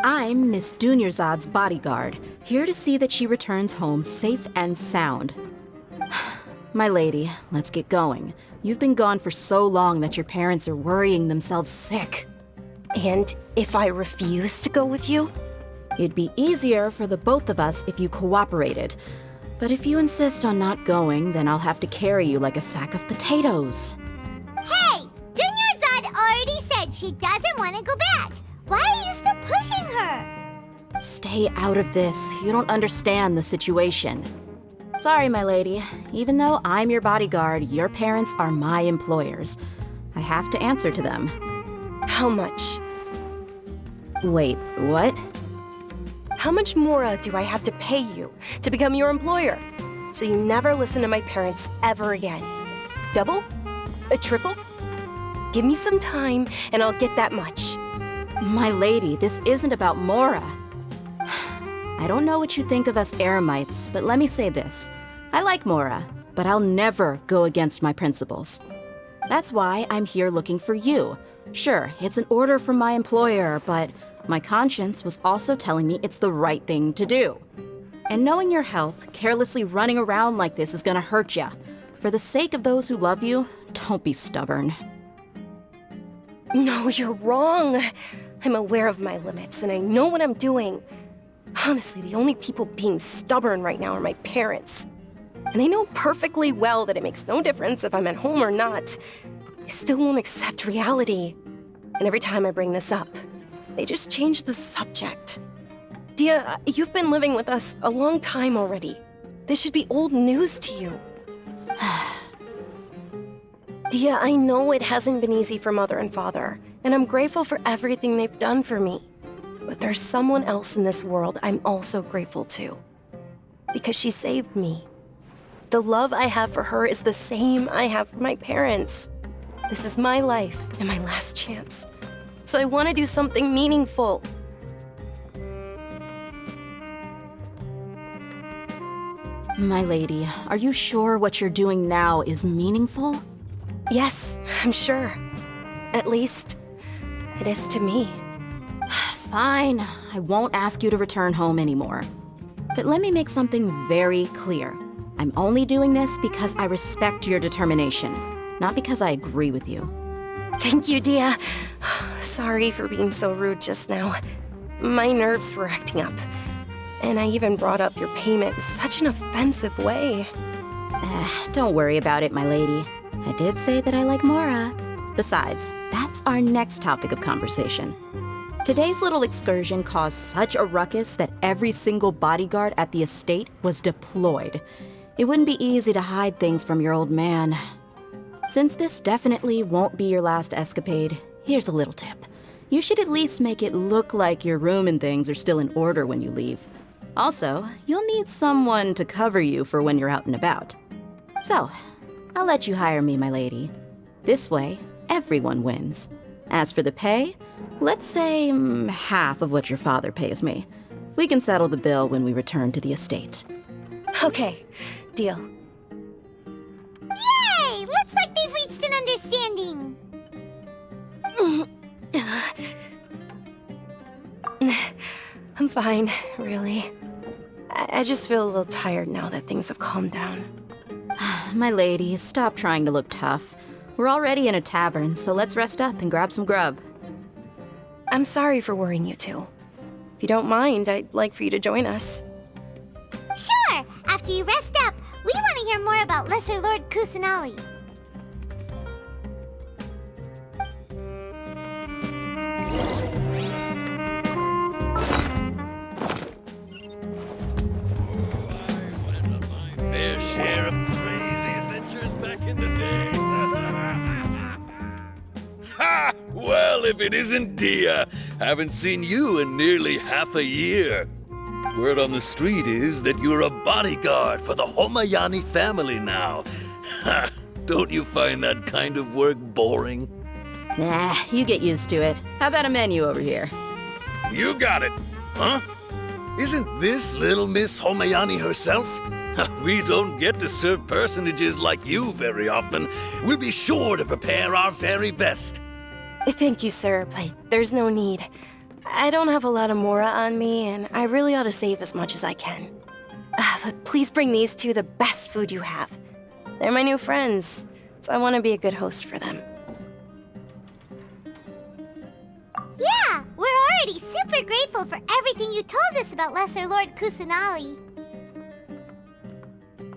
S11: I'm Miss Dunyarzad's bodyguard, here to see that she returns home safe and sound. My lady, let's get going. You've been gone for so long that your parents are worrying themselves sick.
S18: And if I refuse to go with you?
S11: It'd be easier for the both of us if you cooperated. But if you insist on not going, then I'll have to carry you like a sack of potatoes.
S3: Hey! Dunyarzad already said she doesn't want to go back. Why are you still pushing her?
S11: Stay out of this. You don't understand the situation. Sorry, my lady. Even though I'm your bodyguard, your parents are my employers. I have to answer to them.
S18: How much?
S11: Wait, what?
S18: How much more do I have to pay you to become your employer? So you never listen to my parents ever again. Double? A triple? Give me some time and I'll get that much.
S11: My lady, this isn't about Mora. I don't know what you think of us Eremites, but let me say this. I like Mora, but I'll never go against my principles. That's why I'm here looking for you. Sure, it's an order from my employer, but my conscience was also telling me it's the right thing to do. And knowing your health, carelessly running around like this is gonna hurt ya. For the sake of those who love you, don't be stubborn.
S18: No, you're wrong. I'm aware of my limits and I know what I'm doing. Honestly, the only people being stubborn right now are my parents. And they know perfectly well that it makes no difference if I'm at home or not. They still won't accept reality. And every time I bring this up, they just change the subject. Dia, you've been living with us a long time already. This should be old news to you. Dia, I know it hasn't been easy for Mother and Father, and I'm grateful for everything they've done for me. But there's someone else in this world I'm also grateful to. Because she saved me. The love I have for her is the same I have for my parents. This is my life and my last chance. So I want to do something meaningful.
S11: My lady, are you sure what you're doing now is meaningful?
S18: Yes, I'm sure. At least, it is to me.
S11: Fine, I won't ask you to return home anymore. But let me make something very clear. I'm only doing this because I respect your determination, not because I agree with you.
S18: Thank you, Dia. Sorry for being so rude just now. My nerves were acting up. And I even brought up your payment in such an offensive way.
S11: Don't worry about it, my lady. I did say that I like Mora. Besides, that's our next topic of conversation. Today's little excursion caused such a ruckus that every single bodyguard at the estate was deployed. It wouldn't be easy to hide things from your old man. Since this definitely won't be your last escapade, here's a little tip. You should at least make it look like your room and things are still in order when you leave. Also, you'll need someone to cover you for when you're out and about. So, I'll let you hire me, my lady. This way, everyone wins. As for the pay, let's say half of what your father pays me. We can settle the bill when we return to the estate.
S18: Okay, deal.
S3: Yay! Looks like they've reached an understanding.
S18: I'm fine, really. I just feel a little tired now that things have calmed down.
S11: My lady, stop trying to look tough. We're already in a tavern, so let's rest up and grab some grub.
S18: I'm sorry for worrying you two. If you don't mind, I'd like for you to join us.
S3: Sure! After you rest up, we want to hear more about Lesser Lord Kusanali.
S4: Fair share of crazy adventures back in the day. Ha! Well, if it isn't Dia. Haven't seen you in nearly half a year. Word on the street is that you're a bodyguard for the Homayani family now. Ha! Don't you find that kind of work boring?
S11: Nah, you get used to it. How about a menu over here?
S4: You got it. Huh? Isn't this little Miss Homayani herself? We don't get to serve personages like you very often. We'll be sure to prepare our very best.
S18: Thank you, sir, but there's no need. I don't have a lot of Mora on me, and I really ought to save as much as I can. But please bring these two the best food you have. They're my new friends, so I want to be a good host for them.
S3: Yeah, we're already super grateful for everything you told us about Lesser Lord Kusanali.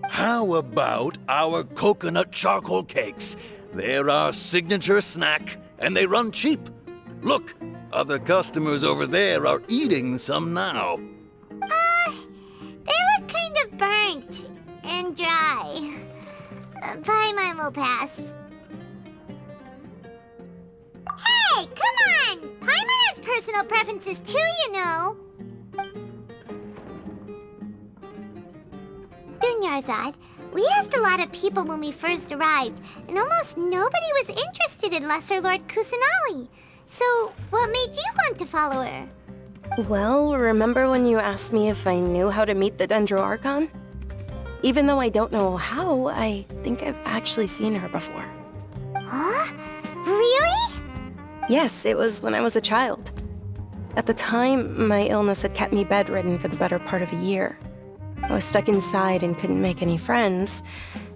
S4: How about our coconut charcoal cakes? They're our signature snack, and they run cheap. Look, other customers over there are eating some now.
S3: They look kind of burnt and dry. Paimon will pass. Hey, come on! Paimon has personal preferences too, you know. Dunyarzad, we asked a lot of people when we first arrived, and almost nobody was interested in Lesser Lord Kusanali. So, what made you want to follow her?
S18: Well, remember when you asked me if I knew how to meet the Dendro Archon? Even though I don't know how, I think I've actually seen her before.
S3: Huh? Really?
S18: Yes, it was when I was a child. At the time, my illness had kept me bedridden for the better part of a year. I was stuck inside and couldn't make any friends,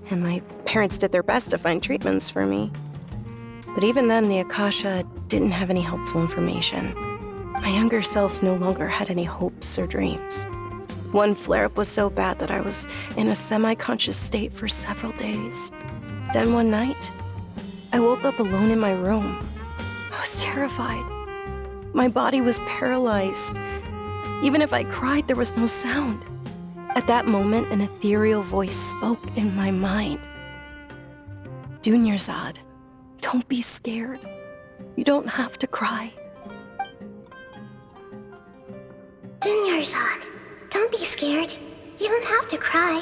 S18: and my parents did their best to find treatments for me. But even then, the Akasha didn't have any helpful information. My younger self no longer had any hopes or dreams. One flare-up was so bad that I was in a semi-conscious state for several days. Then one night, I woke up alone in my room. I was terrified. My body was paralyzed. Even if I cried, there was no sound. At that moment, an ethereal voice spoke in my mind. Dunyarzad, don't be scared. You don't have to cry.
S3: Dunyarzad, don't be scared. You don't have to cry.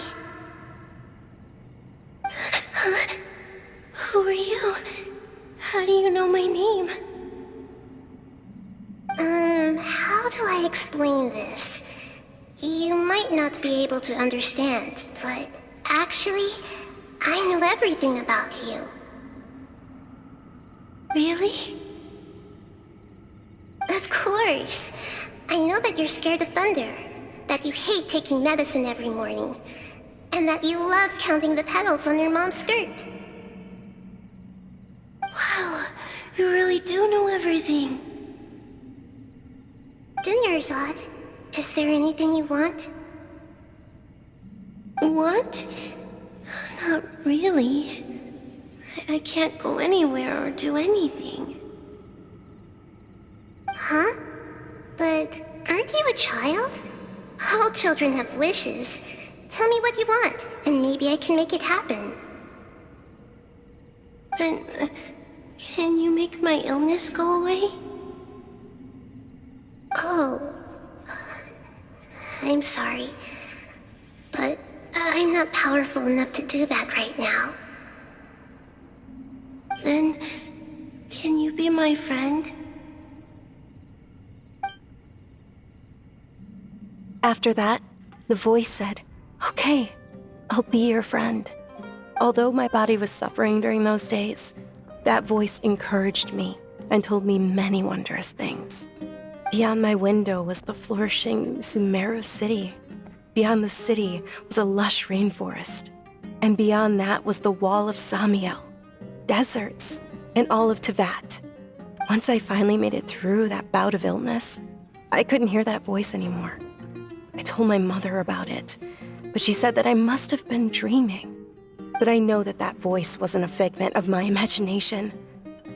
S3: Who are you? How do you know my name? How do I explain this? You might not be able to understand, but actually, I know everything about you. Really? Of course. I know that you're scared of thunder, that you hate taking medicine every morning, and that you love counting the petals on your mom's skirt. Wow, you really do know everything. Dunyarzad, is there anything you want? Want?
S20: really. I can't go anywhere or do anything.
S3: Huh? But aren't you a child? All children have wishes. Tell me what you want, and maybe I can make it happen.
S20: But can you make my illness go away?
S3: Oh. I'm sorry. But I'm not powerful enough to do that right now.
S20: Then, can you be my friend?
S18: After that, the voice said, "Okay, I'll be your friend." Although my body was suffering during those days, that voice encouraged me and told me many wondrous things. Beyond my window was the flourishing Sumeru city. Beyond the city was a lush rainforest. And beyond that was the wall of Samiel, deserts, and all of Tevat. Once I finally made it through that bout of illness, I couldn't hear that voice anymore. I told my mother about it, but she said that I must have been dreaming. But I know that that voice wasn't a figment of my imagination.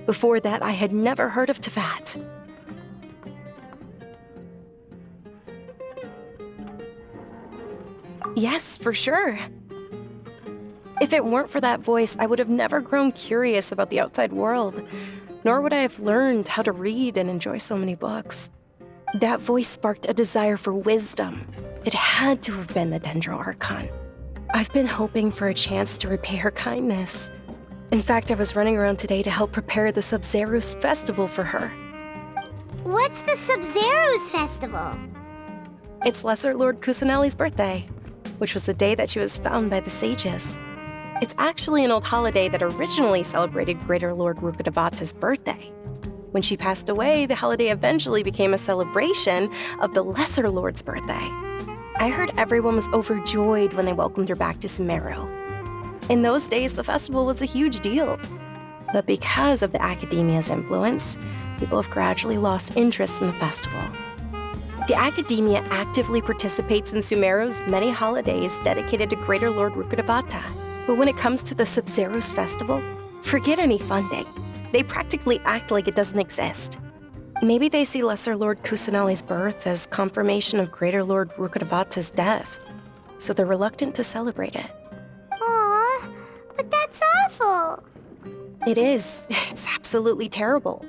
S18: Before that, I had never heard of Tevat. Yes, for sure. If it weren't for that voice, I would have never grown curious about the outside world, nor would I have learned how to read and enjoy so many books. That voice sparked a desire for wisdom. It had to have been the Dendro Archon. I've been hoping for a chance to repay her kindness. In fact, I was running around today to help prepare the Sub-Zerus festival for her.
S3: What's the Sub-Zerus festival?
S18: It's Lesser Lord Kusanali's birthday, which was the day that she was found by the sages. It's actually an old holiday that originally celebrated Greater Lord Rukkhadevata's birthday. When she passed away, the holiday eventually became a celebration of the Lesser Lord's birthday. I heard everyone was overjoyed when they welcomed her back to Sumeru. In those days, the festival was a huge deal. But because of the Academia's influence, people have gradually lost interest in the festival. The Academia actively participates in Sumeru's many holidays dedicated to Greater Lord Rukkhadevata. But when it comes to the Sub-Zerus festival, forget any funding. They practically act like it doesn't exist. Maybe they see Lesser Lord Kusanali's birth as confirmation of Greater Lord Rukkhadevata's death, so they're reluctant to celebrate it.
S3: Aw, but that's awful.
S18: It is. It's absolutely terrible.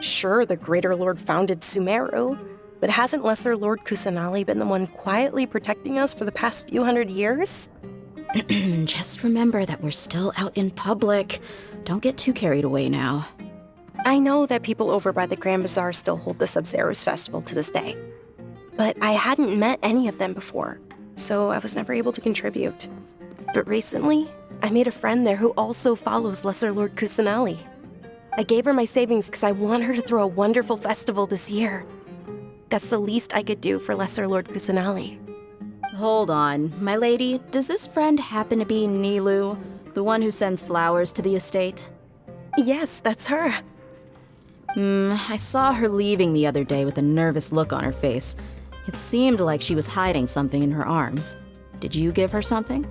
S18: Sure, the Greater Lord founded Sumeru, but hasn't Lesser Lord Kusanali been the one quietly protecting us for the past few hundred years?
S11: Just remember that we're still out in public. Don't get too carried away now.
S18: I know that people over by the Grand Bazaar still hold the Sub-Zerus festival to this day, but I hadn't met any of them before, so I was never able to contribute. But recently, I made a friend there who also follows Lesser Lord Kusanali. I gave her my savings because I want her to throw a wonderful festival this year. That's the least I could do for Lesser Lord Kusanali.
S11: Hold on, my lady, does this friend happen to be Nilu, the one who sends flowers to the estate?
S18: Yes, that's her.
S11: I saw her leaving the other day with a nervous look on her face. It seemed like she was hiding something in her arms. Did you give her something?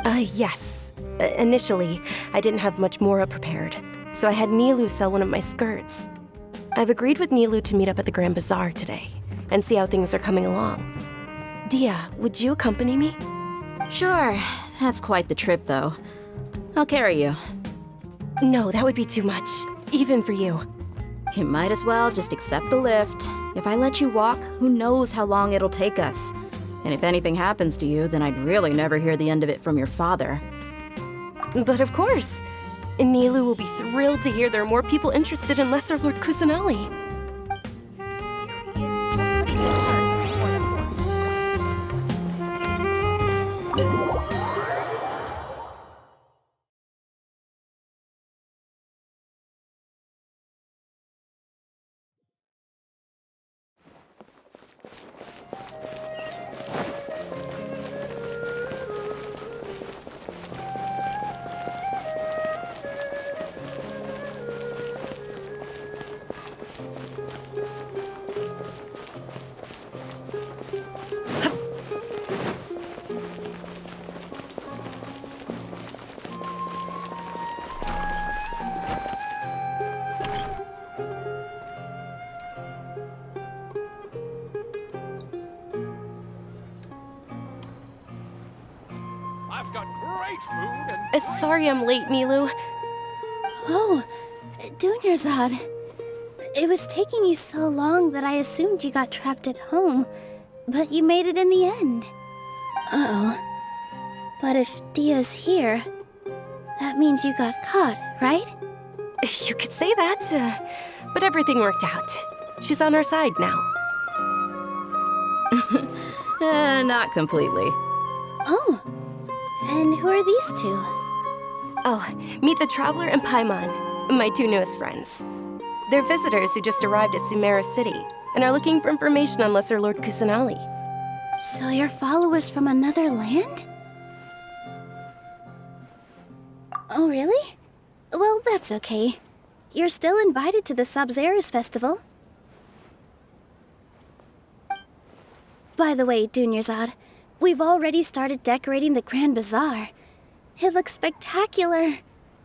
S18: Yes. Initially, I didn't have much Mora prepared, so I had Nilu sell one of my skirts. I've agreed with Nilu to meet up at the Grand Bazaar today and see how things are coming along. Dia, would you accompany me?
S11: Sure. That's quite the trip, though. I'll carry you.
S18: No, that would be too much, even for you.
S11: You might as well just accept the lift. If I let you walk, who knows how long it'll take us. And if anything happens to you, then I'd really never hear the end of it from your father.
S18: But of course. Nilu will be thrilled to hear there are more people interested in Lesser Lord Kusanali. Sorry I'm late, Nilu.
S2: Oh, Dunyarzad. It was taking you so long that I assumed you got trapped at home, but you made it in the end. Uh-oh. But if Dia's here, that means you got caught, right?
S18: You could say that, but everything worked out. She's on our side now.
S11: Not completely.
S2: Oh, and who are these two?
S18: Oh, meet the Traveler and Paimon, my two newest friends. They're visitors who just arrived at Sumeru City and are looking for information on Lesser Lord Kusanali.
S2: So you're followers from another land? Oh, really? Well, that's okay. You're still invited to the Sabzeruz Festival. By the way, Dunyarzad, we've already started decorating the Grand Bazaar. It looks spectacular,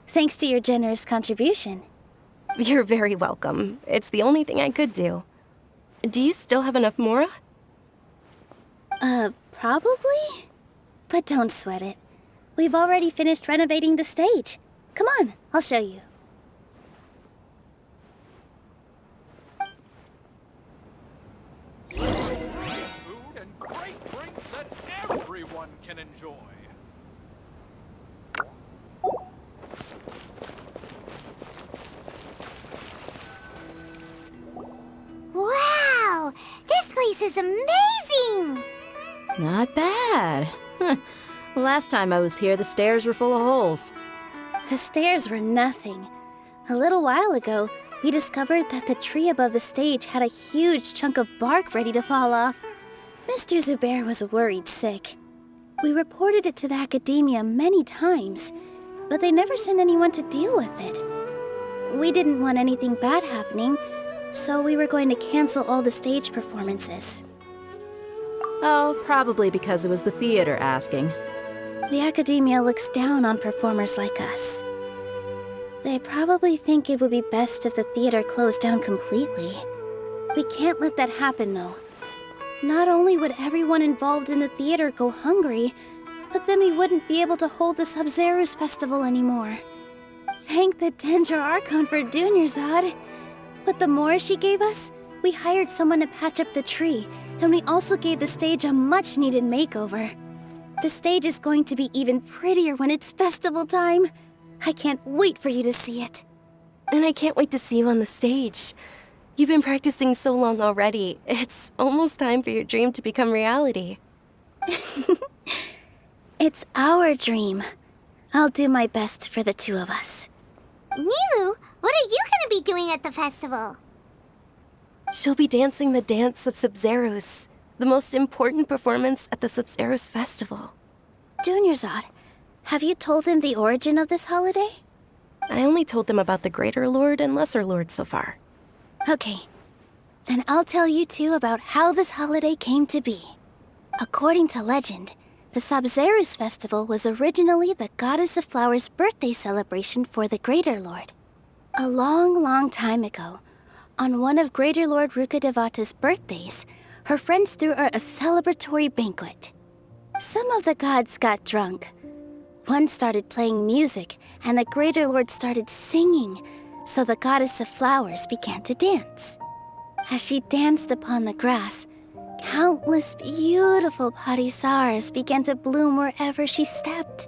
S2: thanks to your generous contribution.
S18: You're very welcome. It's the only thing I could do. Do you still have enough Mora?
S2: Probably? But don't sweat it. We've already finished renovating the stage. Come on, I'll show you.
S21: Food and great drinks that everyone can enjoy.
S3: Wow! This place is amazing!
S11: Not bad. Last time I was here, the stairs were full of holes.
S2: The stairs were nothing. A little while ago, we discovered that the tree above the stage had a huge chunk of bark ready to fall off. Mr. Zubair was worried sick. We reported it to the academia many times, but they never sent anyone to deal with it. We didn't want anything bad happening, so we were going to cancel all the stage performances.
S11: Oh, probably because it was the theater asking.
S2: The academia looks down on performers like us. They probably think it would be best if the theater closed down completely. We can't let that happen, though. Not only would everyone involved in the theater go hungry, but then we wouldn't be able to hold the Sabzeruz Festival anymore. Thank the Dendra Archon for Dunyarzad. With the Mora she gave us, we hired someone to patch up the tree, and we also gave the stage a much-needed makeover. The stage is going to be even prettier when it's festival time. I can't wait for you to see it.
S18: And I can't wait to see you on the stage. You've been practicing so long already. It's almost time for your dream to become reality.
S2: It's our dream. I'll do my best for the two of us.
S3: Nilu, what are you gonna be doing at the festival?
S18: She'll be dancing the dance of Sabzeruz, the most important performance at the Sabzeruz Festival.
S2: Dunyarzad, have you told him the origin of this holiday?
S18: I only told them about the Greater Lord and Lesser Lord so far.
S2: Okay, then I'll tell you two about how this holiday came to be. According to legend, the Sabzeruz Festival was originally the Goddess of Flowers' birthday celebration for the Greater Lord. A long, long time ago, on one of Greater Lord Rukkhadevata's birthdays, her friends threw her a celebratory banquet. Some of the gods got drunk. One started playing music, and the Greater Lord started singing, so the Goddess of Flowers began to dance. As she danced upon the grass, countless beautiful parisaras began to bloom wherever she stepped.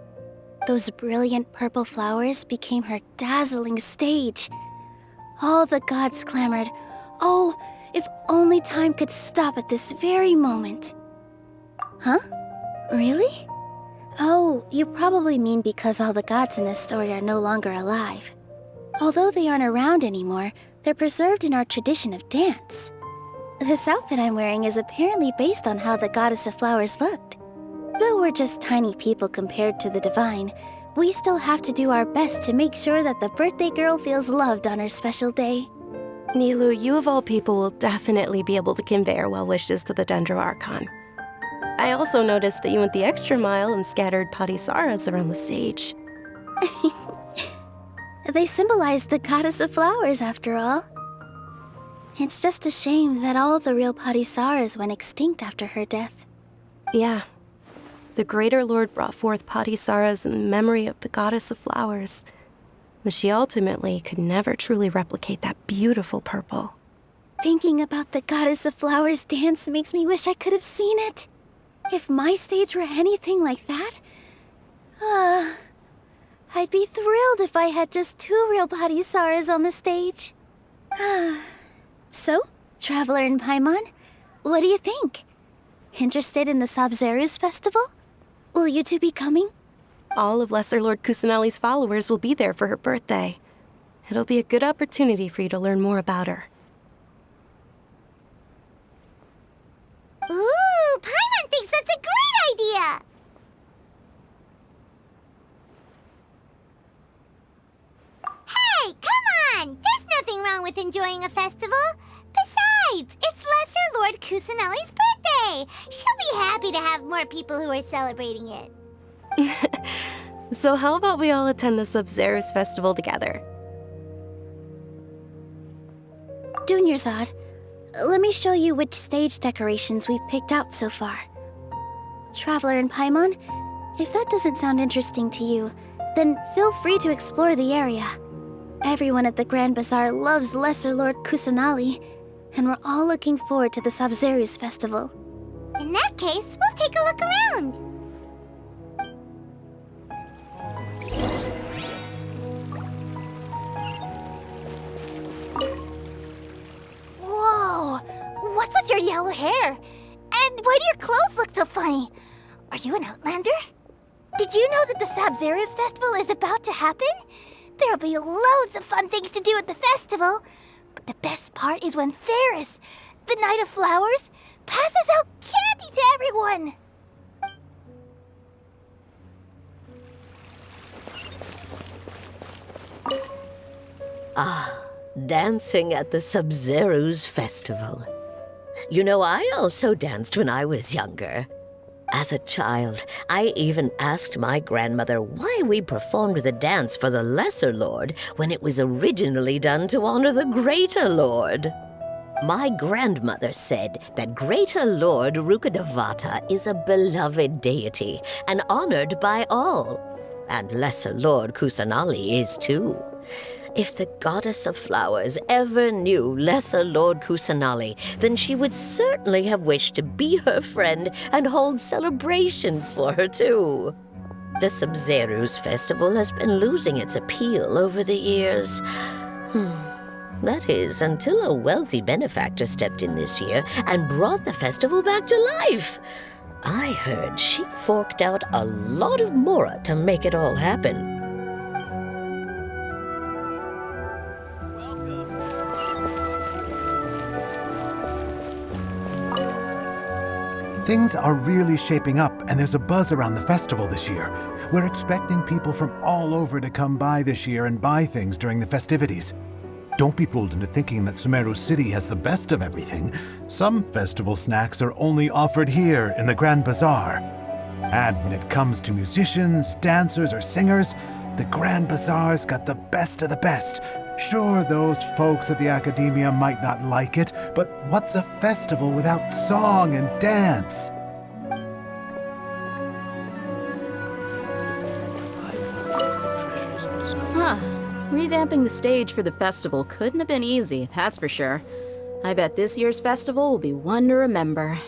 S2: Those brilliant purple flowers became her dazzling stage. All the gods clamored, "Oh, if only time could stop at this very moment." Huh? Really? Oh, you probably mean because all the gods in this story are no longer alive. Although they aren't around anymore, they're preserved in our tradition of dance. This outfit I'm wearing is apparently based on how the Goddess of Flowers looked. Though we're just tiny people compared to the divine, we still have to do our best to make sure that the birthday girl feels loved on her special day.
S18: Nilu, you of all people will definitely be able to convey our well wishes to the Dendro Archon. I also noticed that you went the extra mile and scattered parisaras around the stage.
S2: They symbolize the Goddess of Flowers, after all. It's just a shame that all the real parisaras went extinct after her death.
S18: Yeah. The Greater Lord brought forth Patisaras in memory of the goddess of flowers, but she ultimately could never truly replicate that beautiful purple.
S7: Thinking about the Goddess of Flowers dance makes me wish I could have seen it. If my stage were anything like that, I'd be thrilled if I had just 2 real Patisaras on the stage. So, Traveler in Paimon, what do you think? Interested in the Sabzeruz festival? Will you two be coming?
S18: All of Lesser Lord Kusanali's followers will be there for her birthday. It'll be a good opportunity for you to learn more about her.
S3: Ooh, Paimon thinks that's a great idea! Hey, come on! There's nothing wrong with enjoying a festival. Besides, it's Lesser Lord Kusanali's birthday. She'll be happy to have more people who are celebrating it.
S18: So how about we all attend the Sabzeruz festival together?
S7: Dunyarzad, let me show you which stage decorations we've picked out so far. Traveler in Paimon, if that doesn't sound interesting to you, then feel free to explore the area. Everyone at the Grand Bazaar loves Lesser Lord Kusanali, and we're all looking forward to the Sabzeruz festival.
S3: In that case, we'll take a look around.
S7: Whoa! What's with your yellow hair? And why do your clothes look so funny? Are you an Outlander? Did you know that the Sabzeruz festival is about to happen? There'll be loads of fun things to do at the festival. But the best part is when Ferris, the Knight of Flowers, passes out candy to everyone.
S9: Ah, dancing at the Sabzeruz festival. You know, I also danced when I was younger. As a child, I even asked my grandmother why we performed the dance for the Lesser Lord when it was originally done to honor the Greater Lord. My grandmother said that Greater Lord Rukkhadevata is a beloved deity and honored by all, and Lesser Lord Kusanali is too. If the Goddess of Flowers ever knew Lesser Lord Kusanali, then she would certainly have wished to be her friend and hold celebrations for her too. The Sabzeruz festival has been losing its appeal over the years. That is, until a wealthy benefactor stepped in this year and brought the festival back to life. I heard she forked out a lot of mora to make it all happen.
S8: Things are really shaping up, and there's a buzz around the festival this year. We're expecting people from all over to come by this year and buy things during the festivities. Don't be fooled into thinking that Sumeru City has the best of everything. Some festival snacks are only offered here in the Grand Bazaar. And when it comes to musicians, dancers, or singers, the Grand Bazaar's got the best of the best. Sure, those folks at the Academia might not like it, but what's a festival without song and dance?
S11: Revamping the stage for the festival couldn't have been easy, that's for sure. I bet this year's festival will be one to remember.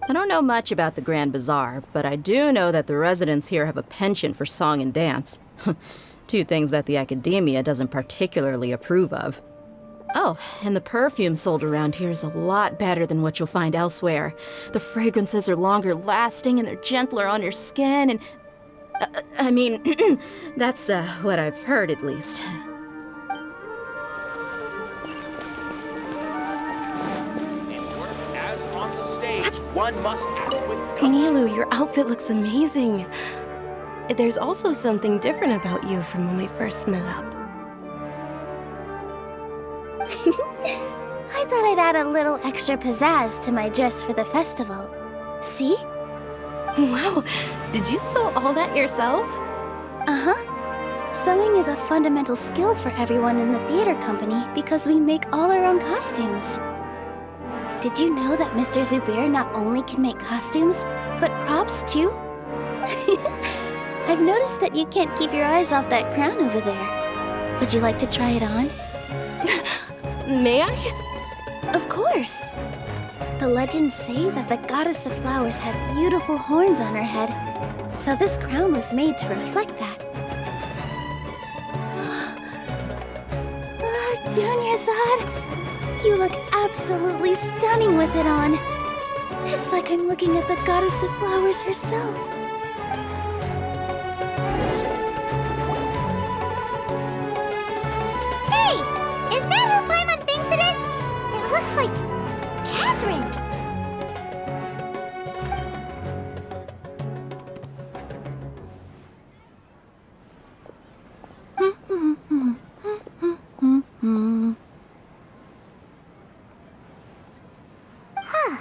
S11: I don't know much about the Grand Bazaar, but I do know that the residents here have a penchant for song and dance. 2 things that the Academia doesn't particularly approve of. Oh, and the perfume sold around here is a lot better than what you'll find elsewhere. The fragrances are longer lasting and they're gentler on your skin and... I mean, that's what I've heard at least.
S13: As on the stage, one must act with gumption.
S18: Nilu, your outfit looks amazing. There's also something different about you from when we first met up.
S7: I thought I'd add a little extra pizzazz to my dress for the festival. See?
S18: Wow, did you sew all that yourself?
S7: Uh-huh. Sewing is a fundamental skill for everyone in the theater company because we make all our own costumes. Did you know that Mr. Zubair not only can make costumes, but props too? I've noticed that you can't keep your eyes off that crown over there. Would you like to try it on?
S18: May I?
S7: Of course. The legends say that the goddess of flowers had beautiful horns on her head, so this crown was made to reflect that. Dunyarzad, you look absolutely stunning with it on. It's like I'm looking at the goddess of flowers herself.
S3: Hey! Is that who Paimon thinks it is? It looks like Catherine. Huh.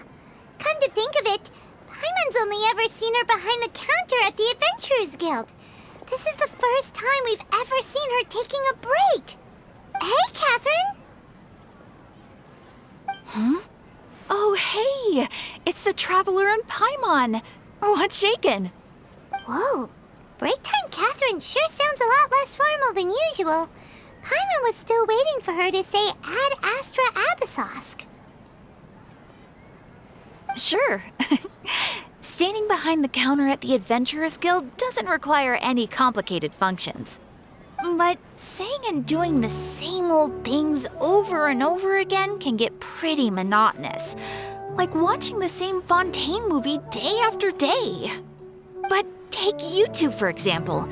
S3: Come to think of it, Paimon's only ever seen her behind the counter at the Adventurers Guild. This is the first time we've ever seen her taking a break. Hey, Catherine!
S10: Huh? Oh, hey! It's the Traveler and Paimon! What's shaken?
S3: Whoa. Break time Catherine sure sounds a lot less formal than usual. Paimon was still waiting for her to say Ad Astra Abyssosk.
S10: Sure. Standing behind the counter at the Adventurers Guild doesn't require any complicated functions. But saying and doing the same old things over and over again can get pretty monotonous. Like watching the same Fontaine movie day after day. But take you two, for example.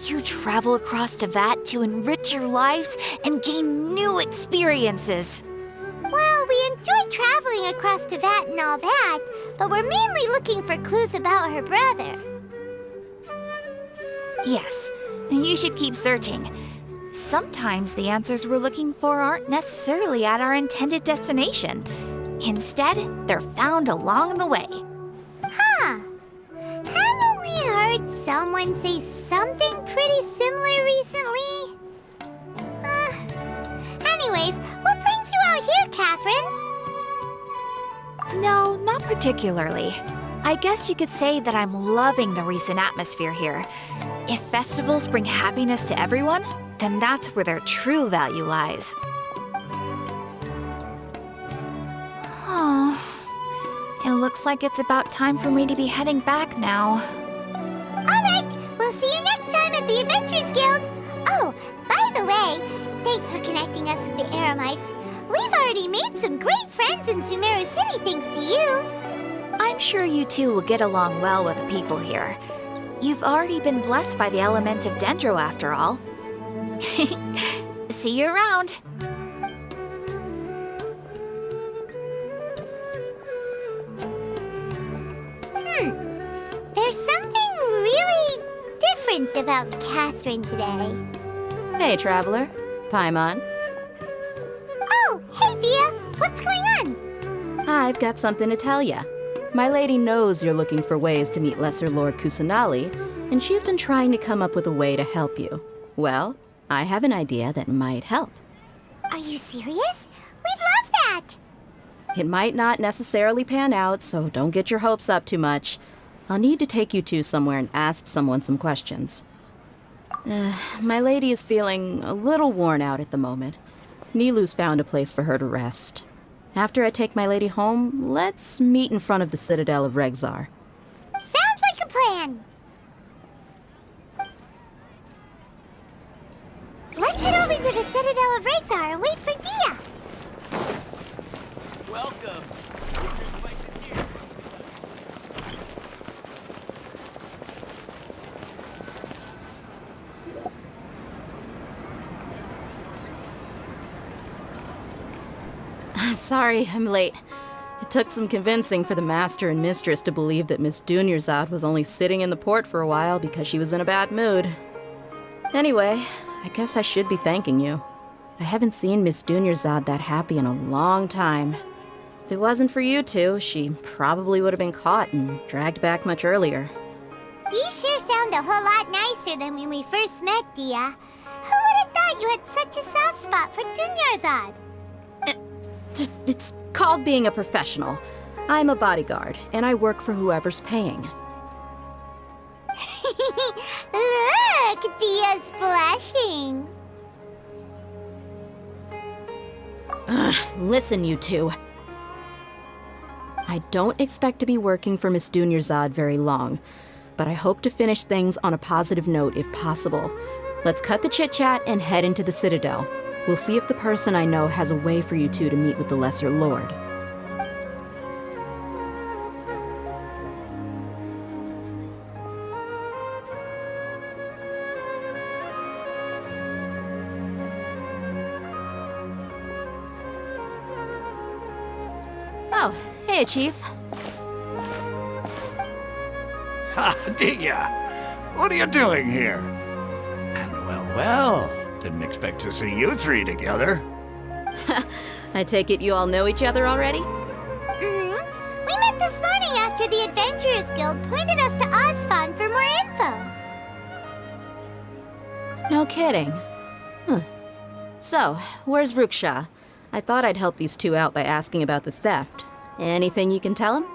S10: You travel across Teyvat to enrich your lives and gain new experiences.
S3: Well, we enjoy traveling across Teyvat and all that, but we're mainly looking for clues about her brother.
S10: Yes, you should keep searching. Sometimes the answers we're looking for aren't necessarily at our intended destination. Instead, they're found along the way.
S3: Huh. Haven't we heard someone say something pretty similar recently? Anyways, what brings you out here, Catherine?
S10: No, not particularly. I guess you could say that I'm loving the recent atmosphere here. If festivals bring happiness to everyone, then that's where their true value lies. Oh, it looks like it's about time for me to be heading back now.
S3: Alright, we'll see you next time at the Adventurers Guild. Oh, by the way, thanks for connecting us with the Eremites. We've already made some great friends in Sumeru City thanks to you.
S10: I'm sure you two will get along well with the people here. You've already been blessed by the element of Dendro after all. See you around.
S3: There's something really different about Catherine today.
S11: Hey, Traveler. Paimon.
S3: Oh, hey, Dia. What's going on?
S11: I've got something to tell ya. My lady knows you're looking for ways to meet Lesser Lord Kusanali, and she's been trying to come up with a way to help you. Well, I have an idea that might help.
S3: Are you serious? We'd love that!
S11: It might not necessarily pan out, so don't get your hopes up too much. I'll need to take you two somewhere and ask someone some questions. My lady is feeling a little worn out at the moment. Nilu's found a place for her to rest. After I take my lady home, let's meet in front of the Citadel of Regzar.
S3: Sounds like a plan! Let's head over to the Citadel of Regzar and wait for Dia!
S22: Welcome!
S11: Sorry, I'm late. It took some convincing for the master and mistress to believe that Miss Dunyarzad was only sitting in the port for a while because she was in a bad mood. Anyway, I guess I should be thanking you. I haven't seen Miss Dunyarzad that happy in a long time. If it wasn't for you two, she probably would have been caught and dragged back much earlier.
S3: You sure sound a whole lot nicer than when we first met, Dia. Who would have thought you had such a soft spot for Dunyarzad?
S11: It's called being a professional. I'm a bodyguard, and I work for whoever's paying.
S3: Look, Dia's blushing.
S11: Listen, you two. I don't expect to be working for Miss Dunyarzad very long, but I hope to finish things on a positive note if possible. Let's cut the chit-chat and head into the Citadel. We'll see if the person I know has a way for you two to meet with the Lesser Lord. Oh, hey, Chief.
S17: Ha, Dia! What are you doing here? And well, didn't expect to see you three together.
S11: I take it you all know each other already?
S3: Mm-hmm. We met this morning after the Adventurers Guild pointed us to Ozfon for more info.
S11: No kidding. Huh. So, where's Ruksha? I thought I'd help these two out by asking about the theft. Anything you can tell him?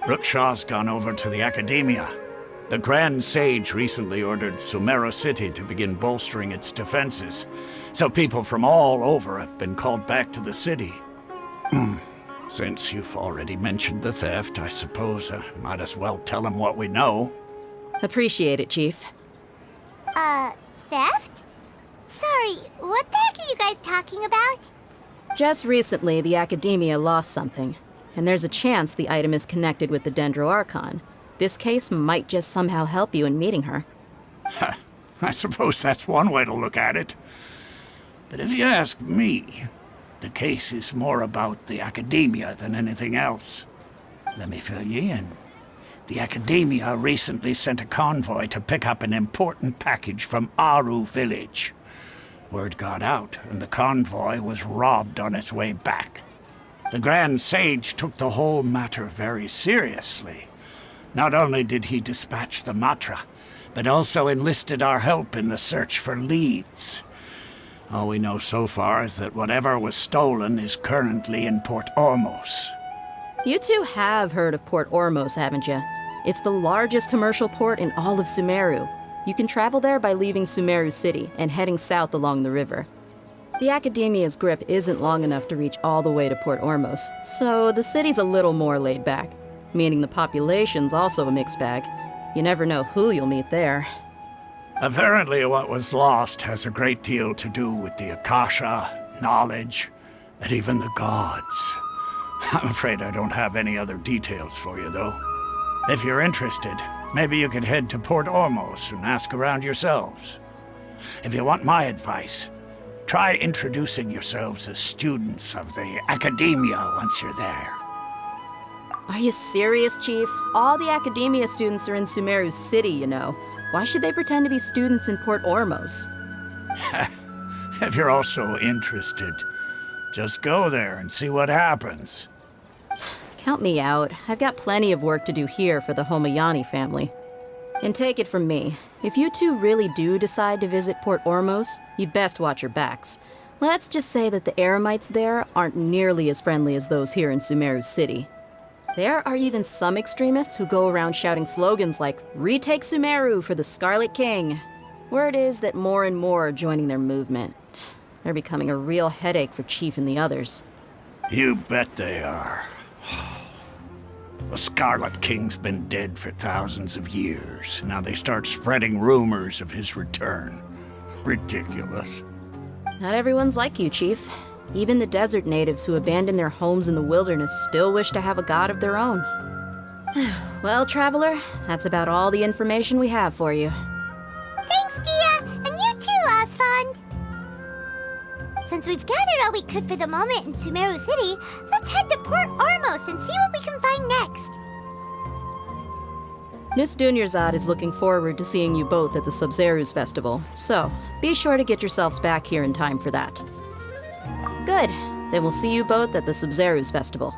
S17: Rukshaw's gone over to the Academia. The Grand Sage recently ordered Sumeru City to begin bolstering its defenses, so people from all over have been called back to the city. Since you've already mentioned the theft, I suppose I might as well tell him what we know.
S11: Appreciate it, Chief.
S3: Theft? Sorry, what the heck are you guys talking about?
S11: Just recently, the Academia lost something, and there's a chance the item is connected with the Dendro Archon. This case might just somehow help you in meeting her.
S17: I suppose that's one way to look at it. But if you ask me, the case is more about the Academia than anything else. Let me fill you in. The Academia recently sent a convoy to pick up an important package from Aru village. Word got out, and the convoy was robbed on its way back. The Grand Sage took the whole matter very seriously. Not only did he dispatch the Matra, but also enlisted our help in the search for leads. All we know so far is that whatever was stolen is currently in Port Ormos.
S11: You two have heard of Port Ormos, haven't you? It's the largest commercial port in all of Sumeru. You can travel there by leaving Sumeru City and heading south along the river. The Academia's grip isn't long enough to reach all the way to Port Ormos, so the city's a little more laid back, meaning the population's also a mixed bag. You never know who you'll meet there.
S17: Apparently what was lost has a great deal to do with the Akasha, knowledge, and even the gods. I'm afraid I don't have any other details for you, though. If you're interested, maybe you could head to Port Ormos and ask around yourselves. If you want my advice, try introducing yourselves as students of the Academia once you're there.
S11: Are you serious, Chief? All the Academia students are in Sumeru City, you know. Why should they pretend to be students in Port Ormos?
S17: If you're also interested, just go there and see what happens.
S11: Count me out. I've got plenty of work to do here for the Homayani family. And take it from me, if you two really do decide to visit Port Ormos, you'd best watch your backs. Let's just say that the Eremites there aren't nearly as friendly as those here in Sumeru City. There are even some extremists who go around shouting slogans like, "Retake Sumeru for the Scarlet King." Word is that more and more are joining their movement. They're becoming a real headache for Chief and the others.
S17: You bet they are. The Scarlet King's been dead for thousands of years. Now they start spreading rumors of his return. Ridiculous.
S11: Not everyone's like you, Chief. Even the desert natives who abandoned their homes in the wilderness still wish to have a god of their own. Well, Traveler, that's about all the information we have for you.
S3: Thanks, Dia! And you too, Osfond! Since we've gathered all we could for the moment in Sumeru City, let's head to Port Ormos and see what we can find next.
S11: Miss Dunyarzad is looking forward to seeing you both at the Sub-Zeru's festival, so be sure to get yourselves back here in time for that. Good. Then we'll see you both at the Sub-Zeru's festival.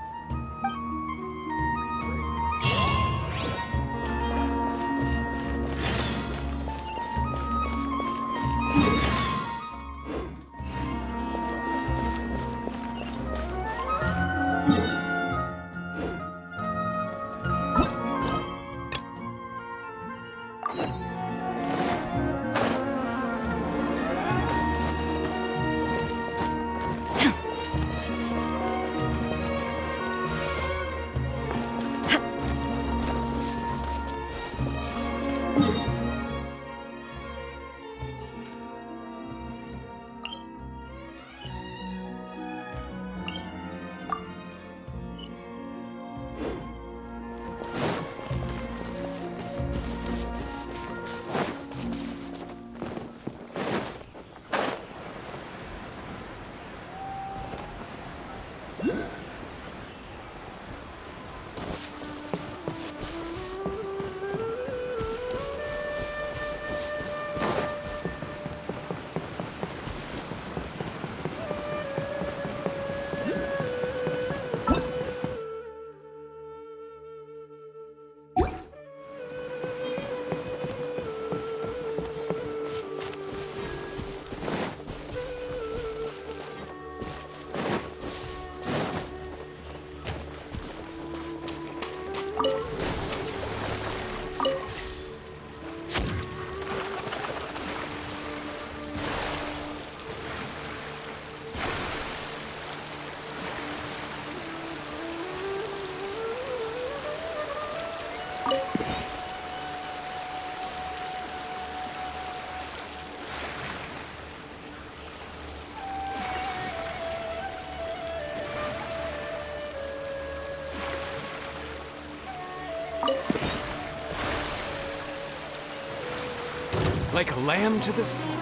S13: like a lamb to the slaughter.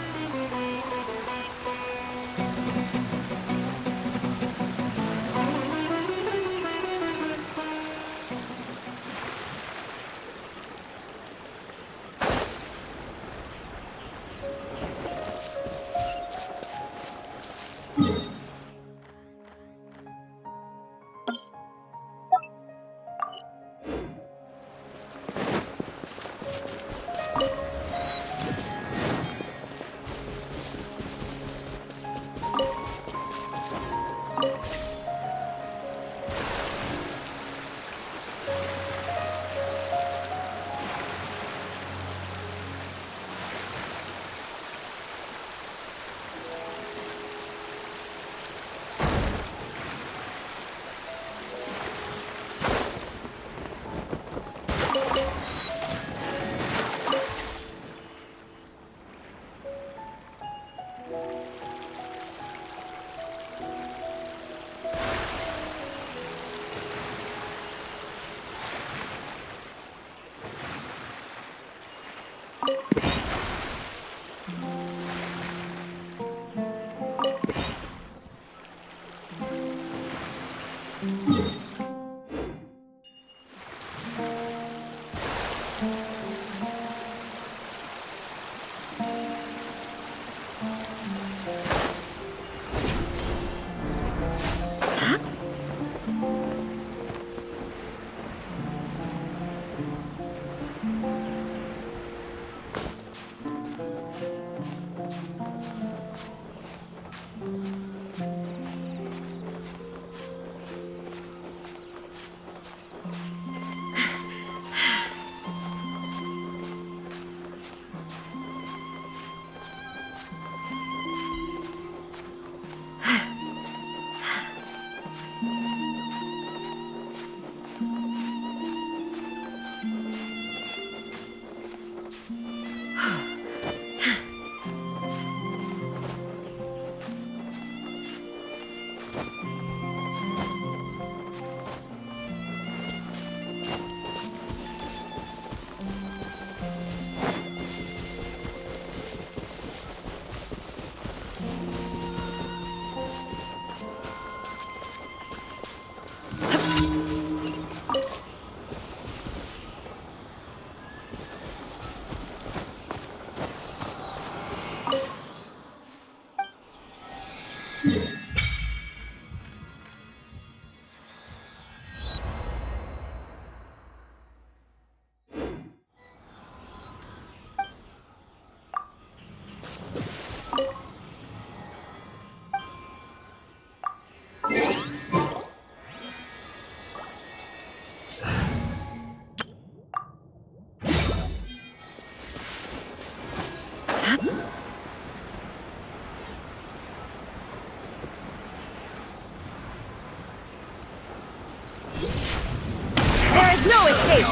S1: No escape!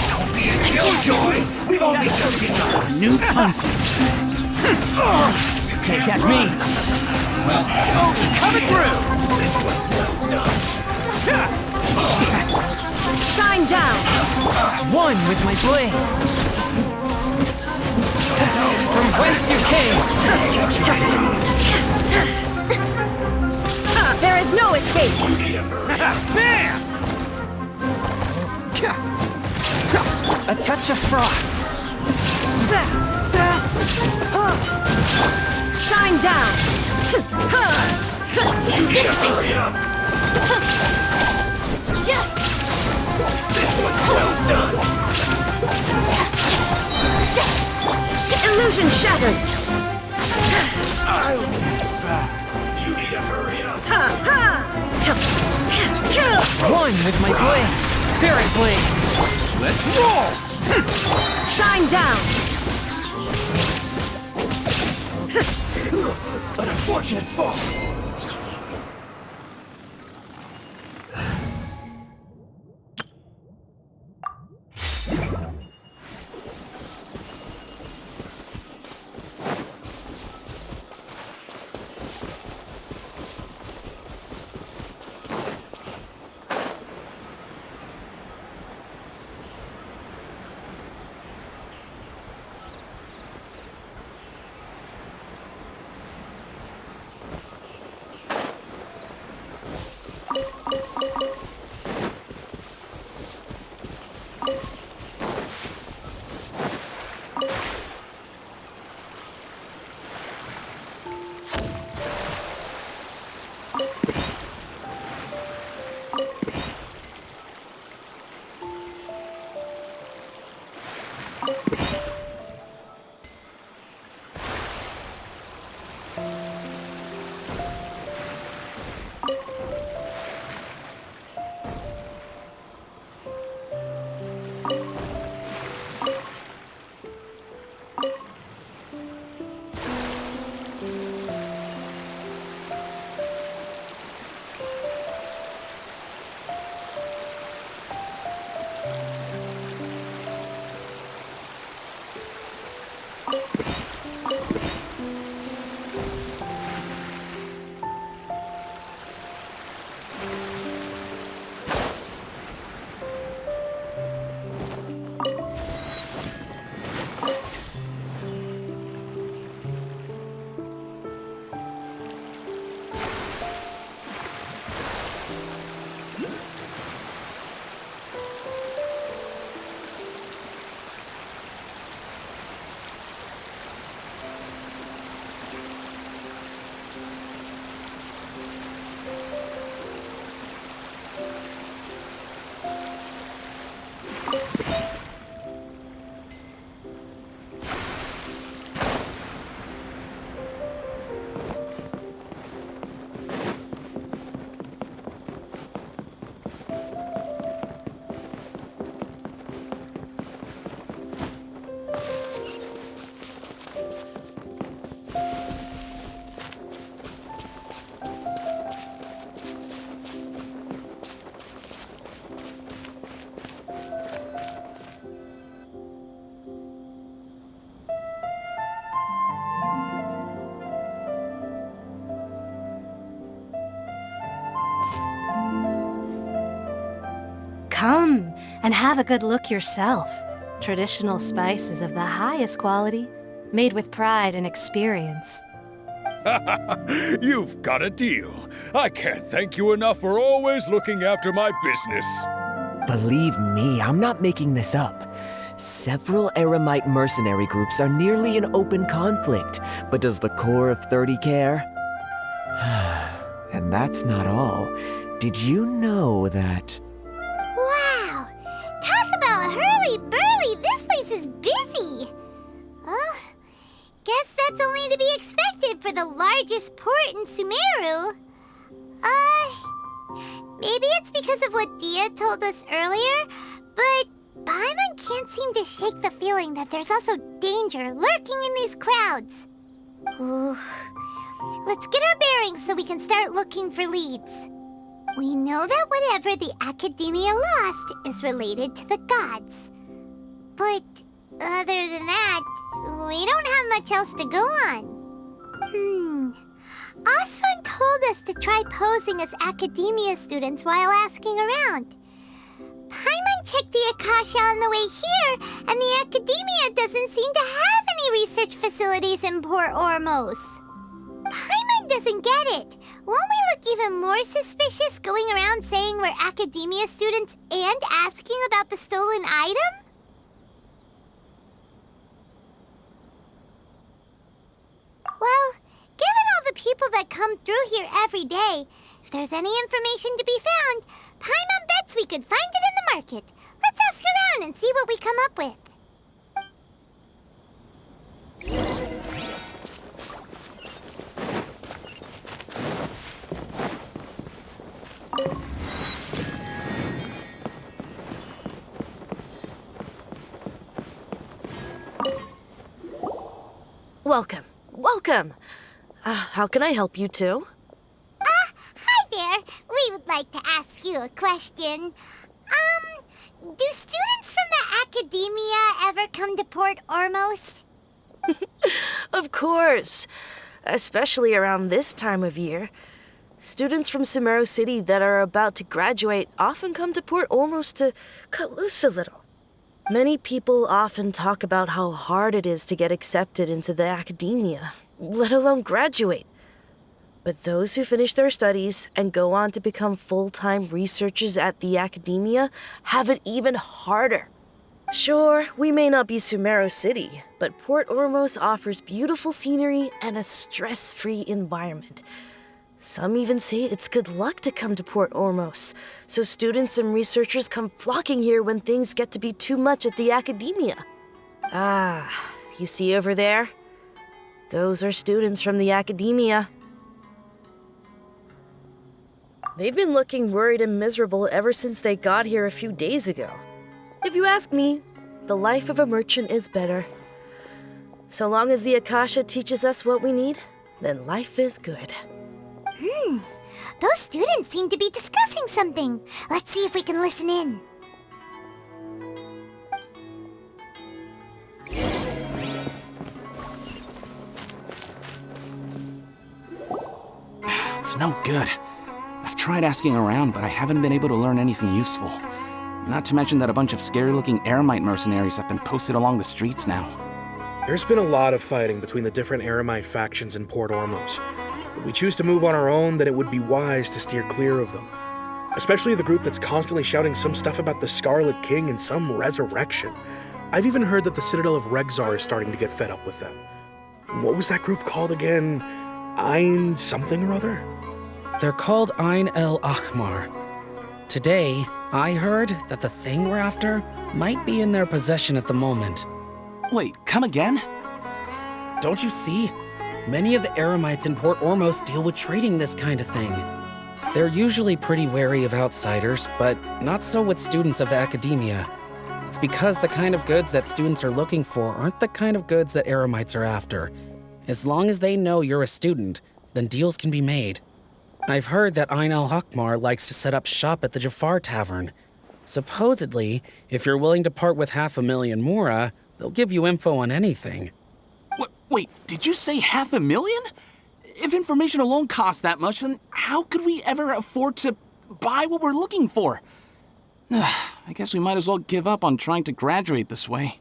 S12: Don't be a killjoy! We've only just begun!
S2: New punches. Can't catch me.
S1: Coming through! Shine down!
S2: One with my blade. From whence you came.
S1: There is no escape!
S2: Bam! A touch of frost.
S1: Shine down!
S12: You need to hurry up! This one's well done!
S1: Illusion shattered!
S12: I'll get back! You need to hurry up!
S2: One with my blade. Spirit blade.
S12: Let's roll!
S1: Shine down!
S12: An unfortunate fall!
S6: Come and have a good look yourself. Traditional spices of the highest quality, made with pride and experience.
S21: You've got a deal. I can't thank you enough for always looking after my business.
S22: Believe me, I'm not making this up. Several Eremite mercenary groups are nearly in open conflict, but does the core of 30 care? And that's not all. Did you know that...
S3: Wow! Talk about hurly-burly! This place is busy! Guess that's only to be expected for the largest port in Sumeru. Maybe it's because of what Dia told us earlier, but Paimon can't seem to shake the feeling that there's also danger lurking in these crowds. Ooh. Let's get our bearings so we can start looking for leads. We know that whatever the Academia lost is related to the gods. But other than that, we don't have much else to go on. Osfun told us to try posing as Academia students while asking around. Paimon checked the Akasha on the way here, and the Academia doesn't seem to have any research facilities in Port Ormos. Paimon doesn't get it. Won't we look even more suspicious going around saying we're Academia students and asking about the stolen item? Well, given all the people that come through here every day, if there's any information to be found, Paimon bets we could find it in the market. Let's ask around and see what we come up with.
S18: Welcome. Welcome. How can I help you two?
S3: Hi there. We would like to ask you a question. Do students from the Academia ever come to Port Ormos?
S18: Of course. Especially around this time of year. Students from Sumeru City that are about to graduate often come to Port Ormos to cut loose a little. Many people often talk about how hard it is to get accepted into the Academia, let alone graduate. But those who finish their studies and go on to become full-time researchers at the Academia have it even harder. Sure, we may not be Sumeru City, but Port Ormos offers beautiful scenery and a stress-free environment. Some even say it's good luck to come to Port Ormos, so students and researchers come flocking here when things get to be too much at the Academia.
S14: Ah, you see over there? Those are students from the academia. They've been looking worried and miserable ever since they got here a few days ago. If you ask me, the life of a merchant is better. So long as the Akasha teaches us what we need, then life is good.
S3: Those students seem to be discussing something. Let's see if we can listen in.
S19: It's no good. I've tried asking around, but I haven't been able to learn anything useful. Not to mention that a bunch of scary-looking Eremite mercenaries have been posted along the streets now.
S15: There's been a lot of fighting between the different Eremite factions in Port Ormos. If we choose to move on our own, then it would be wise to steer clear of them. Especially the group that's constantly shouting some stuff about the Scarlet King and some resurrection. I've even heard that the Citadel of Regzar is starting to get fed up with them. What was that group called again? Ein something or other?
S23: They're called Ein El Ahmar. Today, I heard that the thing we're after might be in their possession at the moment.
S19: Wait, come again?
S23: Don't you see? Many of the Eremites in Port Ormos deal with trading this kind of thing. They're usually pretty wary of outsiders, but not so with students of the academia. It's because the kind of goods that students are looking for aren't the kind of goods that Eremites are after. As long as they know you're a student, then deals can be made. I've heard that Ein El Hakmar likes to set up shop at the Jafar Tavern. Supposedly, if you're willing to part with 500,000 Mora, they'll give you info on anything.
S19: Wait, did you say 500,000? If information alone costs that much, then how could we ever afford to buy what we're looking for? I guess we might as well give up on trying to graduate this way.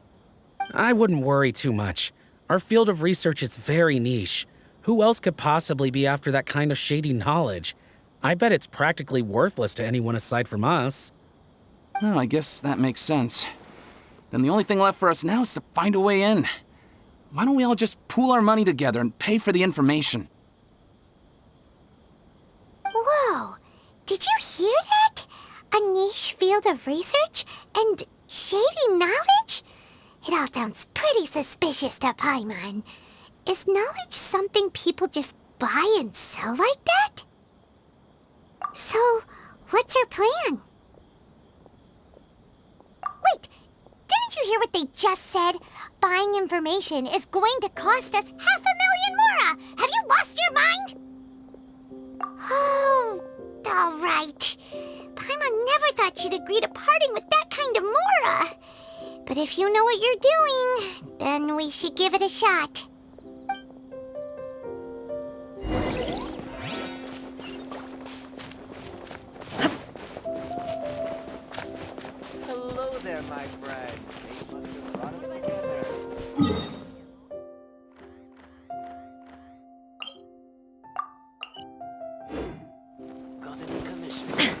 S23: I wouldn't worry too much. Our field of research is very niche. Who else could possibly be after that kind of shady knowledge? I bet it's practically worthless to anyone aside from us.
S19: Oh, I guess that makes sense. Then the only thing left for us now is to find a way in. Why don't we all just pool our money together and pay for the information?
S3: Whoa! Did you hear that? A niche field of research and shady knowledge? It all sounds pretty suspicious to Paimon. Is knowledge something people just buy and sell like that? So, what's our plan? Wait, didn't you hear what they just said? Buying information is going to cost us 500,000 Mora! Have you lost your mind? Oh, all right. Paimon never thought she'd agree to parting with that kind of Mora. But if you know what you're doing, then we should give it a shot.
S22: Hello there, my friend. Fate must have brought us together. Got any commissions?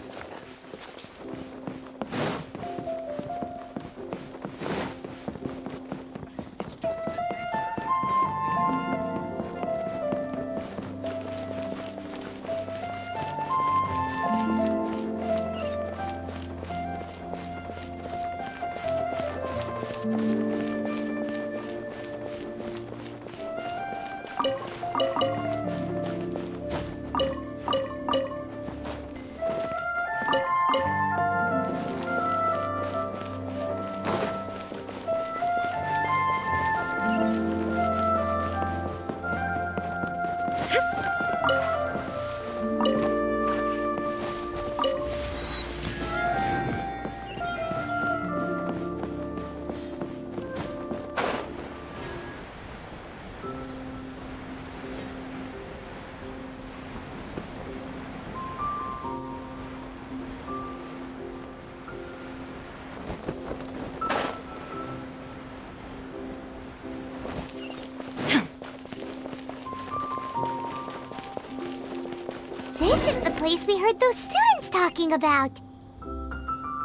S3: This is the place we heard those students talking about.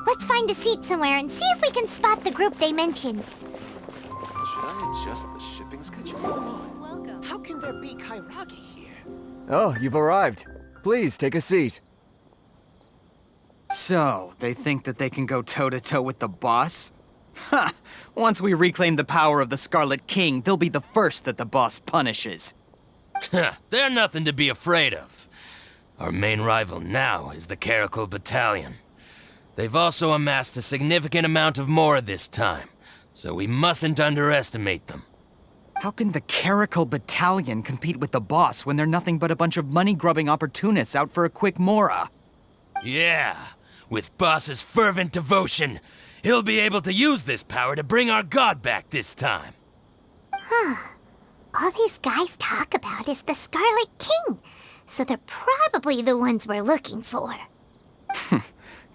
S3: Let's find a seat somewhere and see if we can spot the group they mentioned.
S22: Should I adjust the shipping schedule? What's going on? Welcome. How can there be Kairagi here?
S24: Oh, you've arrived. Please, take a seat.
S25: So, they think that they can go toe-to-toe with the boss?
S4: Ha! Once we reclaim the power of the Scarlet King, they'll be the first that the boss punishes.
S5: They're nothing to be afraid of. Our main rival now is the Caracal Battalion. They've also amassed a significant amount of Mora this time, so we mustn't underestimate them.
S4: How can the Caracal Battalion compete with the boss when they're nothing but a bunch of money-grubbing opportunists out for a quick Mora?
S5: Yeah, with Boss's fervent devotion, he'll be able to use this power to bring our god back this time.
S3: All these guys talk about is the Scarlet King, so they're probably the ones we're looking for.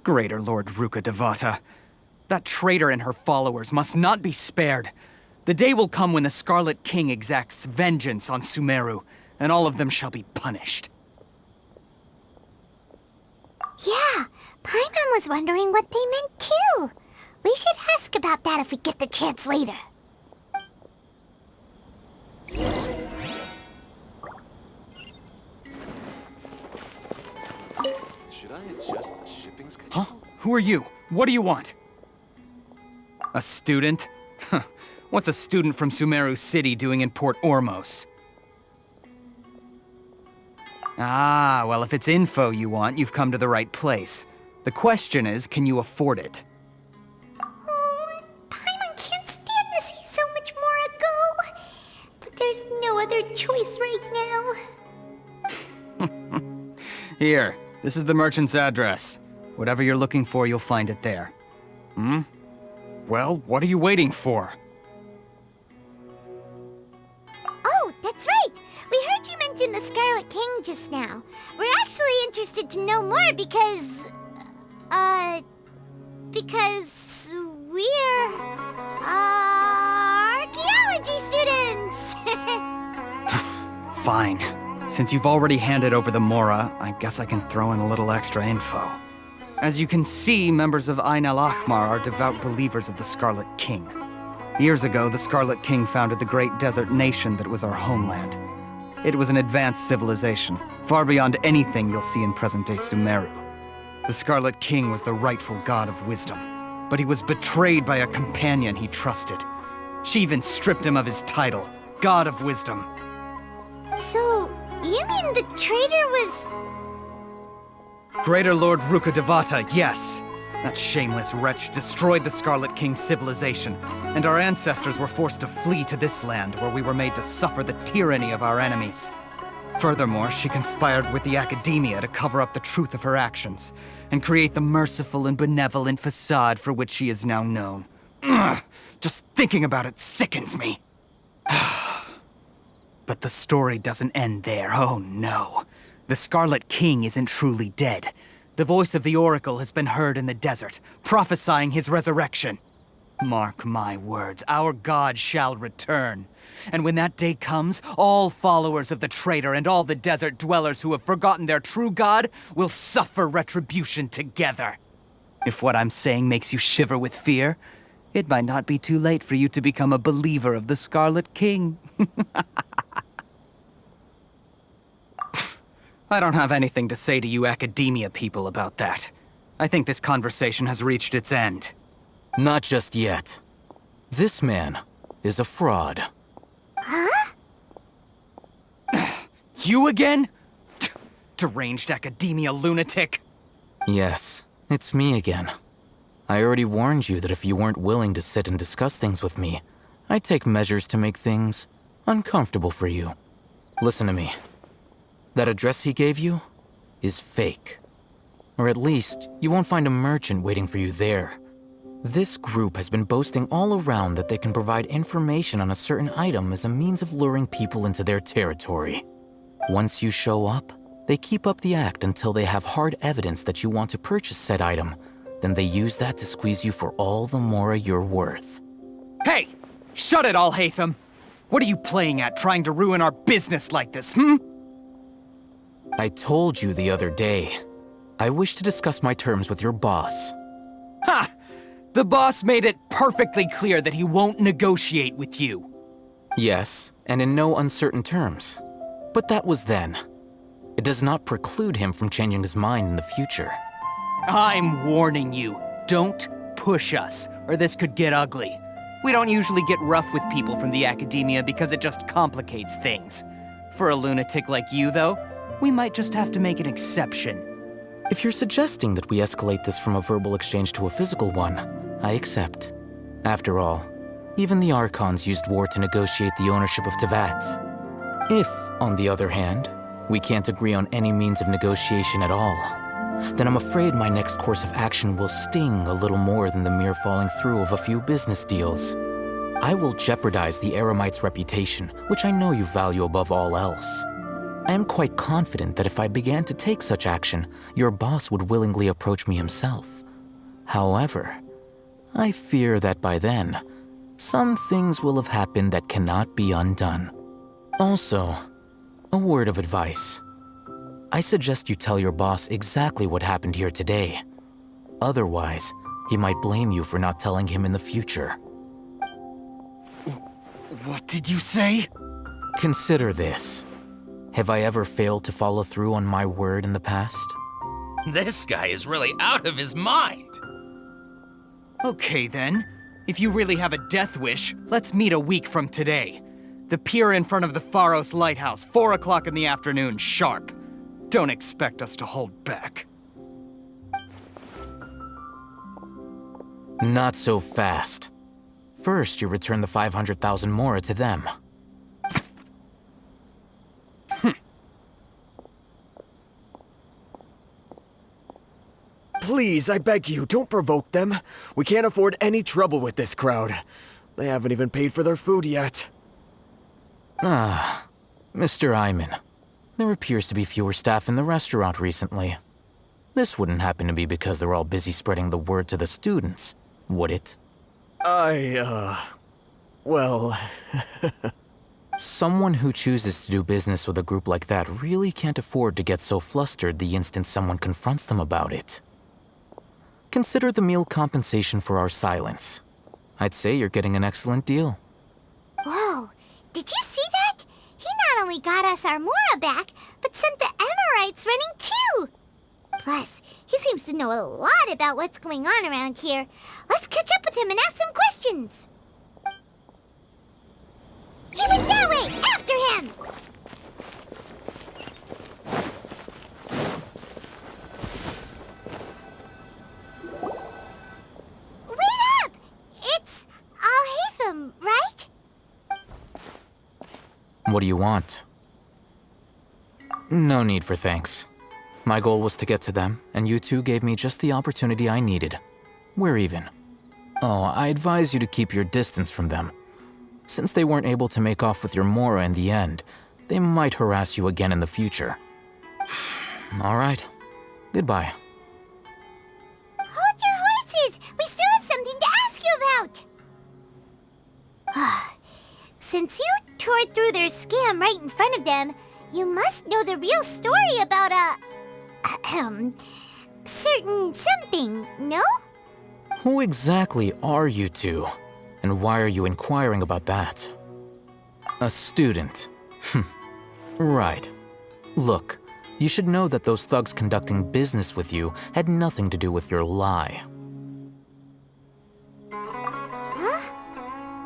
S4: Greater Lord Ruka Devata. That traitor and her followers must not be spared. The day will come when the Scarlet King exacts vengeance on Sumeru, and all of them shall be punished.
S3: Yeah, Paimon was wondering what they meant too. We should ask about that if we get the chance later.
S16: Should I adjust the shipping schedule?
S4: Huh? Who are you? What do you want? A student? Huh. What's a student from Sumeru City doing in Port Ormos? Ah, well, if it's info you want, you've come to the right place. The question is, can you afford it?
S3: Oh, Paimon can't stand to see so much more go. But there's no other choice right now.
S4: Here, this is the merchant's address. Whatever you're looking for, you'll find it there. Hmm? Well, what are you waiting for?
S3: Oh, that's right! We heard you mention the Scarlet King just now. We're actually interested to know more because we're, archaeology students!
S4: Fine. Since you've already handed over the Mora, I guess I can throw in a little extra info. As you can see, members of Ain al-Ahmar are devout believers of the Scarlet King. Years ago, the Scarlet King founded the great desert nation that was our homeland. It was an advanced civilization, far beyond anything you'll see in present-day Sumeru. The Scarlet King was the rightful god of wisdom, but he was betrayed by a companion he trusted. She even stripped him of his title, God of Wisdom.
S3: So, you mean the traitor was...
S4: Greater Lord Ruka Devata, yes! That shameless wretch destroyed the Scarlet King's civilization, and our ancestors were forced to flee to this land where we were made to suffer the tyranny of our enemies. Furthermore, she conspired with the Academia to cover up the truth of her actions, and create the merciful and benevolent facade for which she is now known. Ugh, just thinking about it sickens me. But the story doesn't end there, oh no. The Scarlet King isn't truly dead. The voice of the Oracle has been heard in the desert, prophesying his resurrection. Mark my words, our god shall return. And when that day comes, all followers of the traitor and all the desert dwellers who have forgotten their true god will suffer retribution together. If what I'm saying makes you shiver with fear, it might not be too late for you to become a believer of the Scarlet King. I don't have anything to say to you Academia people about that. I think this conversation has reached its end.
S20: Not just yet. This man is a fraud.
S3: Huh?
S4: You again? Deranged Academia lunatic.
S20: Yes, it's me again. I already warned you that if you weren't willing to sit and discuss things with me, I'd take measures to make things uncomfortable for you. Listen to me. That address he gave you is fake. Or at least, you won't find a merchant waiting for you there. This group has been boasting all around that they can provide information on a certain item as a means of luring people into their territory. Once you show up, they keep up the act until they have hard evidence that you want to purchase said item. Then they use that to squeeze you for all the Mora you're worth.
S4: Hey! Shut it, Al-Haytham! What are you playing at, trying to ruin our business like this, hmm?
S20: I told you the other day. I wish to discuss my terms with your boss.
S4: Ha! The boss made it perfectly clear that he won't negotiate with you.
S20: Yes, and in no uncertain terms. But that was then. It does not preclude him from changing his mind in the future.
S4: I'm warning you, don't push us, or this could get ugly. We don't usually get rough with people from the academia because it just complicates things. For a lunatic like you, though, we might just have to make an exception.
S20: If you're suggesting that we escalate this from a verbal exchange to a physical one, I accept. After all, even the Archons used war to negotiate the ownership of Teyvat. If, on the other hand, we can't agree on any means of negotiation at all, then I'm afraid my next course of action will sting a little more than the mere falling through of a few business deals. I will jeopardize the Eremite's reputation, which I know you value above all else. I am quite confident that if I began to take such action, your boss would willingly approach me himself. However, I fear that by then, some things will have happened that cannot be undone. Also, a word of advice. I suggest you tell your boss exactly what happened here today. Otherwise, he might blame you for not telling him in the future.
S4: What did you say?
S20: Consider this. Have I ever failed to follow through on my word in the past?
S5: This guy is really out of his mind.
S4: Okay then. If you really have a death wish, let's meet a week from today. The pier in front of the Pharos Lighthouse, 4 o'clock in the afternoon, sharp. Don't expect us to hold back.
S20: Not so fast. First, you return the 500,000 mora to them.
S22: Please, I beg you, don't provoke them. We can't afford any trouble with this crowd. They haven't even paid for their food yet.
S20: Ah, Mr. Iman. There appears to be fewer staff in the restaurant recently. This wouldn't happen to be because they're all busy spreading the word to the students, would it?
S22: Well...
S20: Someone who chooses to do business with a group like that really can't afford to get so flustered the instant someone confronts them about it. Consider the meal compensation for our silence. I'd say you're getting an excellent deal.
S3: Whoa, did you see that? He not only got us our Mora back, but sent the Emirites running too! Plus, he seems to know a lot about what's going on around here. Let's catch up with him and ask some questions. He went that way! After him! Wait up! It's Al-Haytham, right?
S20: What do you want? No need for thanks. My goal was to get to them, and you two gave me just the opportunity I needed. We're even. Oh, I advise you to keep your distance from them. Since they weren't able to make off with your Mora in the end, they might harass you again in the future. All right. Goodbye.
S3: Hold your horses! We still have something to ask you about! Since you tore through their scam right in front of them, you must know the real story about certain something, no?
S20: Who exactly are you two? And why are you inquiring about that? A student. Right. Look, you should know that those thugs conducting business with you had nothing to do with your lie.
S3: Huh?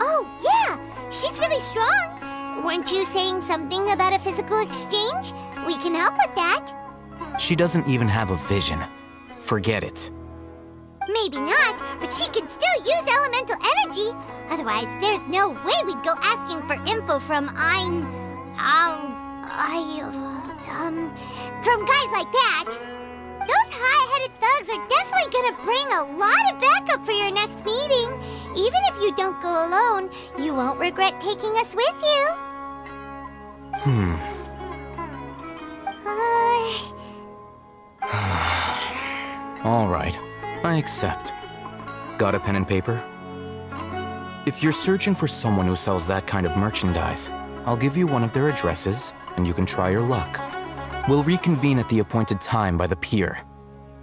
S3: Oh, yeah! She's really strong! Weren't you saying something about a physical exchange? We can help with that.
S20: She doesn't even have a vision. Forget it.
S3: Maybe not, but she can still use elemental energy. Otherwise, there's no way we'd go asking for info from from guys like that. Those high-headed thugs are definitely gonna bring a lot of backup for your next meeting. Even if you don't go alone, you won't regret taking us with you.
S20: All right, I accept. Got a pen and paper? If you're searching for someone who sells that kind of merchandise, I'll give you one of their addresses, and you can try your luck. We'll reconvene at the appointed time by the pier.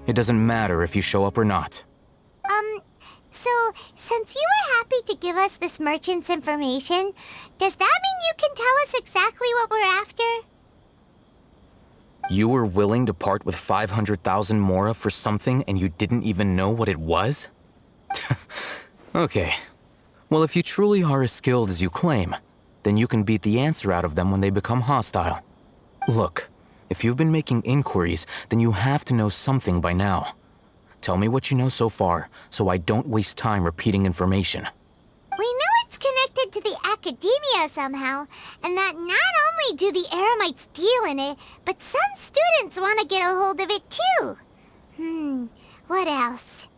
S20: It doesn't matter if you show up or not.
S3: So, since you were happy to give us this merchant's information, does that mean you can tell us exactly what we're after?
S20: You were willing to part with 500,000 mora for something and you didn't even know what it was? Okay. Well, if you truly are as skilled as you claim, then you can beat the answer out of them when they become hostile. Look, if you've been making inquiries, then you have to know something by now. Tell me what you know so far, so I don't waste time repeating information.
S3: We know it's connected to the academia somehow, and that not only do the Eremites deal in it, but some students want to get a hold of it too. What else?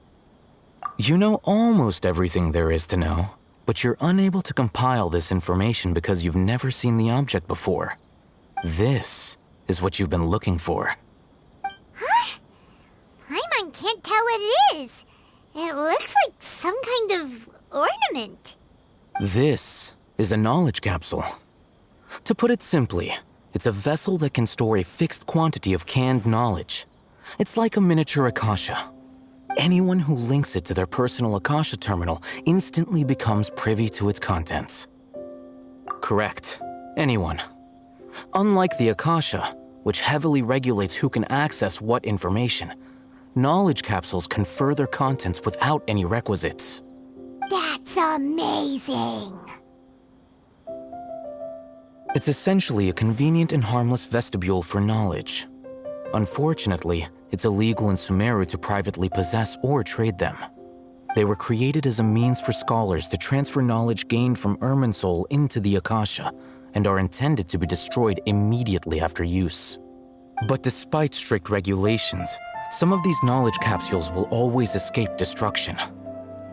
S20: You know almost everything there is to know, but you're unable to compile this information because you've never seen the object before. This is what you've been looking for.
S3: Huh? Paimon can't tell what it is. It looks like some kind of ornament.
S20: This is a knowledge capsule. To put it simply, it's a vessel that can store a fixed quantity of canned knowledge. It's like a miniature Akasha. Anyone who links it to their personal Akasha terminal instantly becomes privy to its contents. Correct. Anyone. Unlike the Akasha, which heavily regulates who can access what information, knowledge capsules confer their contents without any requisites.
S3: That's amazing!
S20: It's essentially a convenient and harmless vestibule for knowledge. Unfortunately, it's illegal in Sumeru to privately possess or trade them. They were created as a means for scholars to transfer knowledge gained from Irminsul into the Akasha, and are intended to be destroyed immediately after use. But despite strict regulations, some of these knowledge capsules will always escape destruction.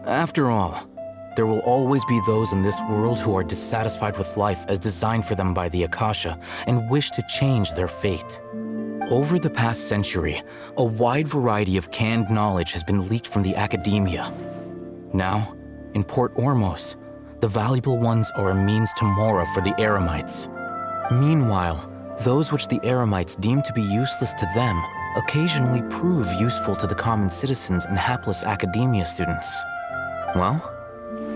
S20: After all, there will always be those in this world who are dissatisfied with life as designed for them by the Akasha and wish to change their fate. Over the past century, a wide variety of canned knowledge has been leaked from the academia. Now, in Port Ormos, the valuable ones are a means to Mora for the Eremites. Meanwhile, those which the Eremites deem to be useless to them occasionally prove useful to the common citizens and hapless academia students. Well,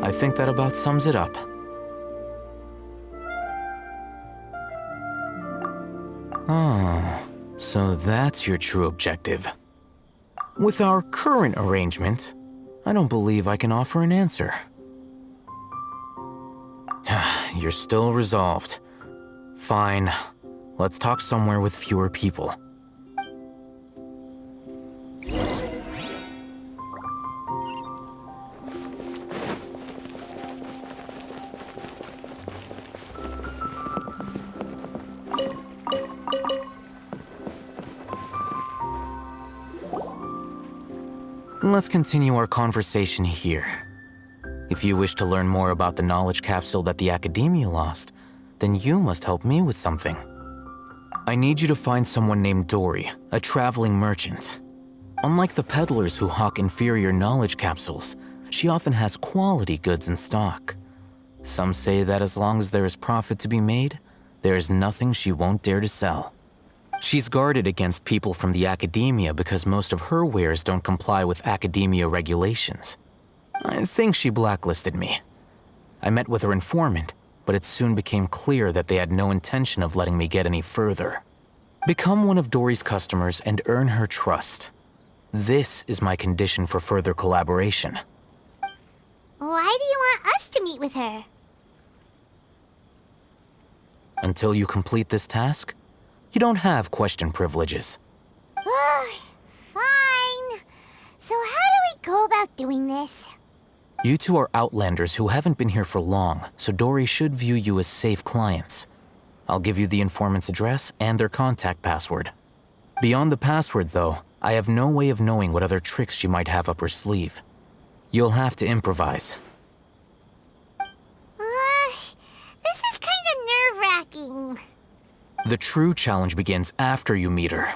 S20: I think that about sums it up. Oh, so that's your true objective. With our current arrangement, I don't believe I can offer an answer. You're still resolved. Fine. Let's talk somewhere with fewer people. Let's continue our conversation here. If you wish to learn more about the knowledge capsule that the Academia lost, then you must help me with something. I need you to find someone named Dory, a traveling merchant. Unlike the peddlers who hawk inferior knowledge capsules, she often has quality goods in stock. Some say that as long as there is profit to be made, there is nothing she won't dare to sell. She's guarded against people from the Academia because most of her wares don't comply with Academia regulations. I think she blacklisted me. I met with her informant, but it soon became clear that they had no intention of letting me get any further. Become one of Dory's customers and earn her trust. This is my condition for further collaboration.
S3: Why do you want us to meet with her?
S20: Until you complete this task, you don't have question privileges.
S3: Fine. So how do we go about doing this?
S20: You two are outlanders who haven't been here for long, so Dory should view you as safe clients. I'll give you the informant's address and their contact password. Beyond the password, though, I have no way of knowing what other tricks she might have up her sleeve. You'll have to improvise.
S3: This is kind of nerve-wracking.
S20: The true challenge begins after you meet her.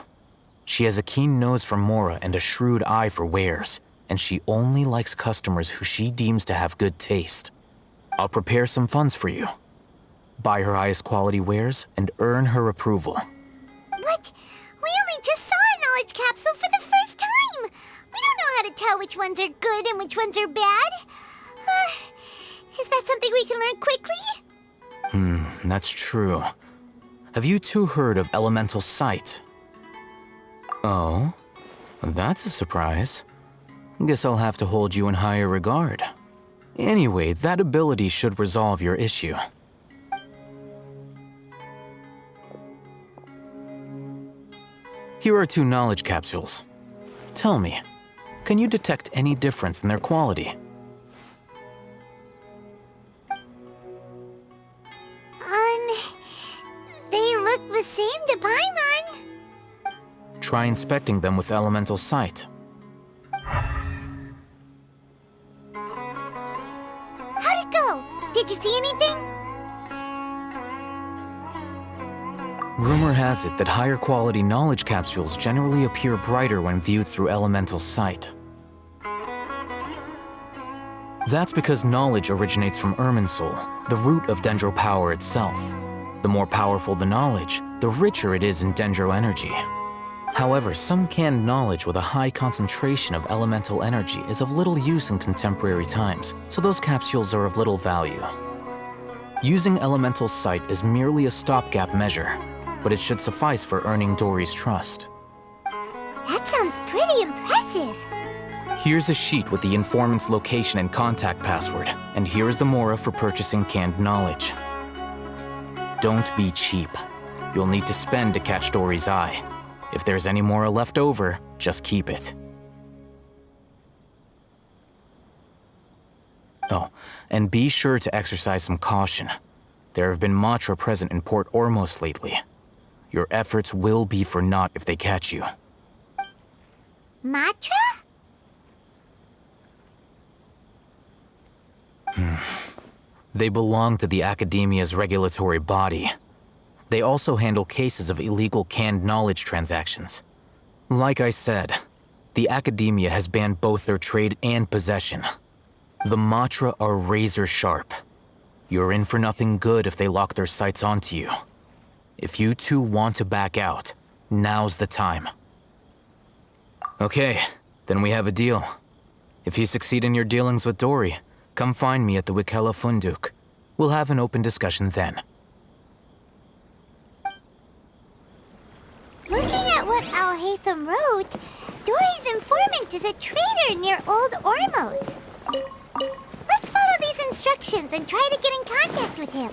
S20: She has a keen nose for Mora and a shrewd eye for wares, and she only likes customers who she deems to have good taste. I'll prepare some funds for you. Buy her highest quality wares and earn her approval.
S3: But we only just saw a knowledge capsule for the first time. We don't know how to tell which ones are good and which ones are bad. Is that something we can learn quickly?
S20: That's true. Have you two heard of elemental sight? Oh, that's a surprise. Guess I'll have to hold you in higher regard. Anyway, that ability should resolve your issue. Here are 2 knowledge capsules. Tell me, can you detect any difference in their quality?
S3: They look the same to Paimon.
S20: Try inspecting them with elemental sight.
S3: How'd it go? Did you see anything?
S20: Rumor has it that higher quality knowledge capsules generally appear brighter when viewed through elemental sight. That's because knowledge originates from Irminsul, the root of Dendro power itself. The more powerful the knowledge, the richer it is in Dendro energy. However, some canned knowledge with a high concentration of elemental energy is of little use in contemporary times, so those capsules are of little value. Using elemental sight is merely a stopgap measure, but it should suffice for earning Dory's trust.
S3: That sounds pretty impressive.
S20: Here's a sheet with the informant's location and contact password, and here's the Mora for purchasing canned knowledge. Don't be cheap. You'll need to spend to catch Dory's eye. If there's any Mora left over, just keep it. Oh, and be sure to exercise some caution. There have been Matra present in Port Ormos lately. Your efforts will be for naught if they catch you.
S3: Matra?
S20: They belong to the Academia's regulatory body. They also handle cases of illegal canned knowledge transactions. Like I said, the Academia has banned both their trade and possession. The Matra are razor sharp. You're in for nothing good if they lock their sights onto you. If you two want to back out, now's the time. Okay, then we have a deal. If you succeed in your dealings with Dory, come find me at the Wikela Funduk. We'll have an open discussion then.
S3: Looking at what Al-Haytham wrote, Dory's informant is a trader near Old Ormos. Let's follow these instructions and try to get in contact with him.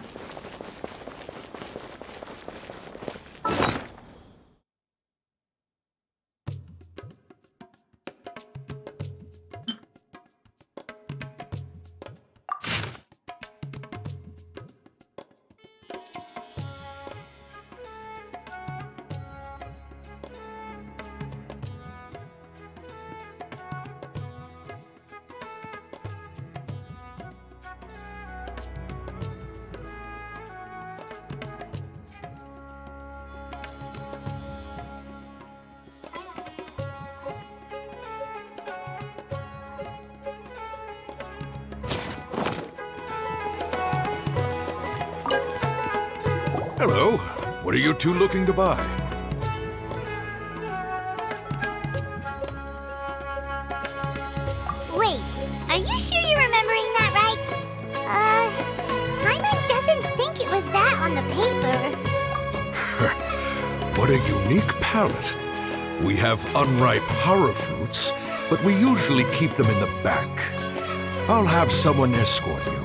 S7: Hello. What are you two looking to buy?
S3: Wait, are you sure you're remembering that right? Paimon doesn't think it was that on the paper.
S7: What a unique palate. We have unripe horror fruits, but we usually keep them in the back. I'll have someone escort you.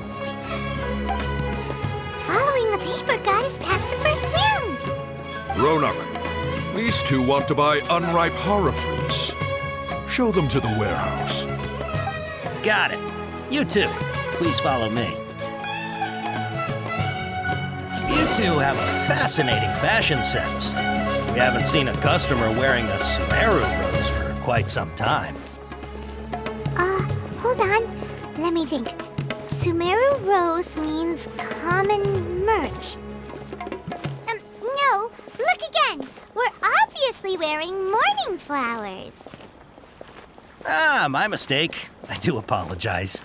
S3: Following the paper got us past the first round.
S7: Ronak, these two want to buy unripe horror fruits. Show them to the warehouse.
S8: Got it. You two, please follow me. You two have a fascinating fashion sense. We haven't seen a customer wearing a Sumeru rose for quite some time.
S3: Hold on. Let me think. Sumeru rose means common merch. No, look again. We're obviously wearing morning flowers.
S8: Ah, my mistake. I do apologize.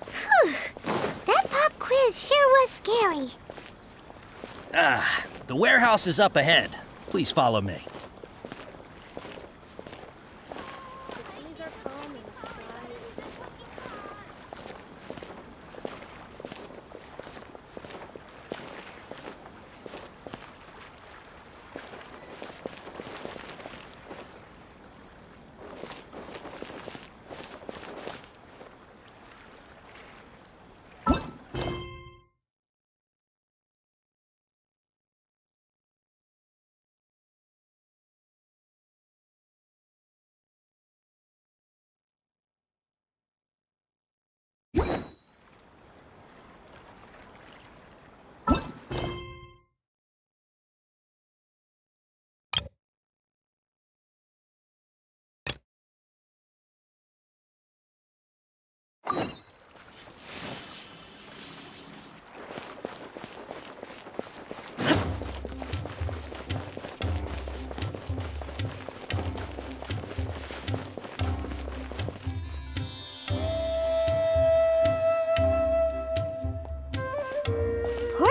S3: Whew. That pop quiz sure was scary.
S8: Ah, the warehouse is up ahead. Please follow me.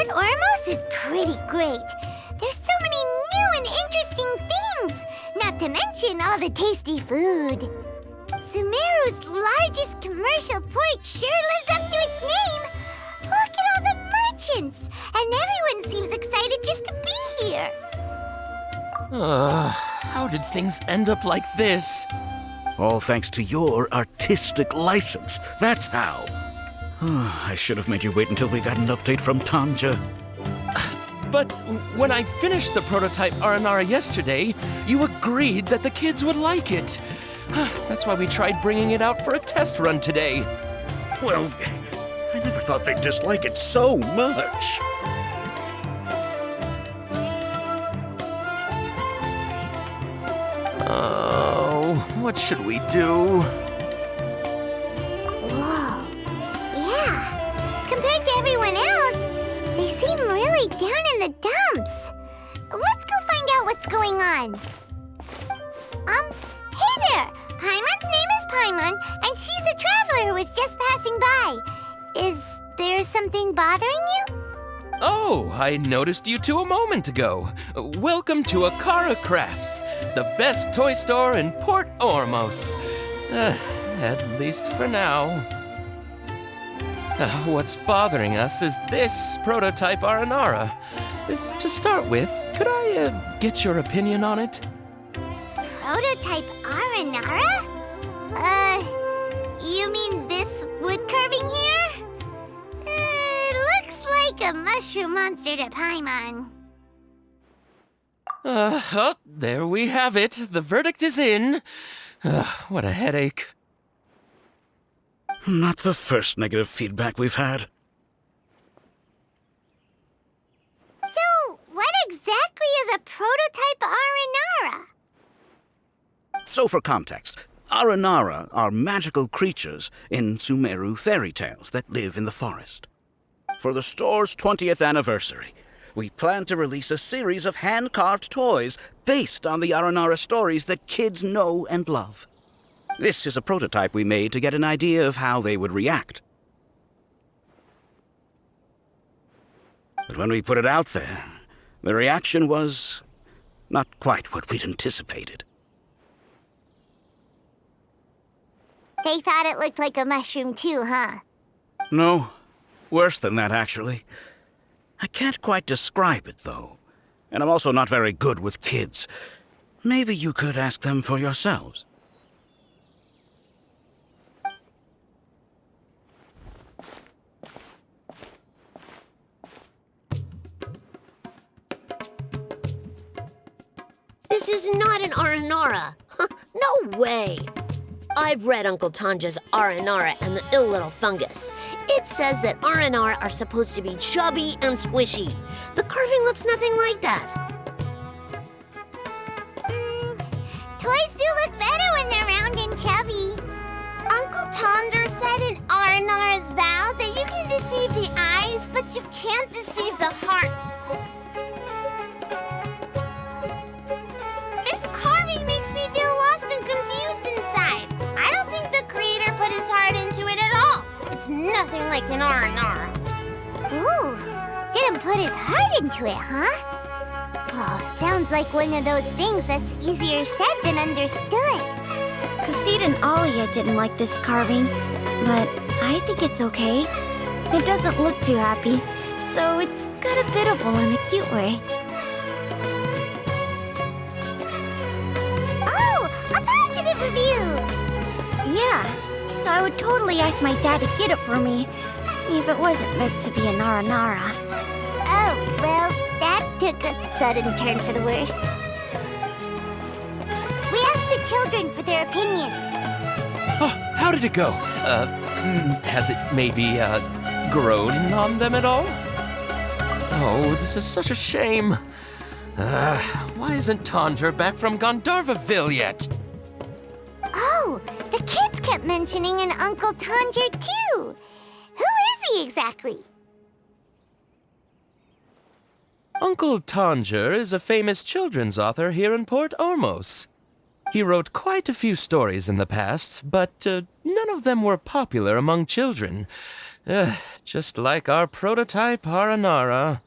S3: Port Ormos is pretty great. There's so many new and interesting things, not to mention all the tasty food. Sumeru's largest commercial port sure lives up to its name. Look at all the merchants, and everyone seems excited just to be here.
S5: How did things end up like this?
S9: All thanks to your artistic license. That's how. I should have made you wait until we got an update from Tanja.
S5: But when I finished the prototype Aranara yesterday, you agreed that the kids would like it. That's why we tried bringing it out for a test run today.
S9: Well, I never thought they'd dislike it so much.
S5: Oh, what should we do?
S3: Whoa. Yeah. Compared to everyone else, they seem really down in the dumps. Let's go find out what's going on. Hey there! Paimon's name is Paimon, and she's a traveler who was just passing by. Is there something bothering you?
S5: Oh, I noticed you two a moment ago. Welcome to Akara Crafts, the best toy store in Port Ormos. At least for now. What's bothering us is this prototype Aranara. To start with, could I get your opinion on it?
S3: Prototype Aranara? You mean this wood carving here? It looks like a mushroom monster to Paimon.
S5: Oh, there we have it. The verdict is in. What a headache.
S9: Not the first negative feedback we've had.
S3: So, what exactly is a prototype Aranara?
S9: So for context, Aranara are magical creatures in Sumeru fairy tales that live in the forest. For the store's 20th anniversary, we plan to release a series of hand-carved toys based on the Aranara stories that kids know and love. This is a prototype we made to get an idea of how they would react. But when we put it out there, the reaction was not quite what we'd anticipated.
S3: They thought it looked like a mushroom too, huh?
S9: No, worse than that, actually. I can't quite describe it, though. And I'm also not very good with kids. Maybe you could ask them for yourselves.
S10: This is not an Aranara. No way. I've read Uncle Tanja's Aranara and the Ill Little Fungus. It says that Aranara are supposed to be chubby and squishy. The carving looks nothing like that.
S3: Toys do look better when they're round and chubby. Uncle Tonder said in Aranara's vow that you can deceive the eyes, but you can't deceive the heart. This carving makes me feel lost and confused inside. I don't think the creator put his heart into it at all. It's nothing like an Aranara. Ooh, didn't put his heart into it, huh? Oh, sounds like one of those things that's easier said than understood.
S11: Kasid and Alia didn't like this carving, but I think it's okay. It doesn't look too happy, so it's kind of pitiful in a cute way.
S3: Oh, a positive review!
S11: Yeah, so I would totally ask my dad to get it for me, if it wasn't meant to be a Nara.
S3: Oh, well, that took a sudden turn for the worse. We asked the children for their opinions.
S5: Oh, how did it go? Has it maybe, grown on them at all? Oh, this is such a shame. Why isn't Tanger back from Gandharvaville yet?
S3: Oh, the kids kept mentioning an Uncle Tanger, too. Who is he exactly?
S5: Uncle Tanger is a famous children's author here in Port Ormos. He wrote quite a few stories in the past, but none of them were popular among children. just like our prototype Aranara.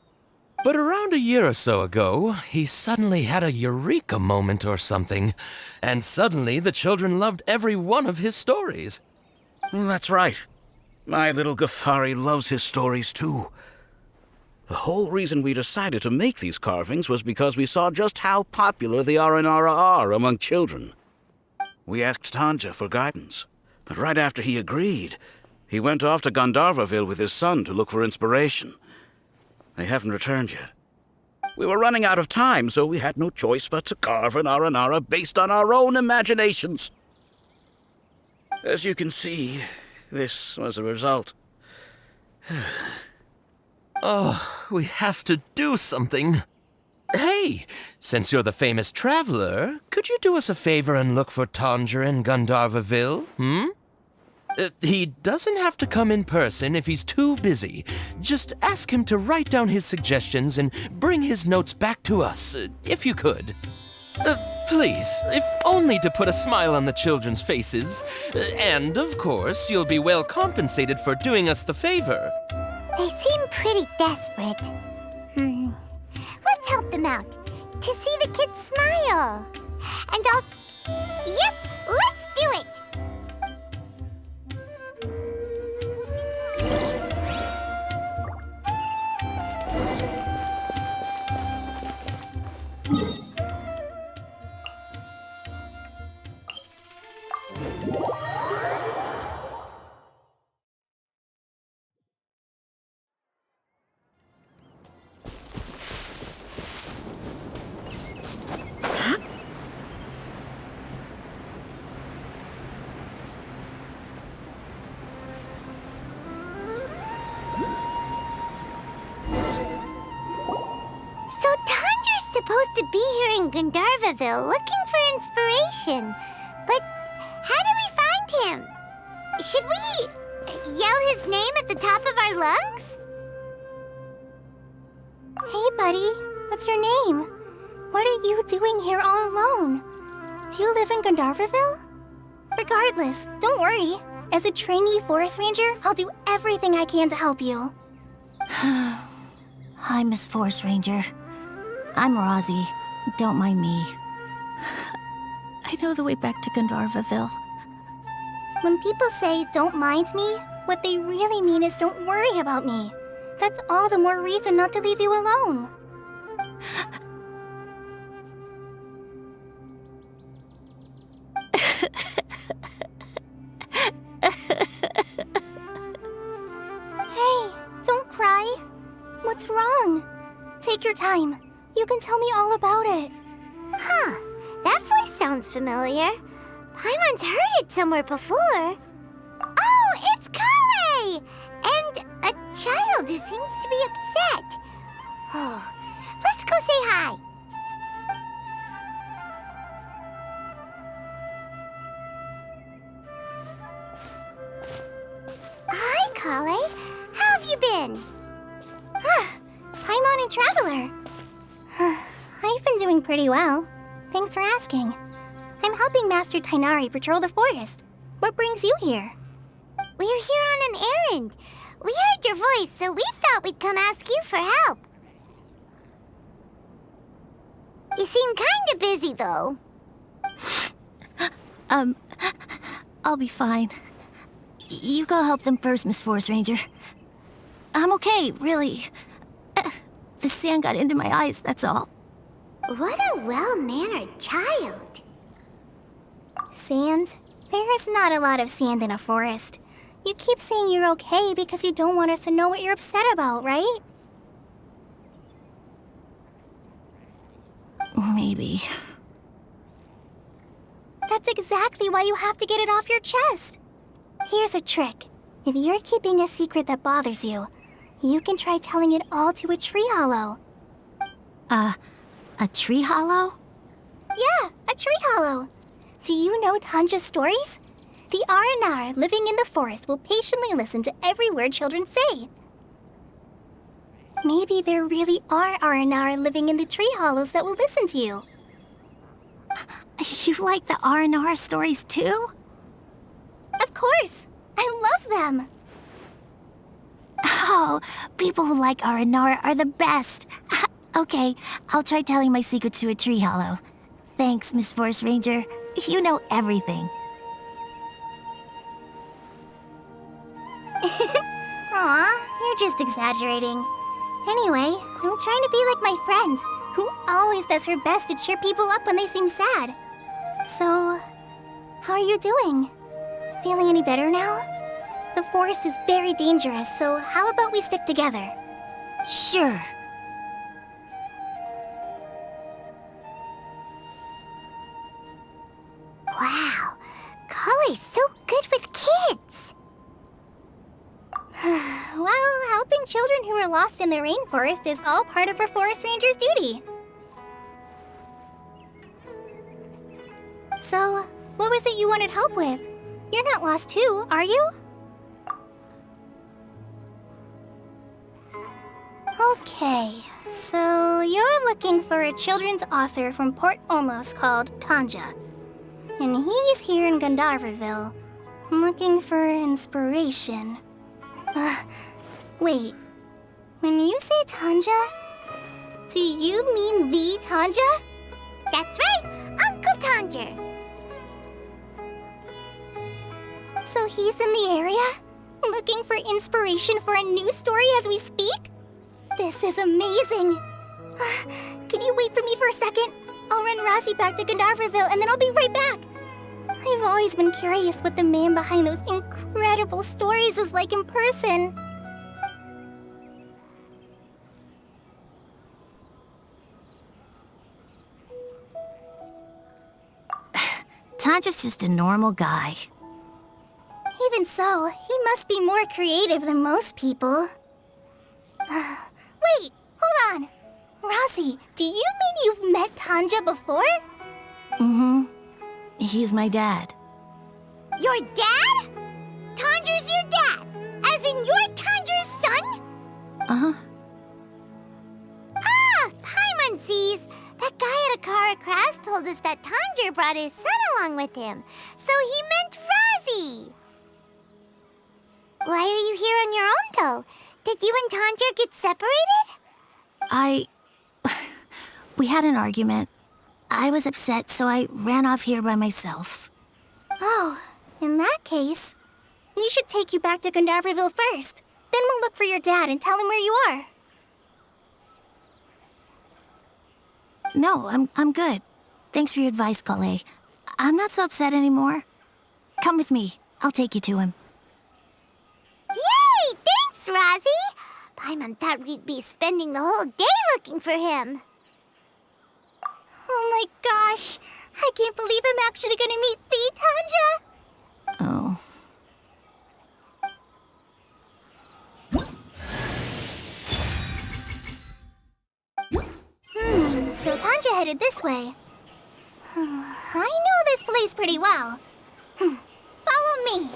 S5: But around a year or so ago, he suddenly had a eureka moment or something, and suddenly the children loved every one of his stories.
S9: That's right. My little Ghaffari loves his stories too. The whole reason we decided to make these carvings was because we saw just how popular the Aranara are among children. We asked Tanja for guidance, but right after he agreed, he went off to Gandharvaville with his son to look for inspiration. They haven't returned yet. We were running out of time, so we had no choice but to carve an Aranara based on our own imaginations. As you can see, this was the result.
S5: Oh, we have to do something. Hey, since you're the famous traveler, could you do us a favor and look for Tanger in Gandharvaville, He doesn't have to come in person if he's too busy. Just ask him to write down his suggestions and bring his notes back to us, if you could. Please, if only to put a smile on the children's faces. And, of course, you'll be well compensated for doing us the favor.
S3: They seem pretty desperate. Let's help them out. To see the kids smile. And Yep, let's do it! Supposed to be here in Gandharvaville looking for inspiration. But how do we find him? Should we yell his name at the top of our lungs? Hey, buddy. What's your name? What are you doing here all alone? Do you live in Gandharvaville? Regardless, don't worry. As a trainee forest ranger, I'll do everything I can to help you.
S1: Hi, Miss Forest Ranger. I'm Rozzy. Don't mind me. I know the way back to Gandharvaville.
S3: When people say, don't mind me, what they really mean is don't worry about me. That's all the more reason not to leave you alone. Hey, don't cry. What's wrong? Take your time. You can tell me all about it. Huh, that voice sounds familiar. I once heard it somewhere before. Oh, it's Kale! And a child who seems to be upset. Oh, let's go say hi. Hi, Kale. How have you been? I'm on a traveler. I've been doing pretty well. Thanks for asking. I'm helping Master Tainari patrol the forest. What brings you here? We're here on an errand. We heard your voice, so we thought we'd come ask you for help. You seem kinda busy, though.
S1: I'll be fine. You go help them first, Miss Forest Ranger. I'm okay, really. The sand got into my eyes, that's all.
S3: What a well-mannered child. Sand? There is not a lot of sand in a forest. You keep saying you're okay because you don't want us to know what you're upset about, right?
S1: Maybe.
S3: That's exactly why you have to get it off your chest. Here's a trick. If you're keeping a secret that bothers you, you can try telling it all to a tree hollow.
S1: A tree hollow?
S3: Yeah, a tree hollow. Do you know Tanja's stories? The Aranara living in the forest will patiently listen to every word children say. Maybe there really are Aranara living in the tree hollows that will listen to you.
S1: You like the Aranara stories too?
S3: Of course. I love them.
S1: Oh, people who like Aranara are the best. Okay, I'll try telling my secrets to a tree hollow. Thanks, Miss Force Ranger. You know everything.
S3: Aw, you're just exaggerating. Anyway, I'm trying to be like my friend, who always does her best to cheer people up when they seem sad. So, how are you doing? Feeling any better now? The forest is very dangerous, so how about we stick together?
S1: Sure.
S3: Wow, Cully's so good with kids. Well, helping children who are lost in the rainforest is all part of a forest ranger's duty. So, what was it you wanted help with? You're not lost too, are you? Okay, so you're looking for a children's author from Port Olmos called Tanja. And he's here in Gandharvaville, looking for inspiration. Wait, when you say Tanja, do you mean the Tanja? That's right, Uncle Tanja. So he's in the area, looking for inspiration for a new story as we speak? This is amazing. Could you wait for me for a second? I'll run Rossi back to Gandharvaville and then I'll be right back. I've always been curious what the man behind those incredible stories is like in person.
S1: Tanja's just a normal guy.
S3: Even so, he must be more creative than most people. Wait, hold on. Rossi, do you mean you've met Tanja before?
S1: Mm-hmm. He's my dad.
S3: Your dad? Tanja's your dad? As in you're Tanja's son?
S1: Uh-huh.
S3: Ah, Paimon sees. That guy at Akara Crafts told us that Tanja brought his son along with him. So he meant Rossi. Why are you here on your own, though? Did you and Tanja get separated?
S1: We had an argument. I was upset, so I ran off here by myself.
S3: Oh, in that case, we should take you back to Gandharvaville first. Then we'll look for your dad and tell him where you are.
S1: No, I'm good. Thanks for your advice, Kale. I'm not so upset anymore. Come with me. I'll take you to him.
S3: Yay! Thanks, Rossi! Paimon thought we'd be spending the whole day looking for him. Oh my gosh! I can't believe I'm actually gonna meet the Tanja!
S1: Oh.
S3: So Tanja headed this way. I know this place pretty well. Follow me.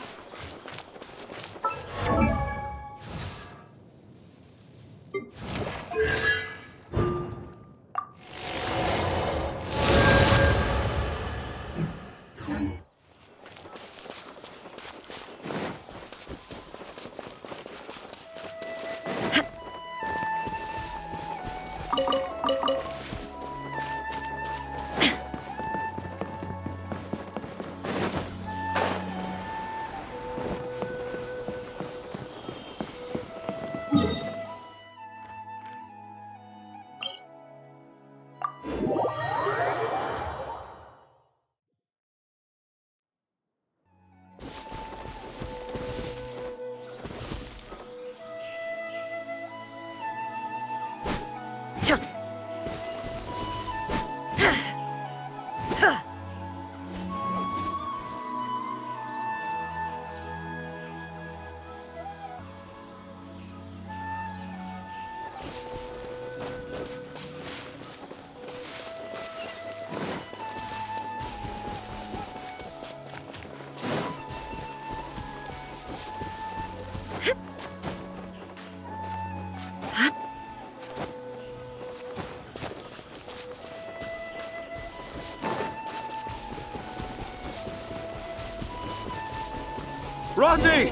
S7: Rossi!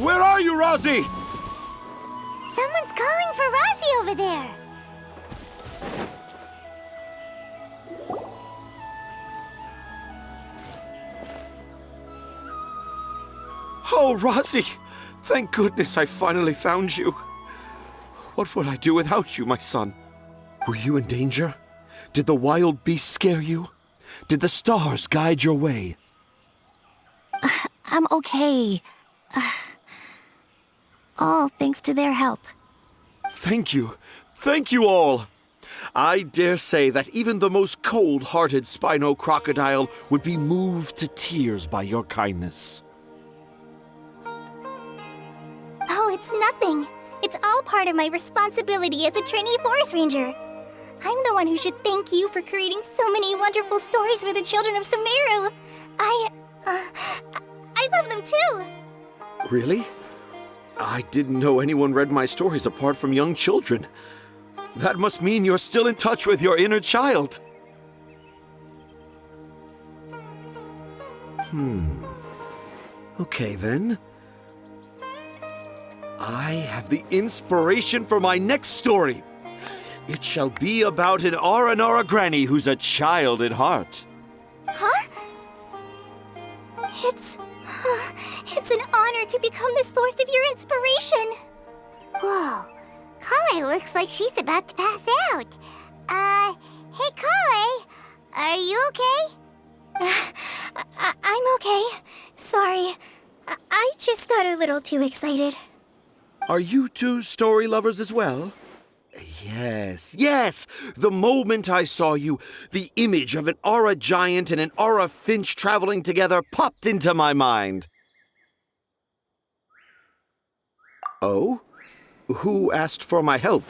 S7: Where are you, Rossi?
S3: over there.
S2: Oh, Rosie! Thank goodness I finally found you. What would I do without you, my son? Were you in danger? Did the wild beasts scare you? Did the stars guide your way?
S1: I'm okay. All thanks to their help.
S2: Thank you. Thank you all. I dare say that even the most cold-hearted Spino crocodile would be moved to tears by your kindness.
S3: Oh, it's nothing. It's all part of my responsibility as a trainee forest ranger. I'm the one who should thank you for creating so many wonderful stories for the children of Sumeru. I love them too.
S2: Really? I didn't know anyone read my stories apart from young children. That must mean you're still in touch with your inner child. Okay then. I have the inspiration for my next story. It shall be about an Aranara granny who's a child at heart.
S3: Huh? It's an honor to become the source of your inspiration. Whoa, Kale looks like she's about to pass out. Hey Kale, are you okay? I'm okay. Sorry, I just got a little too excited.
S2: Are you two story lovers as well? Yes. The moment I saw you, the image of an Aura giant and an Aura finch traveling together popped into my mind. Oh? Who asked for my help?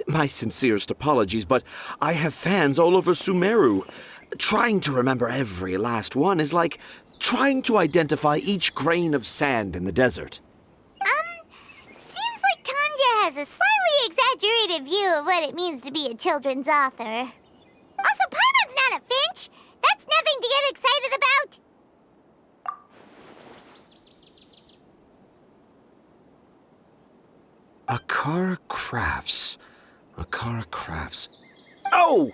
S2: My sincerest apologies, but I have fans all over Sumeru. Trying to remember every last one is like trying to identify each grain of sand in the desert.
S3: Seems like Tanja has a slightly exaggerated view of what it means to be a children's author. Also, Paimon's not a finch. That's nothing to get excited about.
S2: Akara Crafts. Oh,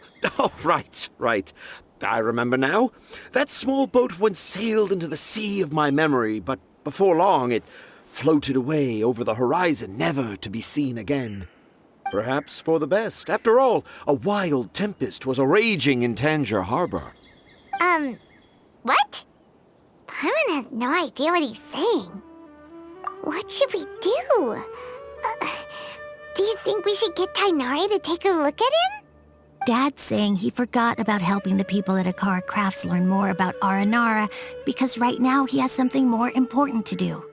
S2: right. I remember now. That small boat once sailed into the sea of my memory, but before long it floated away over the horizon, never to be seen again. Perhaps for the best. After all, a wild tempest was a-raging in Tanger Harbor.
S3: What? Paimon has no idea what he's saying. What should we do? Do you think we should get Tainari to take a look at him?
S1: Dad's saying he forgot about helping the people at Akara Crafts learn more about Aranara because right now he has something more important to do.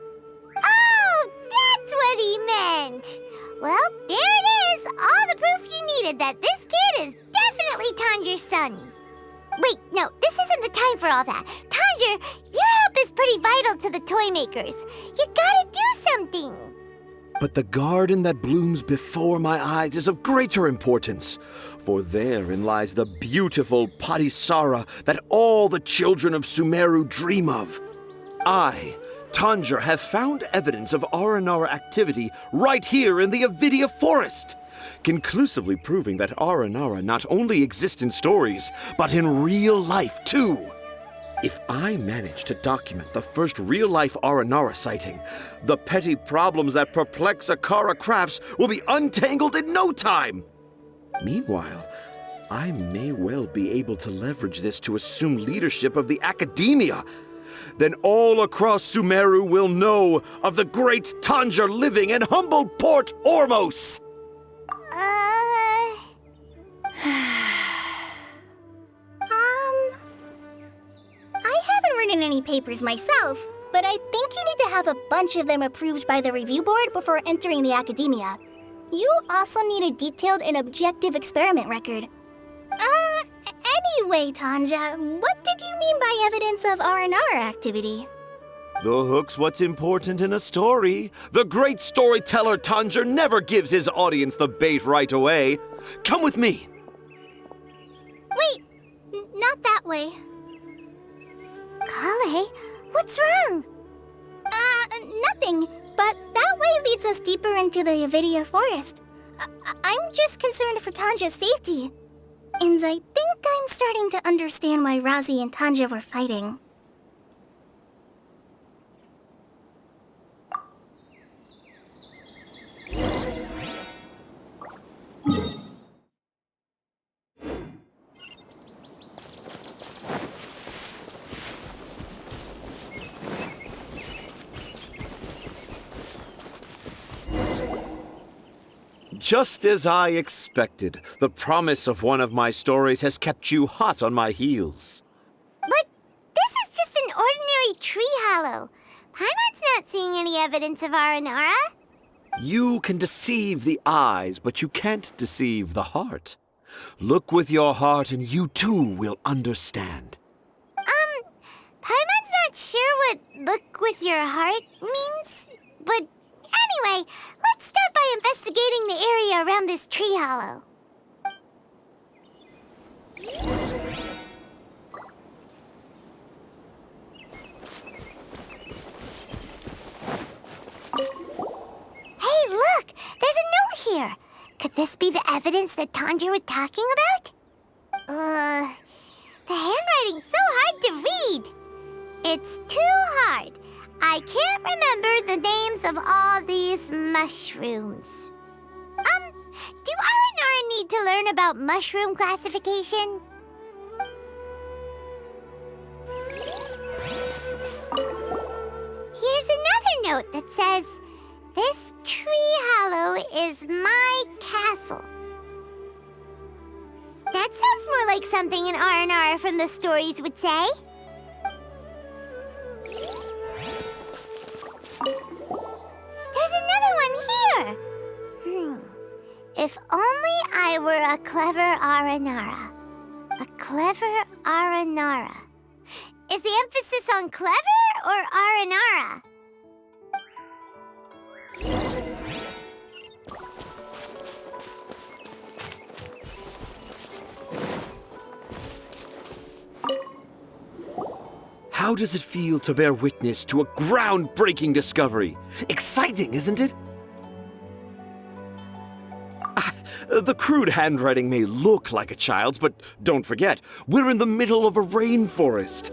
S3: Oh, that's what he meant! Well, there it is! All the proof you needed that this kid is definitely Tanger's son. Wait, no, this isn't the time for all that. Tanger, your help is pretty vital to the toy makers. You gotta do something!
S2: But the garden that blooms before my eyes is of greater importance, for therein lies the beautiful Patisara that all the children of Sumeru dream of. I, Tanger, have found evidence of Aranara activity right here in the Avidia Forest, conclusively proving that Aranara not only exists in stories, but in real life too. If I manage to document the first real-life Aranara sighting, the petty problems that perplex Akara Crafts will be untangled in no time. Meanwhile, I may well be able to leverage this to assume leadership of the academia. Then all across Sumeru will know of the great Tanger living in humble Port Ormos.
S3: I haven't written any papers myself, but I think you need to have a bunch of them approved by the review board before entering the academia. You also need a detailed and objective experiment record. Anyway, Tanja, what did you mean by evidence of Aranara activity?
S2: The hook's what's important in a story. The great storyteller Tanger never gives his audience the bait right away. Come with me.
S3: Wait, not that way. Kale, what's wrong? Nothing, but that way leads us deeper into the Avidia Forest.
S11: I'm just concerned for Tanja's safety. And I think I'm starting to understand why Razi and Tanja were fighting.
S2: Just as I expected, the promise of one of my stories has kept you hot on my heels.
S3: But this is just an ordinary tree hollow. Paimon's not seeing any evidence of Aranara.
S2: You can deceive the eyes, but you can't deceive the heart. Look with your heart and you too will understand.
S3: Paimon's not sure what look with your heart means, but anyway, let's start by investigating the area around this tree hollow. Hey, look! There's a note here! Could this be the evidence that Tanja was talking about? The handwriting's so hard to read. It's too hard. I can't remember the names of all these mushrooms. Do Aranara need to learn about mushroom classification? Here's another note that says, "This tree hollow is my castle." That sounds more like something an Aranara from the stories would say. There's another one here! If only I were a clever Aranara. A clever Aranara. Is the emphasis on clever or Aranara?
S2: How does it feel to bear witness to a groundbreaking discovery? Exciting, isn't it? The crude handwriting may look like a child's, but don't forget, we're in the middle of a rainforest.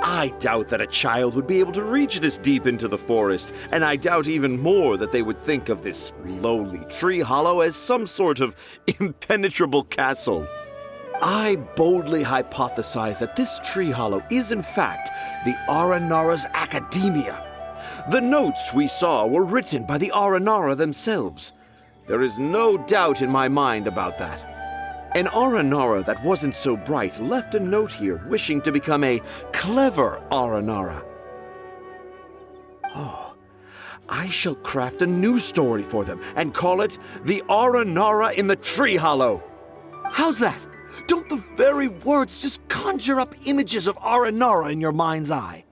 S2: I doubt that a child would be able to reach this deep into the forest, and I doubt even more that they would think of this lowly tree hollow as some sort of impenetrable castle. I boldly hypothesize that this tree hollow is in fact the Aranara's academia. The notes we saw were written by the Aranara themselves. There is no doubt in my mind about that. An Aranara that wasn't so bright left a note here wishing to become a clever Aranara. Oh, I shall craft a new story for them and call it The Aranara in the Tree Hollow. How's that? Don't the very words just conjure up images of Aranara in your mind's eye?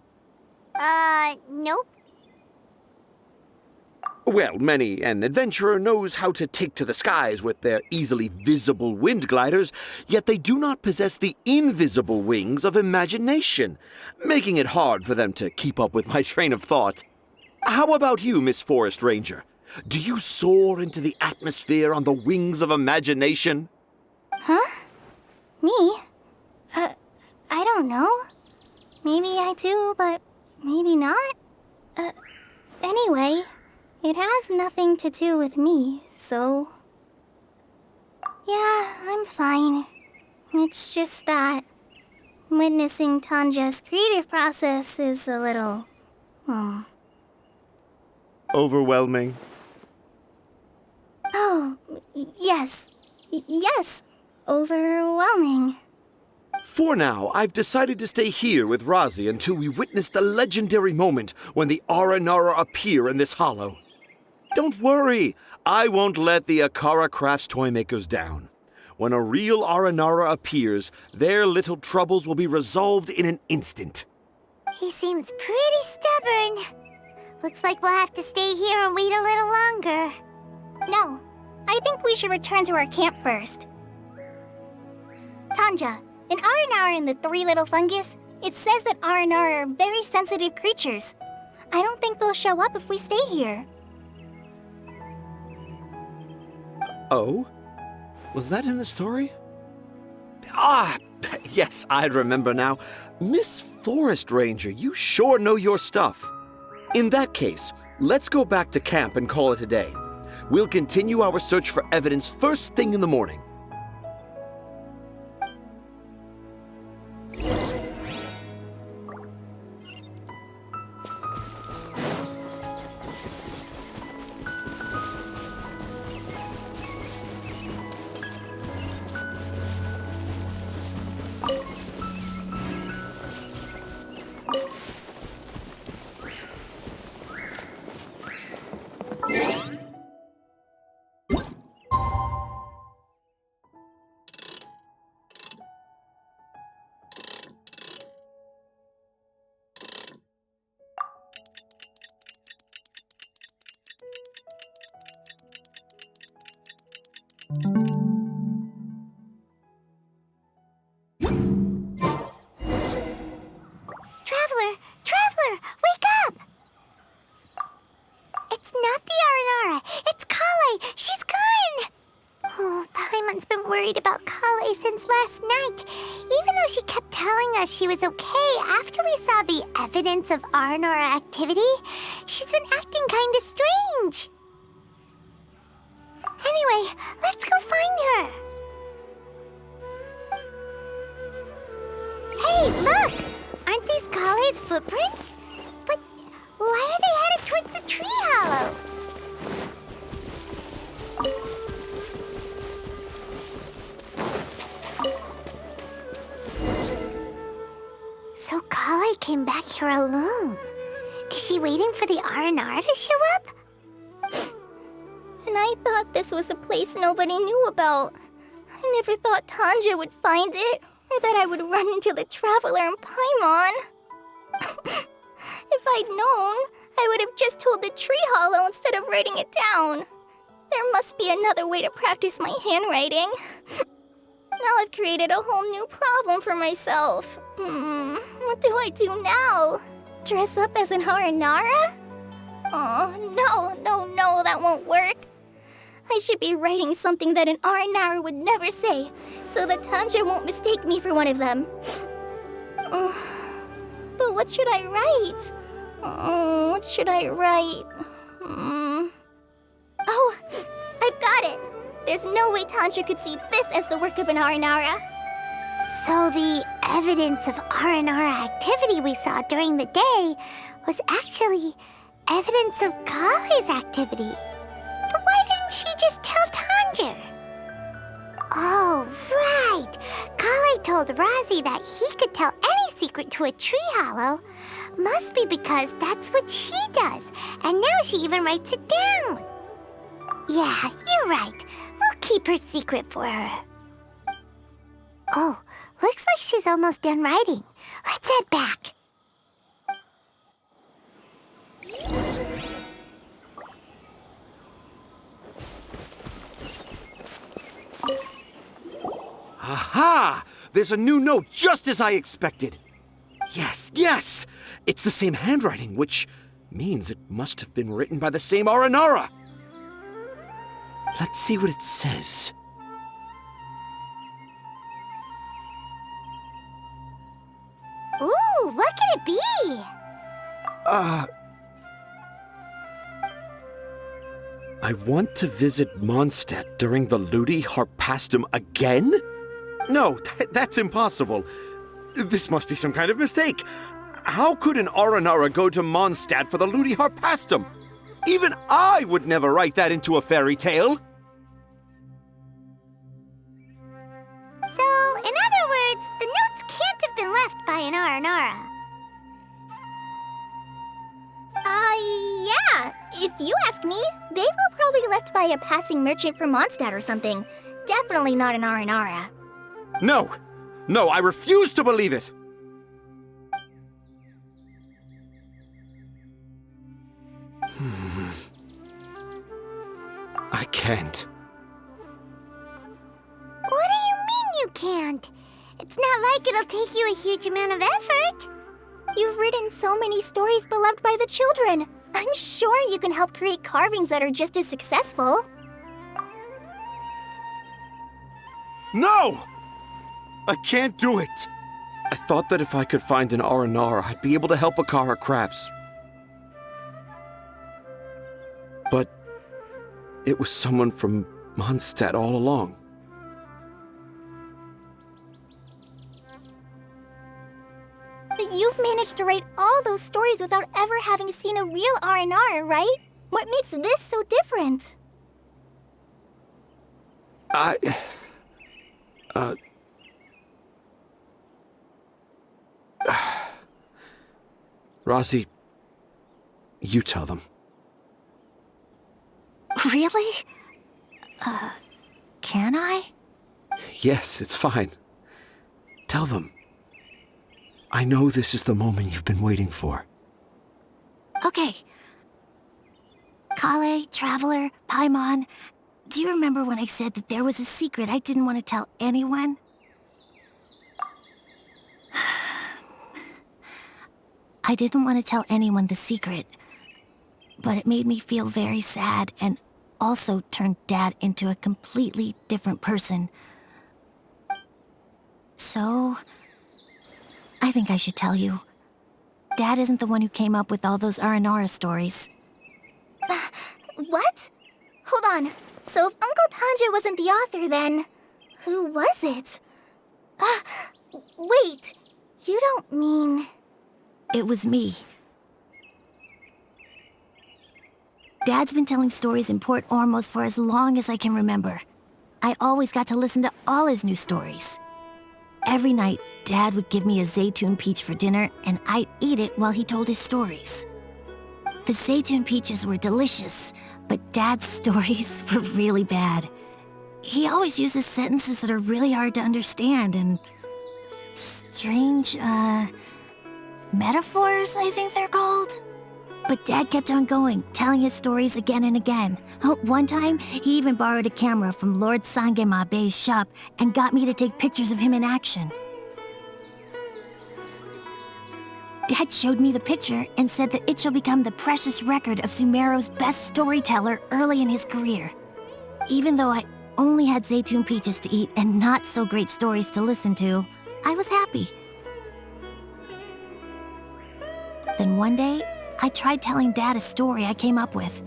S3: Nope.
S2: Well, many an adventurer knows how to take to the skies with their easily visible wind gliders, yet they do not possess the invisible wings of imagination, making it hard for them to keep up with my train of thought. How about you, Miss Forest Ranger? Do you soar into the atmosphere on the wings of imagination?
S11: Huh? Me? I don't know. Maybe I do, but maybe not. Anyway, it has nothing to do with me, so... Yeah, I'm fine. It's just that witnessing Tanja's creative process is a little...
S2: Overwhelming.
S11: Oh, yes. Yes. Overwhelming.
S2: For now, I've decided to stay here with Razi until we witness the legendary moment when the Aranara appear in this hollow. Don't worry, I won't let the Akara Crafts toymakers down. When a real Aranara appears, their little troubles will be resolved in an instant.
S3: He seems pretty stubborn. Looks like we'll have to stay here and wait a little longer.
S11: No, I think we should return to our camp first. Tanja, in Aranara and the Three Little Fungus, it says that Aranara are very sensitive creatures. I don't think they'll show up if we stay here.
S2: Oh? Was that in the story? Ah, yes, I remember now. Miss Forest Ranger, you sure know your stuff. In that case, let's go back to camp and call it a day. We'll continue our search for evidence first thing in the morning.
S3: Traveler, wake up! It's not the Aranara, it's Kale! She's gone! Oh, Paimon's been worried about Kale since last night. Even though she kept telling us she was okay after we saw the evidence of Aranara activity, she's been acting kinda strange. Anyway, let's go find her. Hey, look! Aren't these Kale's footprints? But why are they headed towards the tree hollow? So Kale came back here alone. Is she waiting for the Aranara to show up?
S11: And I thought this was a place nobody knew about. I never thought Tanja would find it, or that I would run into the Traveler and Paimon. If I'd known, I would have just told the tree hollow instead of writing it down. There must be another way to practice my handwriting. Now I've created a whole new problem for myself. What do I do now? Dress up as an Aranara? Oh, no, that won't work. I should be writing something that an Aranara would never say, so that Tanja won't mistake me for one of them. But what should I write? What should I write? Oh, I've got it! There's no way Tanja could see this as the work of an Aranara.
S3: So the evidence of Aranara activity we saw during the day was actually evidence of Kale's activity. But why didn't she just tell Tanja? Oh, right! Kale told Razi that he could tell any secret to a tree hollow. Must be because that's what she does, and now she even writes it down. Yeah, you're right. We'll keep her secret for her. Oh, looks like she's almost done writing. Let's head back.
S2: Aha! There's a new note just as I expected. Yes! It's the same handwriting, which means it must have been written by the same Aranara. Let's see what it says.
S3: Ooh, what could it be?
S2: I want to visit Mondstadt during the Ludi Harpastum again? No, that's impossible. This must be some kind of mistake. How could an Aranara go to Mondstadt for the Ludi Harpastum? Even I would never write that into a fairy tale.
S3: So, in other words, the notes can't have been left by an Aranara.
S11: Yeah. If you ask me, they were probably left by a passing merchant from Mondstadt or something. Definitely not an Aranara.
S2: No, I refuse to believe it. I can't.
S3: What do you mean you can't? It's not like it'll take you a huge amount of effort.
S11: You've written so many stories beloved by the children. I'm sure you can help create carvings that are just as successful.
S2: No! I can't do it! I thought that if I could find an Aranara, I'd be able to help Akara Crafts. But it was someone from Mondstadt all along.
S11: But you've managed to write all those stories without ever having seen a real R&R, right? What makes this so different?
S2: Rosie, you tell them.
S1: Really? Can I?
S2: Yes, it's fine. Tell them. I know this is the moment you've been waiting for.
S1: Okay. Kale, Traveler, Paimon, do you remember when I said that there was a secret I didn't want to tell anyone? I didn't want to tell anyone the secret, but it made me feel very sad and also turned Dad into a completely different person. So, I think I should tell you. Dad isn't the one who came up with all those Aranara stories.
S11: What? Hold on. So if Uncle Tanja wasn't the author, then who was it? Wait. You don't mean...
S1: It was me. Dad's been telling stories in Port Ormos for as long as I can remember. I always got to listen to all his new stories. Every night, Dad would give me a Zaytun peach for dinner, and I'd eat it while he told his stories. The Zaytun peaches were delicious, but Dad's stories were really bad. He always uses sentences that are really hard to understand and strange, metaphors, I think they're called. But Dad kept on going, telling his stories again and again. One time, he even borrowed a camera from Lord Sangema Bey's shop and got me to take pictures of him in action. Dad showed me the picture and said that it shall become the precious record of Sumeru's best storyteller early in his career. Even though I only had Zaytun peaches to eat and not so great stories to listen to, I was happy. Then one day, I tried telling Dad a story I came up with.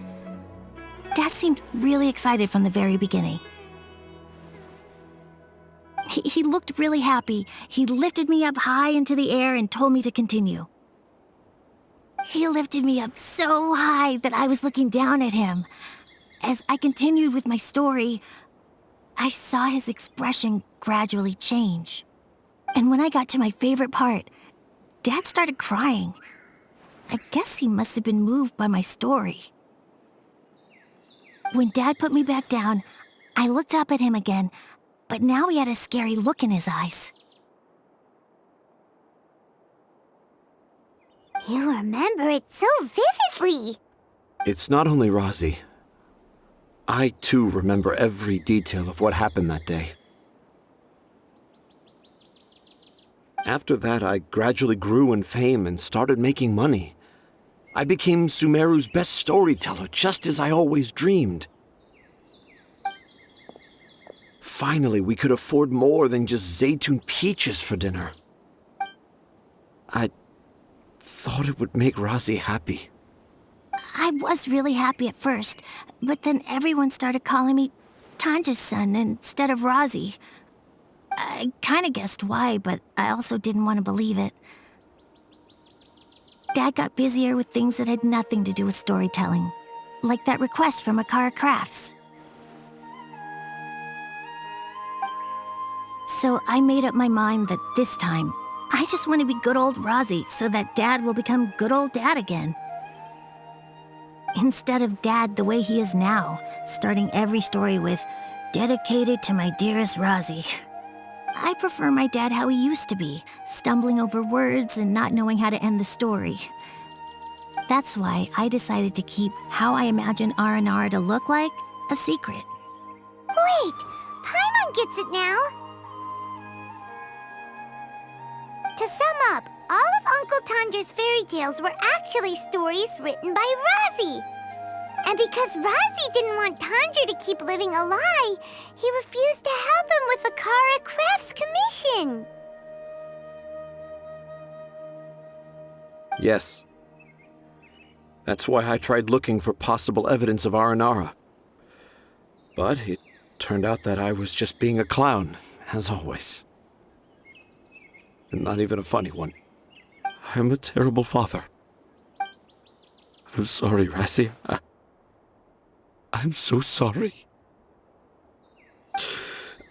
S1: Dad seemed really excited from the very beginning. He looked really happy. He lifted me up high into the air and told me to continue. He lifted me up so high that I was looking down at him. As I continued with my story, I saw his expression gradually change. And when I got to my favorite part, Dad started crying. I guess he must have been moved by my story. When Dad put me back down, I looked up at him again, but now he had a scary look in his eyes.
S3: You remember it so vividly.
S2: It's not only Rosie. I, too, remember every detail of what happened that day. After that, I gradually grew in fame and started making money. I became Sumeru's best storyteller, just as I always dreamed. Finally, we could afford more than just Zaytun peaches for dinner. I thought it would make Rosie happy.
S1: I was really happy at first, but then everyone started calling me Tanja's son instead of Rosie. I kinda guessed why, but I also didn't want to believe it. Dad got busier with things that had nothing to do with storytelling, like that request from Akara Crafts. So I made up my mind that this time, I just want to be good old Rosie so that Dad will become good old Dad again. Instead of Dad the way he is now, starting every story with, "Dedicated to my dearest Rosie." I prefer my dad how he used to be, stumbling over words and not knowing how to end the story. That's why I decided to keep how I imagine Aranara to look like a secret.
S3: Wait, Paimon gets it now. To sum up, all of Uncle Tanja's fairy tales were actually stories written by Rosie. And because Rosie didn't want Tanja to keep living a lie, he refused to help him with Akara
S2: Yes. That's why I tried looking for possible evidence of Aranara. But it turned out that I was just being a clown, as always. And not even a funny one. I'm a terrible father. I'm sorry, Razzie. I'm so sorry.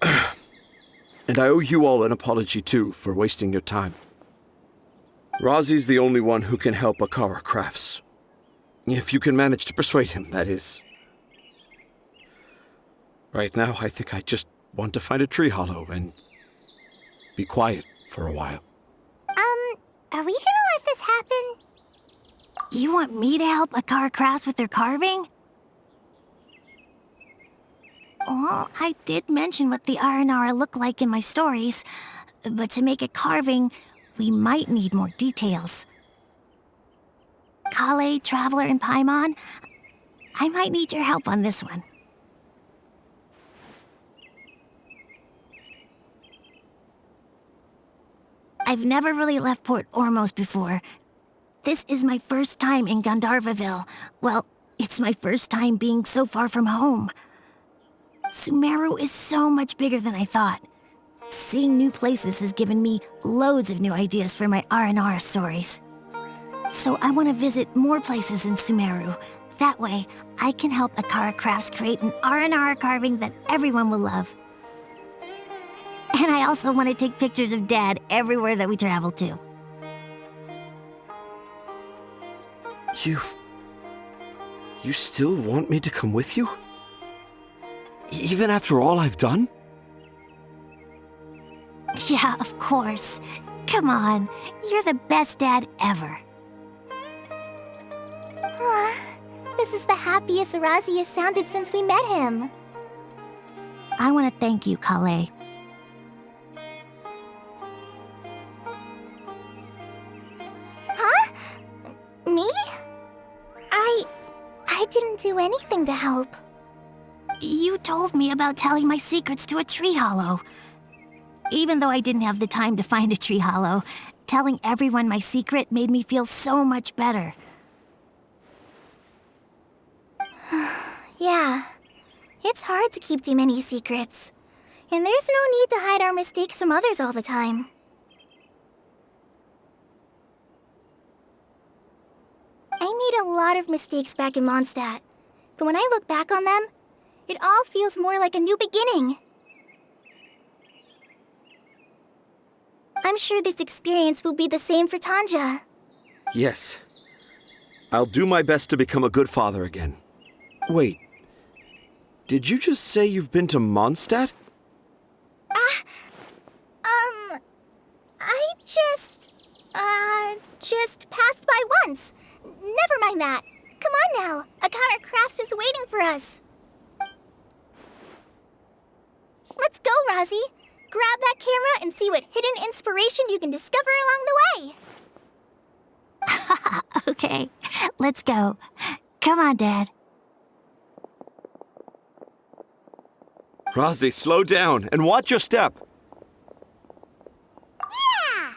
S2: And I owe you all an apology, too, for wasting your time. Razi's the only one who can help Akara Crafts. If you can manage to persuade him, that is. Right now, I think I just want to find a tree hollow and be quiet for a while.
S3: Are we gonna let this happen?
S1: You want me to help Akara Crafts with their carving? Well, I did mention what the Aranara look like in my stories, but to make a carving, we might need more details. Kale, Traveler, and Paimon, I might need your help on this one. I've never really left Port Ormos before. This is my first time in Gandharvaville. Well, it's my first time being so far from home. Sumeru is so much bigger than I thought. Seeing new places has given me loads of new ideas for my Aranara stories. So I want to visit more places in Sumeru. That way, I can help Akara Crafts create an Aranara carving that everyone will love. And I also want to take pictures of Dad everywhere that we travel to.
S2: You still want me to come with you? Even after all I've done?
S1: Yeah, of course. Come on, you're the best dad ever.
S11: This is the happiest Razi has sounded since we met him.
S1: I want to thank you, Kale.
S11: Huh? Me? I didn't do anything to help.
S1: You told me about telling my secrets to a tree hollow. Even though I didn't have the time to find a tree hollow, telling everyone my secret made me feel so much better.
S11: Yeah, it's hard to keep too many secrets. And there's no need to hide our mistakes from others all the time. I made a lot of mistakes back in Mondstadt, but when I look back on them, it all feels more like a new beginning. I'm sure this experience will be the same for Tanja.
S2: Yes. I'll do my best to become a good father again. Wait. Did you just say you've been to Mondstadt?
S11: I just passed by once. Never mind that. Come on now. Akara Crafts is waiting for us. Let's go, Razi. Grab that camera and see what hidden inspiration you can discover along the way.
S1: Okay, let's go. Come on, Dad.
S2: Razi, slow down and watch your step.
S3: Yeah!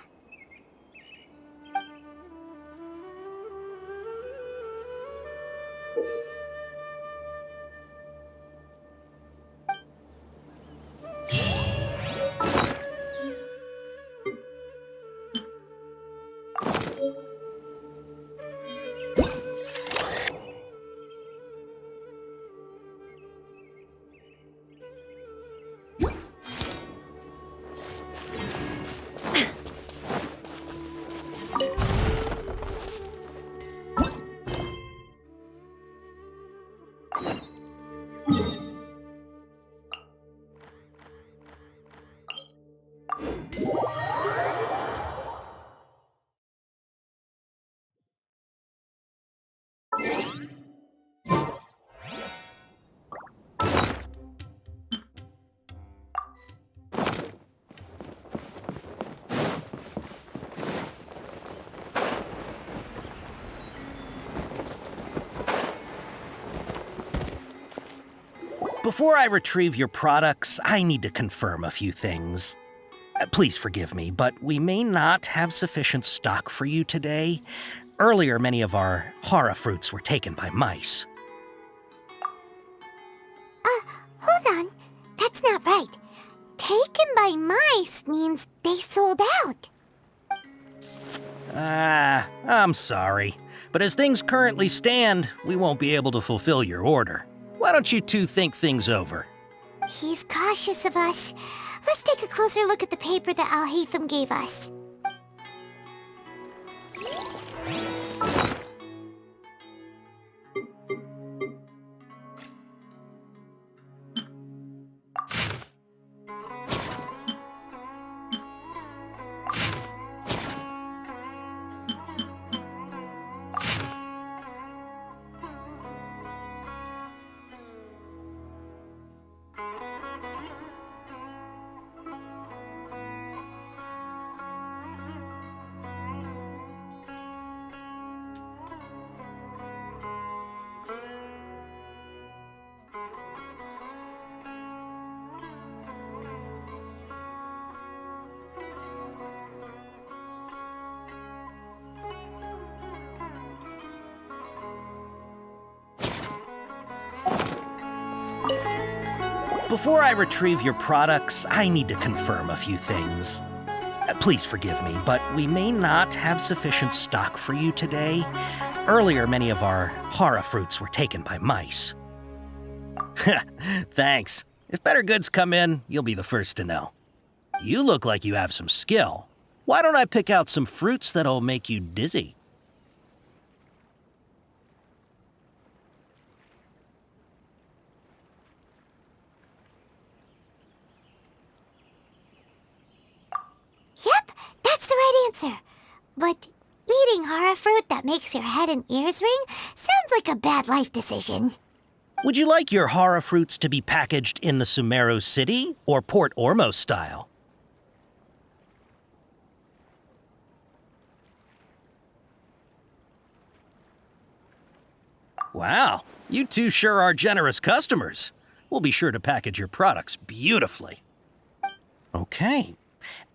S8: Before I retrieve your products, I need to confirm a few things. Please forgive me, but we may not have sufficient stock for you today. Earlier, many of our hara fruits were taken by mice.
S3: Hold on. That's not right. Taken by mice means they sold out.
S8: I'm sorry. But as things currently stand, we won't be able to fulfill your order. Why don't you two think things over?
S3: He's cautious of us. Let's take a closer look at the paper that Al-Haytham gave us.
S8: Before I retrieve your products, I need to confirm a few things. Please forgive me, but we may not have sufficient stock for you today. Earlier, many of our hara fruits were taken by mice. Thanks. If better goods come in, you'll be the first to know. You look like you have some skill. Why don't I pick out some fruits that'll make you dizzy?
S3: Yep, that's the right answer. But eating hara fruit that makes your head and ears ring sounds like a bad life decision.
S8: Would you like your hara fruits to be packaged in the Sumeru City or Port Ormos style? Wow, you two sure are generous customers. We'll be sure to package your products beautifully. Okay,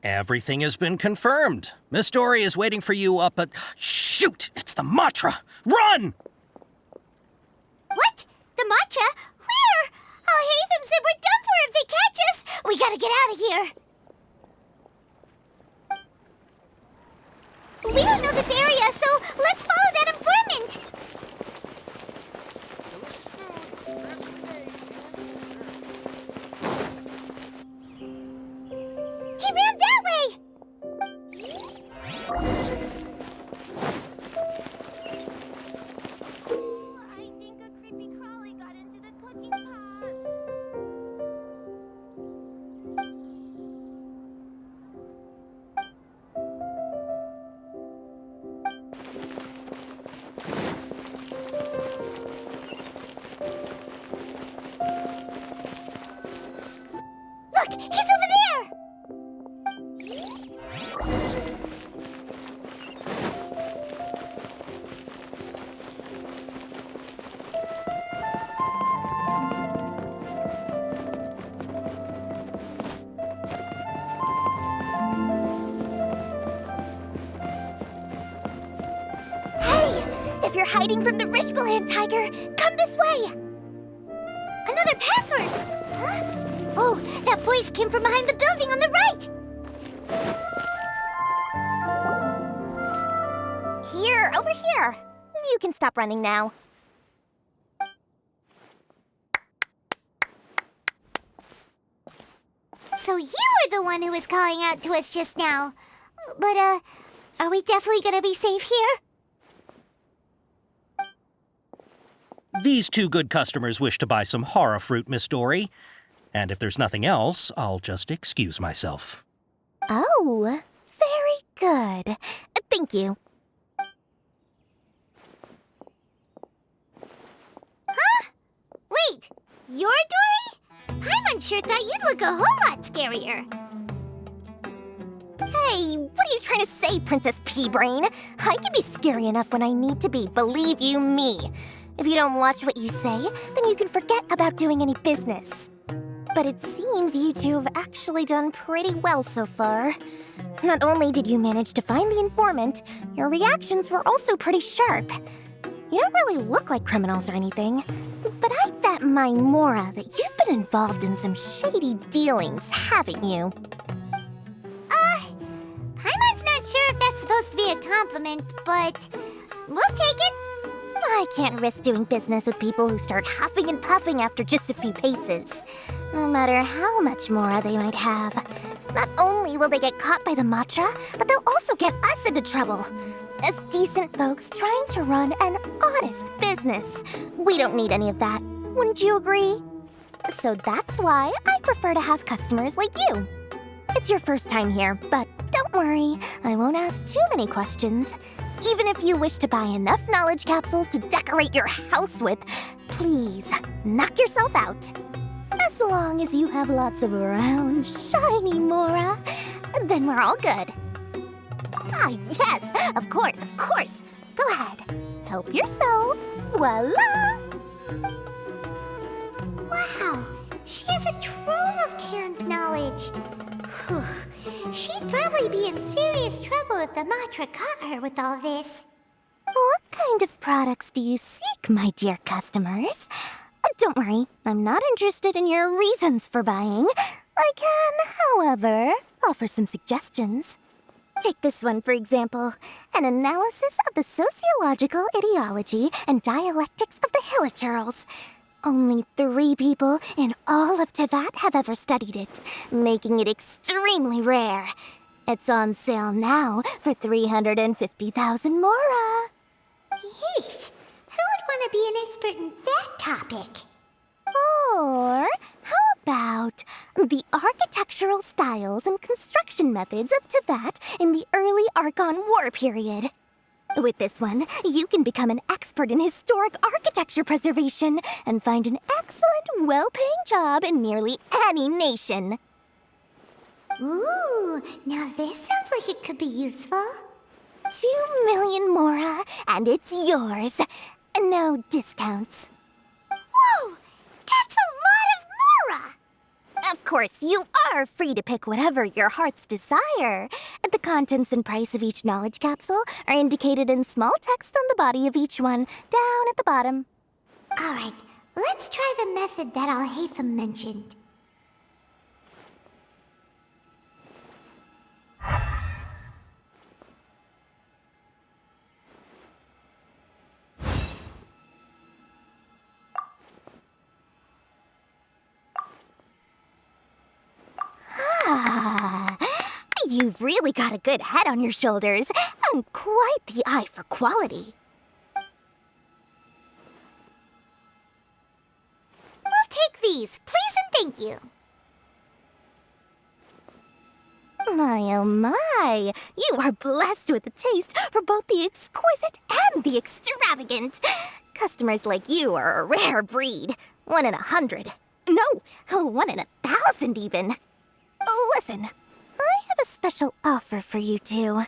S8: everything has been confirmed. Miss Dory is waiting for you up at... Shoot! It's the Matra! Run!
S3: What? The matcha? Where? Al-Haytham said we're done for if they catch us. We gotta get out of here. We don't know this area, so let's follow that informant. He ran that way! I think a creepy crawly got into the cooking pot. Look, he's over there!
S11: If you're hiding from the Rishbalan tiger, come this way!
S3: Another password! Huh? Oh, that voice came from behind the building on the right!
S11: Here, over here. You can stop running now.
S3: So you were the one who was calling out to us just now. But, are we definitely gonna be safe here?
S8: These two good customers wish to buy some hara fruit, Miss Dory. And if there's nothing else, I'll just excuse myself.
S11: Oh, very good. Thank you.
S3: Huh? Wait, you're Dory? Paimon sure thought you'd look a whole lot scarier.
S11: Hey, what are you trying to say, Princess Pea-Brain? I can be scary enough when I need to be, believe you me. If you don't watch what you say, then you can forget about doing any business. But it seems you two have actually done pretty well so far. Not only did you manage to find the informant, your reactions were also pretty sharp. You don't really look like criminals or anything, but I bet my Mora that you've been involved in some shady dealings, haven't you?
S3: Paimon's not sure if that's supposed to be a compliment, but we'll take it.
S11: I can't risk doing business with people who start huffing and puffing after just a few paces. No matter how much Mora they might have. Not only will they get caught by the Matra, but they'll also get us into trouble. As decent folks trying to run an honest business, we don't need any of that. Wouldn't you agree? So that's why I prefer to have customers like you. It's your first time here, but don't worry, I won't ask too many questions. Even if you wish to buy enough knowledge capsules to decorate your house with, please, knock yourself out. As long as you have lots of round, shiny Mora, then we're all good. Ah, yes, of course, of course. Go ahead, help yourselves. Voila!
S3: Wow, she has a trove of canned knowledge. Whew. She'd probably be in serious trouble if the Matra caught her with all this.
S11: What kind of products do you seek, my dear customers? Don't worry, I'm not interested in your reasons for buying. I can, however, offer some suggestions. Take this one, for example. An analysis of the sociological ideology and dialectics of the Hilichurls. Only 3 people in all of Tevat have ever studied it, making it extremely rare. It's on sale now for 350,000 Mora.
S3: Yeesh, who would want to be an expert in that topic?
S11: Or how about the architectural styles and construction methods of Tevat in the early Archon War period? With this one, you can become an expert in historic architecture preservation and find an excellent, well-paying job in nearly any nation.
S3: Ooh, now this sounds like it could be useful.
S11: 2 million Mora, and it's yours. No discounts.
S3: Whoa! That's a lot of Mora!
S11: Of course, you are free to pick whatever your heart's desire. The contents and price of each knowledge capsule are indicated in small text on the body of each one, down at the bottom.
S3: All right, let's try the method that Al-Haytham mentioned.
S11: You've really got a good head on your shoulders, and quite the eye for quality.
S3: We'll take these, please and thank you.
S11: My oh my, you are blessed with a taste for both the exquisite and the extravagant. Customers like you are a rare breed. 1 in 100. No, 1 in 1,000 even. Listen, I have a special offer for you two.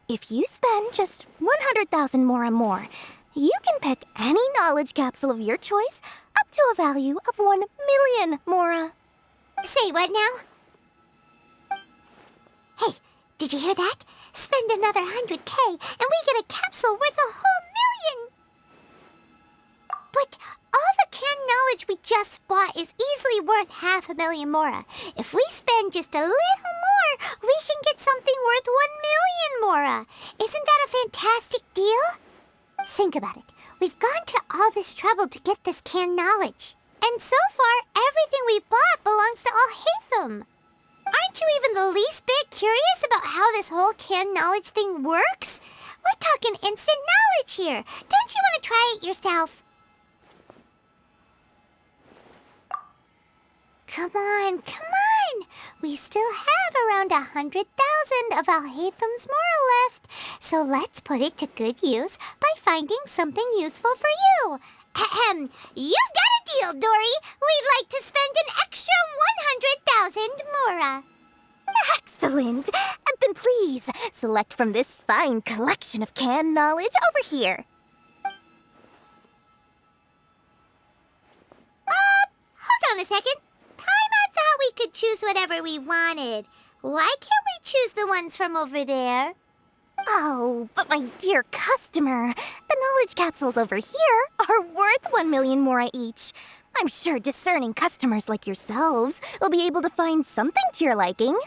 S11: If you spend just 100,000 more, you can pick any knowledge capsule of your choice up to a value of 1 million Mora.
S3: Say what now? Hey, did you hear that? Spend another 100K and we get a capsule worth a whole million! But all the canned knowledge we just bought is easily worth 500,000 Mora. If we spend just a little more, we can get something worth 1 million Mora. Isn't that a fantastic deal? Think about it. We've gone to all this trouble to get this canned knowledge. And so far, everything we bought belongs to Al-Haytham. Aren't you even the least bit curious about how this whole canned knowledge thing works? We're talking instant knowledge here. Don't you want to try it yourself? Come on, come on! We still have around 100,000 of Al-Haytham's Mora left, so let's put it to good use by finding something useful for you. Ahem, you've got a deal, Dory! We'd like to spend an extra 100,000 Mora.
S11: Excellent! Then please, select from this fine collection of canned knowledge over here.
S3: Hold on a second. Paimon thought we could choose whatever we wanted. Why can't we choose the ones from over there?
S11: Oh, but my dear customer, the knowledge capsules over here are worth 1 million mora each. I'm sure discerning customers like yourselves will be able to find something to your liking.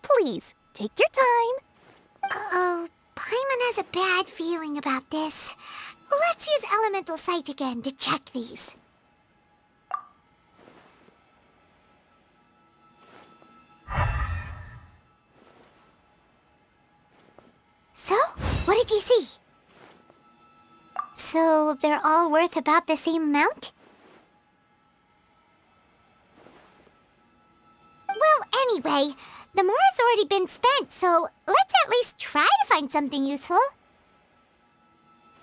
S11: Please, take your time.
S3: Uh-oh, Paimon has a bad feeling about this. Let's use Elemental Sight again to check these. So, what did you see? So, they're all worth about the same amount? Well, anyway, the mora's already been spent, so let's at least try to find something useful.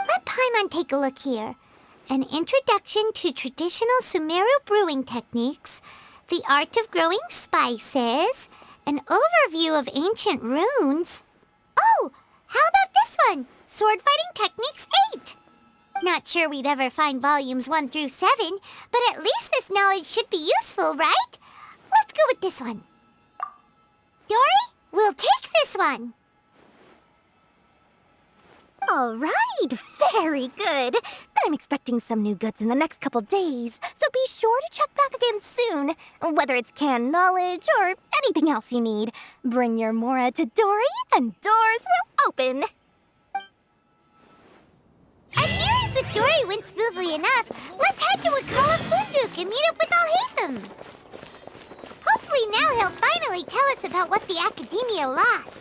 S3: Let Paimon take a look here. An introduction to traditional Sumeru brewing techniques, the art of growing spices, an overview of ancient runes. Oh, how about this one? Sword Fighting Techniques 8. Not sure we'd ever find volumes 1 through 7, but at least this knowledge should be useful, right? Let's go with this one. Dory, we'll take this one.
S11: All right, very good. I'm expecting some new goods in the next couple days, so be sure to check back again soon. Whether it's canned knowledge or anything else you need, bring your mora to Dory and doors will open.
S3: Our dealings with Dory went smoothly enough. Let's head to Wakala Funduk and meet up with Alhaitham. Hopefully now he'll finally tell us about what the Academia lost.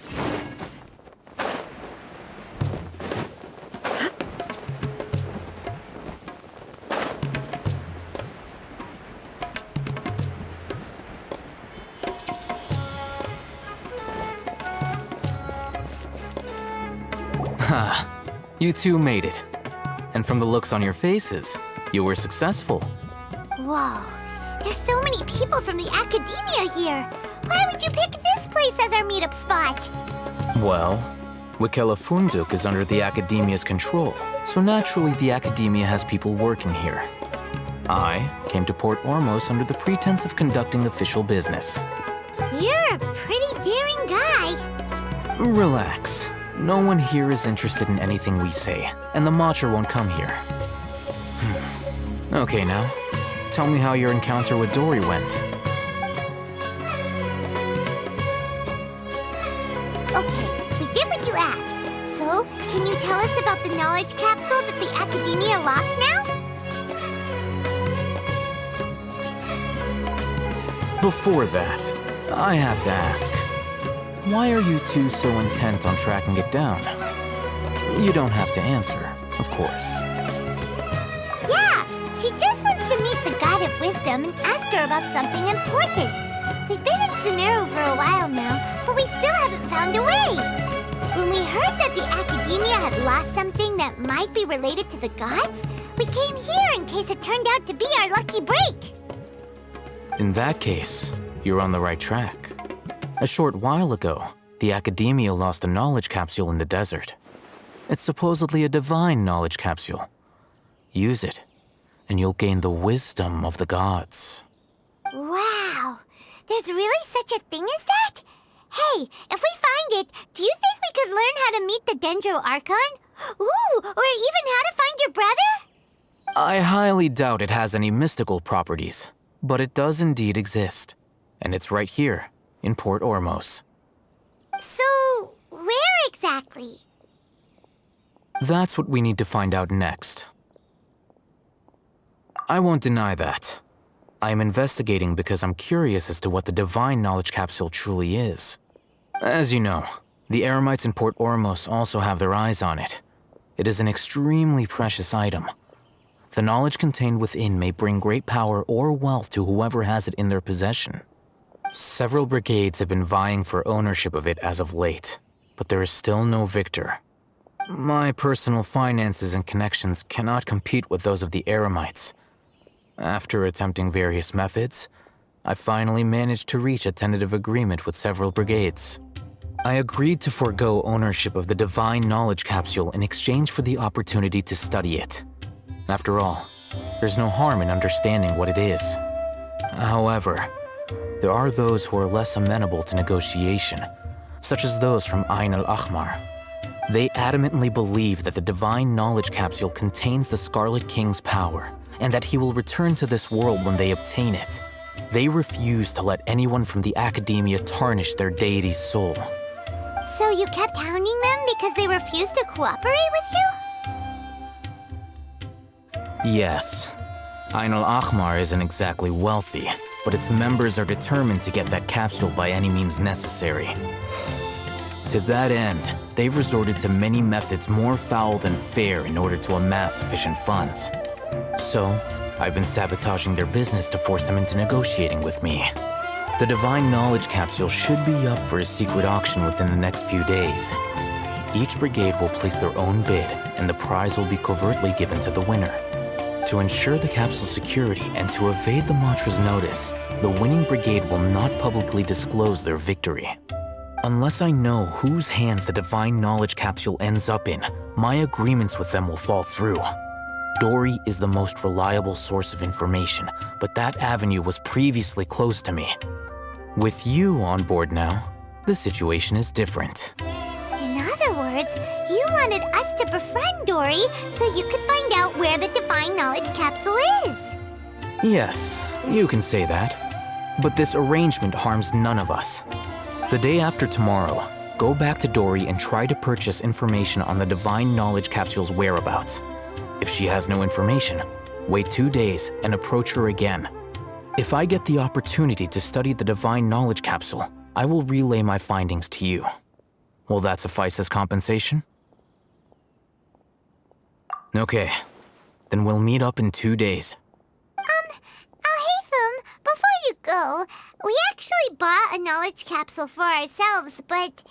S20: Ha! You two made it. And from the looks on your faces, you were successful.
S3: Whoa, there's so many people from the Academia here. Why would you pick this place as our meetup spot?
S20: Well, Wakela Funduk is under the Academia's control, so naturally the Academia has people working here. I came to Port Ormos under the pretense of conducting official business.
S3: You're a pretty daring guy.
S20: Relax. No one here is interested in anything we say, and the Matcher won't come here. Okay now, tell me how your encounter with Dory went.
S3: Okay, we did what you asked. So, can you tell us about the knowledge capsule that the Academia lost now?
S20: Before that, I have to ask, why are you two so intent on tracking it down? You don't have to answer, of course.
S3: Yeah, she just wants to meet the God of Wisdom and ask her about something important. We've been in Sumeru for a while now, but we still haven't found a way. When we heard that the Academia had lost something that might be related to the gods, we came here in case it turned out to be our lucky break.
S20: In that case, you're on the right track. A short while ago, the Academia lost a knowledge capsule in the desert. It's supposedly a divine knowledge capsule. Use it, and you'll gain the wisdom of the gods.
S3: Wow, there's really such a thing as that? Hey, if we find it, do you think we could learn how to meet the Dendro Archon? Ooh, or even how to find your brother?
S20: I highly doubt it has any mystical properties, but it does indeed exist. And it's right here, in Port Ormos.
S3: So, where exactly?
S20: That's what we need to find out next. I won't deny that. I am investigating because I'm curious as to what the divine knowledge capsule truly is. As you know, the Eremites in Port Ormos also have their eyes on it. It is an extremely precious item. The knowledge contained within may bring great power or wealth to whoever has it in their possession. Several brigades have been vying for ownership of it as of late, but there is still no victor. My personal finances and connections cannot compete with those of the Eremites. After attempting various methods, I finally managed to reach a tentative agreement with several brigades. I agreed to forego ownership of the divine knowledge capsule in exchange for the opportunity to study it. After all, there's no harm in understanding what it is. However, there are those who are less amenable to negotiation, such as those from Ain al-Ahmar. They adamantly believe that the Divine Knowledge Capsule contains the Scarlet King's power, and that he will return to this world when they obtain it. They refuse to let anyone from the Academia tarnish their deity's soul.
S3: So you kept hounding them because they refused to cooperate with you?
S20: Yes. Ain al-Ahmar isn't exactly wealthy, but its members are determined to get that capsule by any means necessary. To that end, they've resorted to many methods more foul than fair in order to amass sufficient funds. So, I've been sabotaging their business to force them into negotiating with me. The Divine Knowledge Capsule should be up for a secret auction within the next few days. Each brigade will place their own bid, and the prize will be covertly given to the winner. To ensure the capsule's security and to evade the Matra's notice, the winning brigade will not publicly disclose their victory. Unless I know whose hands the Divine Knowledge Capsule ends up in, my agreements with them will fall through. Dory is the most reliable source of information, but that avenue was previously closed to me. With you on board now, the situation is different.
S3: In other words, you wanted us to befriend Dory so you could find out where the Divine Knowledge Capsule is.
S20: Yes, you can say that. But this arrangement harms none of us. The day after tomorrow, go back to Dory and try to purchase information on the Divine Knowledge Capsule's whereabouts. If she has no information, wait 2 days and approach her again. If I get the opportunity to study the Divine Knowledge Capsule, I will relay my findings to you. Will that suffice as compensation? Okay, then we'll meet up in 2 days.
S3: Alhaitham, before you go, we actually bought a knowledge capsule for ourselves, but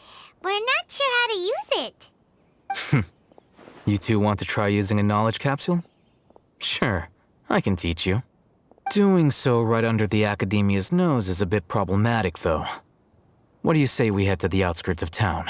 S3: we're not sure how to use it.
S20: You two want to try using a knowledge capsule? Sure, I can teach you. Doing so right under the Academia's nose is a bit problematic, though. What do you say we head to the outskirts of town?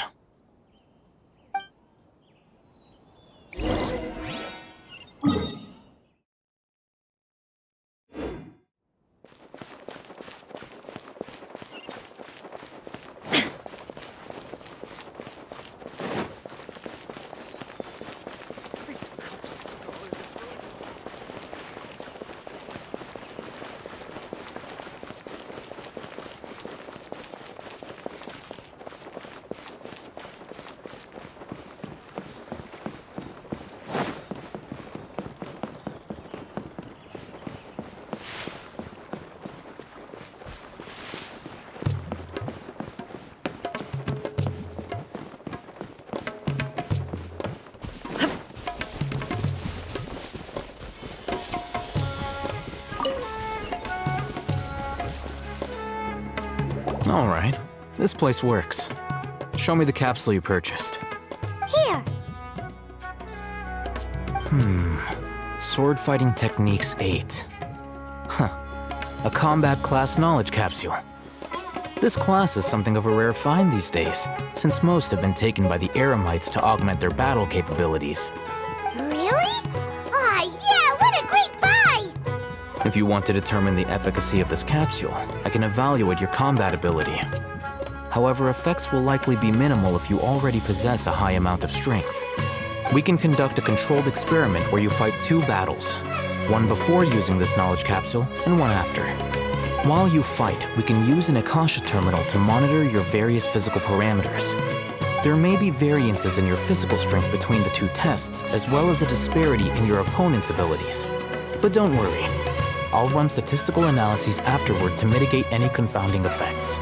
S20: All right, this place works. Show me the capsule you purchased.
S3: Here.
S20: Sword Fighting Techniques 8. Huh. A combat class knowledge capsule. This class is something of a rare find these days, since most have been taken by the Eremites to augment their battle capabilities.
S3: Really? Aw, yeah, what a great buy!
S20: If you want to determine the efficacy of this capsule, I can evaluate your combat ability. However, effects will likely be minimal if you already possess a high amount of strength. We can conduct a controlled experiment where you fight 2 battles, one before using this knowledge capsule and one after. While you fight, we can use an Akasha terminal to monitor your various physical parameters. There may be variances in your physical strength between the 2 tests, as well as a disparity in your opponent's abilities. But don't worry, I'll run statistical analyses afterward to mitigate any confounding effects.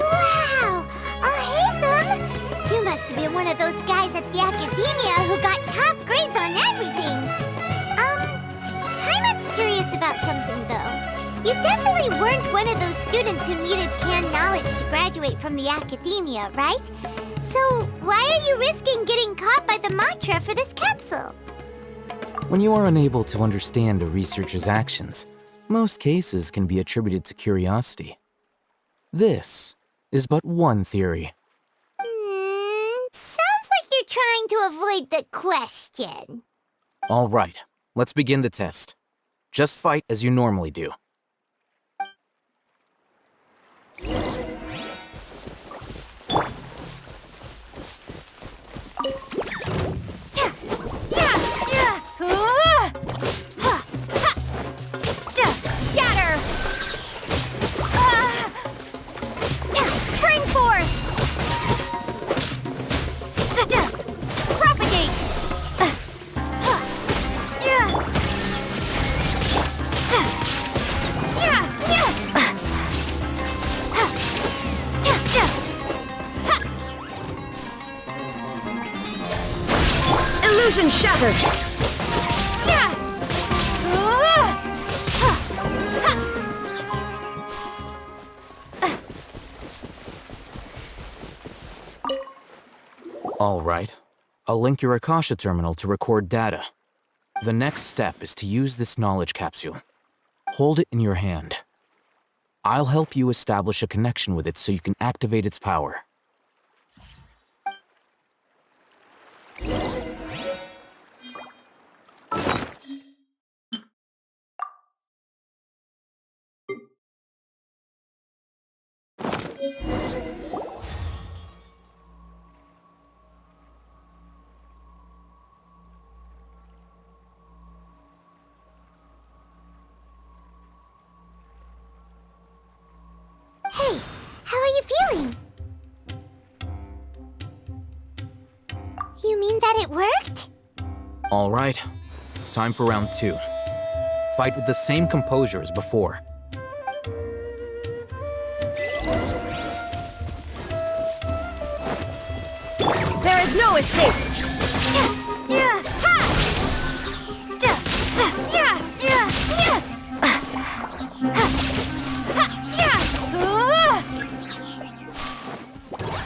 S3: Wow! Alhaitham! You must have been one of those guys at the Academia who got top grades on everything! Hyman's curious about something, though. You definitely weren't one of those students who needed canned knowledge to graduate from the Academia, right? So, why are you risking getting caught by the Matra for this capsule?
S20: When you are unable to understand a researcher's actions, most cases can be attributed to curiosity. This is but one theory.
S3: Sounds like you're trying to avoid the question.
S20: All right, let's begin the test. Just fight as you normally do.
S14: Illusion shattered!
S20: All right. I'll link your Akasha terminal to record data. The next step is to use this knowledge capsule. Hold it in your hand. I'll help you establish a connection with it so you can activate its power.
S3: Hey, how are you feeling? You mean that it worked?
S20: All right. Time for round 2. Fight with the same composure as before.
S14: There is no escape!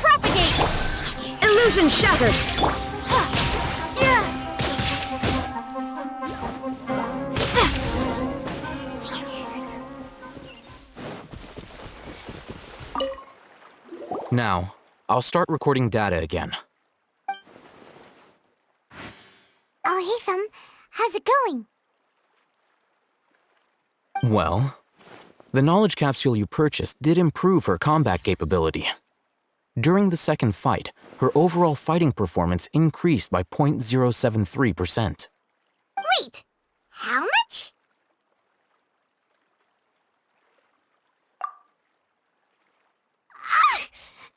S3: Propagate!
S14: Illusion shattered!
S20: Now, I'll start recording data again.
S3: Oh, hey, Thumb. How's it going?
S20: Well, the knowledge capsule you purchased did improve her combat capability. During the second fight, her overall fighting performance increased by 0.073%.
S3: Wait, how much?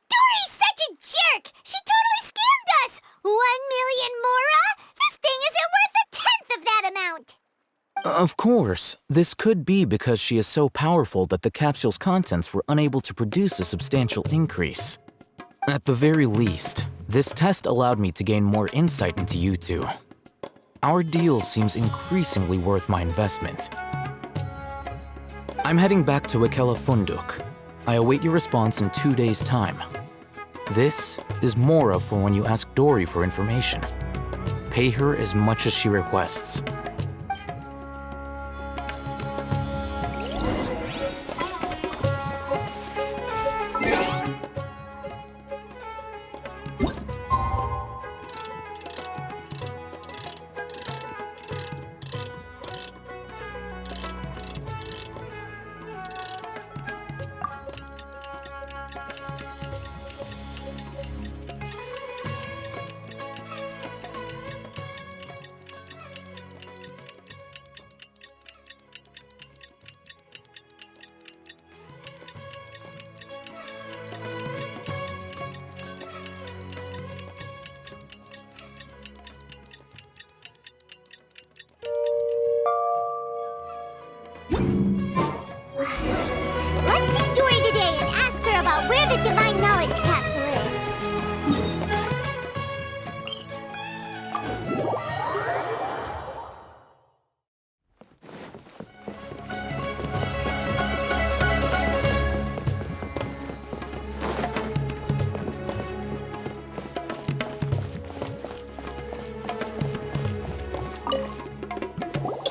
S3: Dory's such a jerk! She totally scammed us! 1 million mora? This thing isn't worth a tenth of that amount!
S20: Of course, this could be because she is so powerful that the capsule's contents were unable to produce a substantial increase. At the very least, this test allowed me to gain more insight into you two. Our deal seems increasingly worth my investment. I'm heading back to Akela Funduk. I await your response in 2 days' time. This is Mora for when you ask Dory for information. Pay her as much as she requests.
S3: Let's see Dory today and ask her about where the divine knowledge capsule is.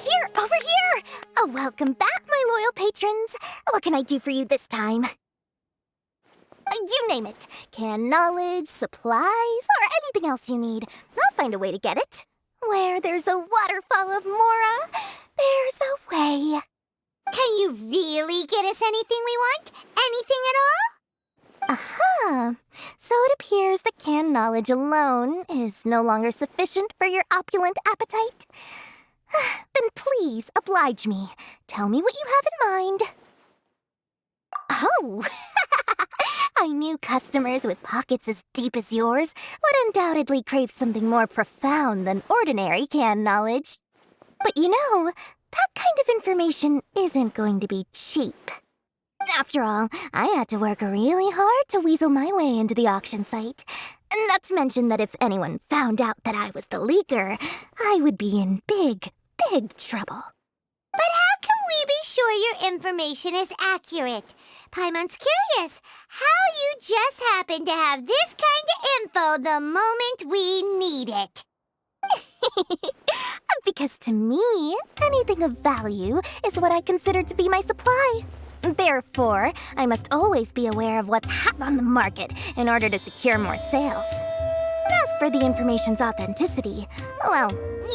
S1: Here, over here! Oh, welcome back, my loyal patrons. What can I do for you this time? You name it. Canned knowledge, supplies, or anything else you need. I'll find a way to get it. Where there's a waterfall of Mora, there's a way.
S3: Can you really get us anything we want? Anything at all?
S1: Aha! So it appears that canned knowledge alone is no longer sufficient for your opulent appetite. Then please oblige me. Tell me what you have in mind. Oh! I knew customers with pockets as deep as yours would undoubtedly crave something more profound than ordinary canned knowledge. But you know, that kind of information isn't going to be cheap. After all, I had to work really hard to weasel my way into the auction site.
S11: Not to mention that if anyone found out that I was the leaker, I would be in big, big trouble.
S3: But how can we be sure your information is accurate? Paimon's curious how you just happen to have this kind of info the moment we need it.
S11: Because to me, anything of value is what I consider to be my supply. Therefore, I must always be aware of what's hot on the market in order to secure more sales. As for the information's authenticity, well,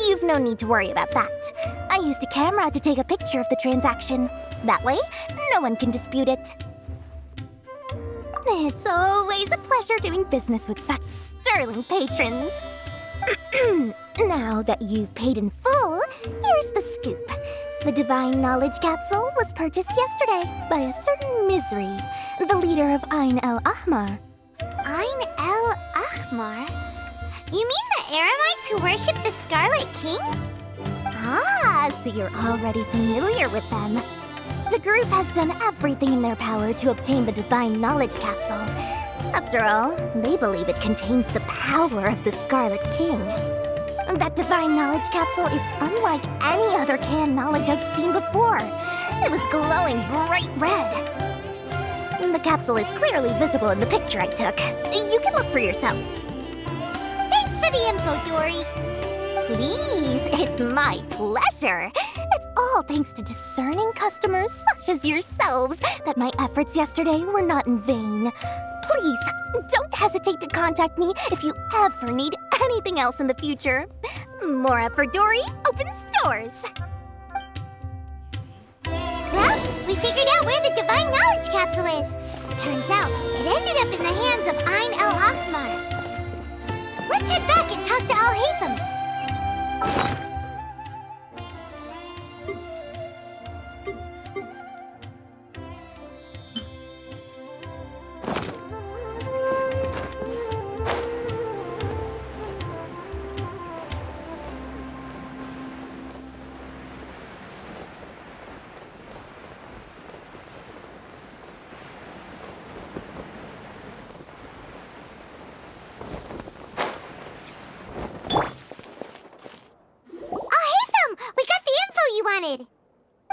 S11: you've no need to worry about that. I used a camera to take a picture of the transaction. That way, no one can dispute it. It's always a pleasure doing business with such sterling patrons. Now that you've paid in full, here's the scoop. The Divine Knowledge Capsule was purchased yesterday by a certain Misery, the leader of Ain el-Ahmar.
S3: Ain el-Ahmar? You mean the Eremites who worship the Scarlet King?
S11: Ah, so you're already familiar with them. The group has done everything in their power to obtain the Divine Knowledge Capsule. After all, they believe it contains the power of the Scarlet King. That Divine Knowledge Capsule is unlike any other canned knowledge I've seen before. It was glowing bright red. The capsule is clearly visible in the picture I took. You can look for yourself.
S3: Thanks for the info, Dory.
S11: Please, it's my pleasure. It's all thanks to discerning customers such as yourselves that my efforts yesterday were not in vain. Please, don't hesitate to contact me if you ever need anything else in the future. More effort, Dory, opens doors.
S3: Well, we figured out where the Divine Knowledge Capsule is. It turns out it ended up in the hands of Ain el-Ahmar. Let's head back and talk to Al-Haytham.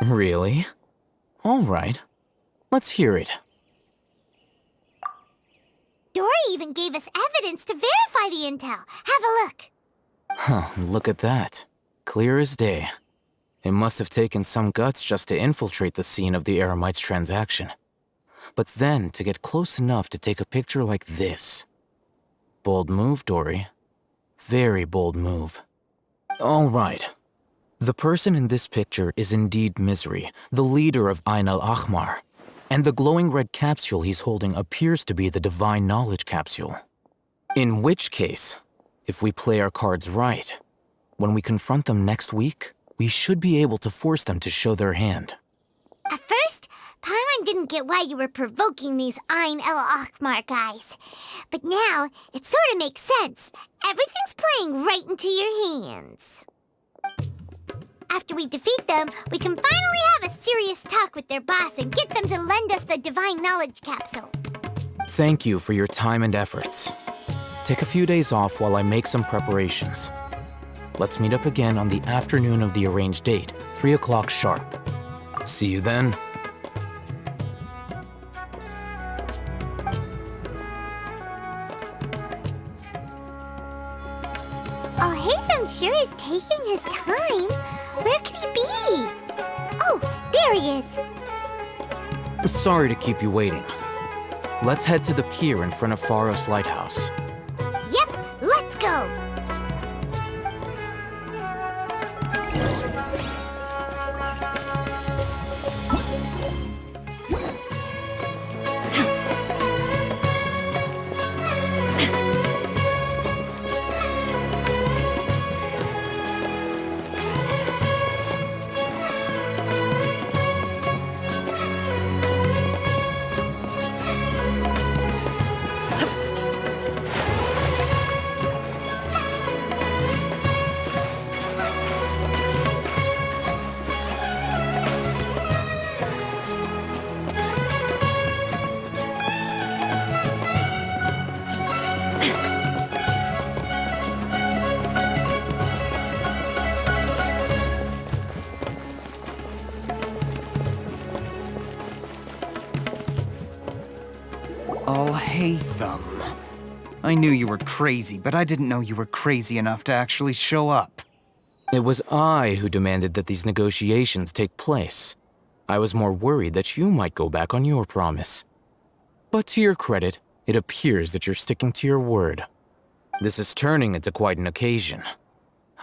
S20: Really? All right. Let's hear it.
S3: Dory even gave us evidence to verify the intel. Have a look.
S20: Huh, look at that. Clear as day. It must have taken some guts just to infiltrate the scene of the Eremites' transaction. But then to get close enough to take a picture like this. Bold move, Dory. Very bold move. All right. The person in this picture is indeed Misery, the leader of Ain el-Ahmar, and the glowing red capsule he's holding appears to be the Divine Knowledge Capsule. In which case, if we play our cards right, when we confront them next week, we should be able to force them to show their hand.
S3: At first, Paimon didn't get why you were provoking these Ain el-Ahmar guys. But now, it sort of makes sense. Everything's playing right into your hands. After we defeat them, we can finally have a serious talk with their boss and get them to lend us the Divine Knowledge Capsule.
S20: Thank you for your time and efforts. Take a few days off while I make some preparations. Let's meet up again on the afternoon of the arranged date, 3 o'clock sharp. See you then.
S3: Al-Haytham sure is taking his time. Where could he be? Oh, there he is.
S20: Sorry to keep you waiting. Let's head to the pier in front of Pharos Lighthouse.
S3: Yep, let's go.
S4: Hatham. I knew you were crazy, but I didn't know you were crazy enough to actually show up.
S20: It was I who demanded that these negotiations take place. I was more worried that you might go back on your promise. But to your credit, it appears that you're sticking to your word. This is turning into quite an occasion.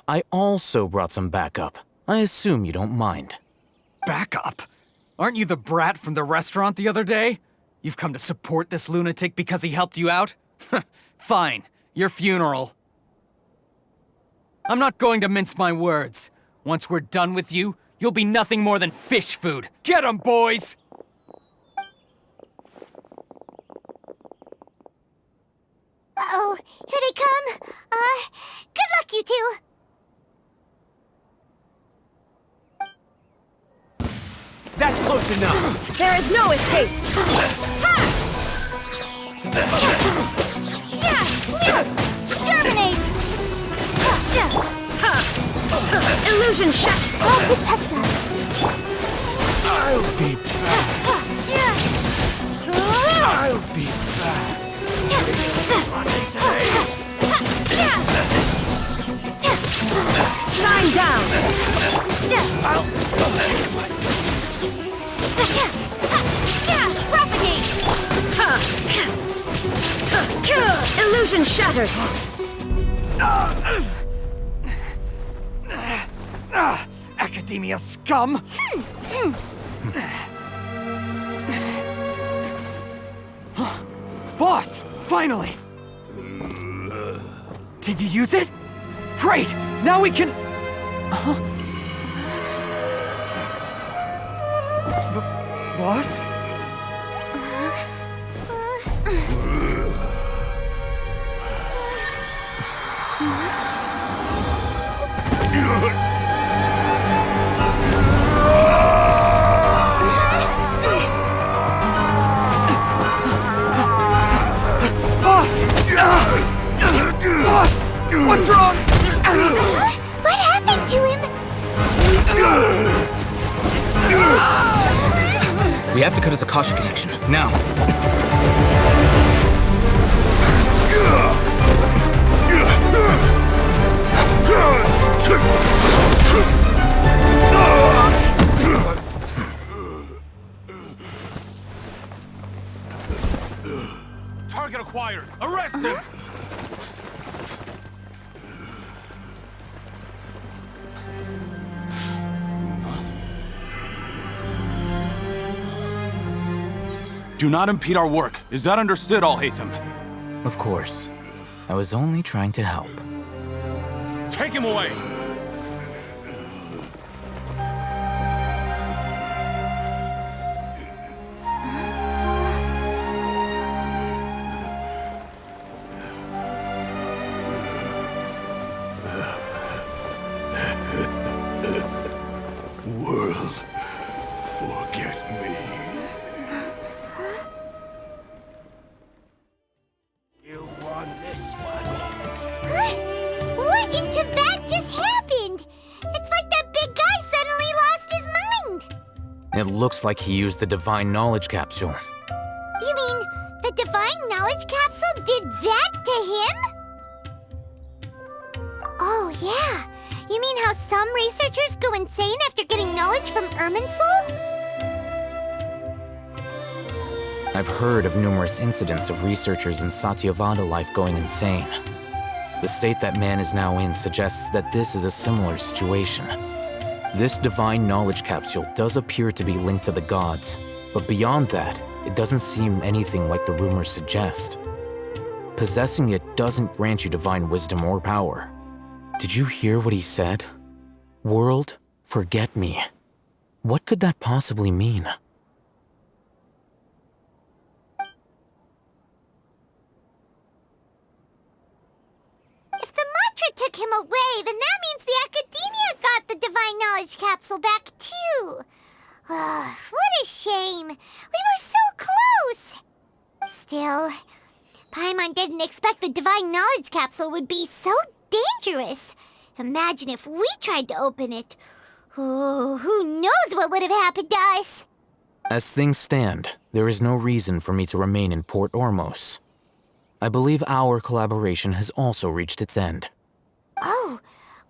S20: I also brought some backup. I assume you don't mind.
S4: Backup? Aren't you the brat from the restaurant the other day? You've come to support this lunatic because he helped you out? Fine, your funeral. I'm not going to mince my words. Once we're done with you, you'll be nothing more than fish food. Get 'em, boys!
S3: Uh-oh, here they come. Good luck, you two.
S22: That's close enough.
S18: There is no escape.
S11: Exterminate!
S18: Illusion shot.
S11: I'll protect us.
S7: I'll be back. I'll be back.
S18: Shine down.
S11: Propagate!
S18: Illusion shattered.
S4: Academia scum! Boss! Finally! Did you use it? Great! Now we can... Boss? Boss! What's wrong?
S3: What happened to him?
S20: We have to cut his Akasha connection, now.
S21: Target acquired. Arrest him! Do not impede our work. Is that understood, Al-Haytham?
S20: Of course. I was only trying to help.
S21: Take him away!
S7: World, forget me.
S3: You won this one. What in Tibet just happened? It's like that big guy suddenly lost his mind.
S20: It looks like he used the Divine Knowledge Capsule.
S3: You mean the Divine Knowledge Capsule did that to him? Oh, yeah. You mean how some researchers go insane after getting knowledge from Irminsul?
S20: I've heard of numerous incidents of researchers in Satyavada life going insane. The state that man is now in suggests that this is a similar situation. This Divine Knowledge Capsule does appear to be linked to the gods, but beyond that, it doesn't seem anything like the rumors suggest. Possessing it doesn't grant you divine wisdom or power. Did you hear what he said? World, forget me. What could that possibly mean?
S3: If the mantra took him away, then that means the Academia got the Divine Knowledge Capsule back too. What a shame. We were so close. Still, Paimon didn't expect the Divine Knowledge Capsule would be so dangerous. Imagine if we tried to open it. Oh, who knows what would have happened to us?
S20: As things stand, there is no reason for me to remain in Port Ormos. I believe our collaboration has also reached its end.
S3: Oh,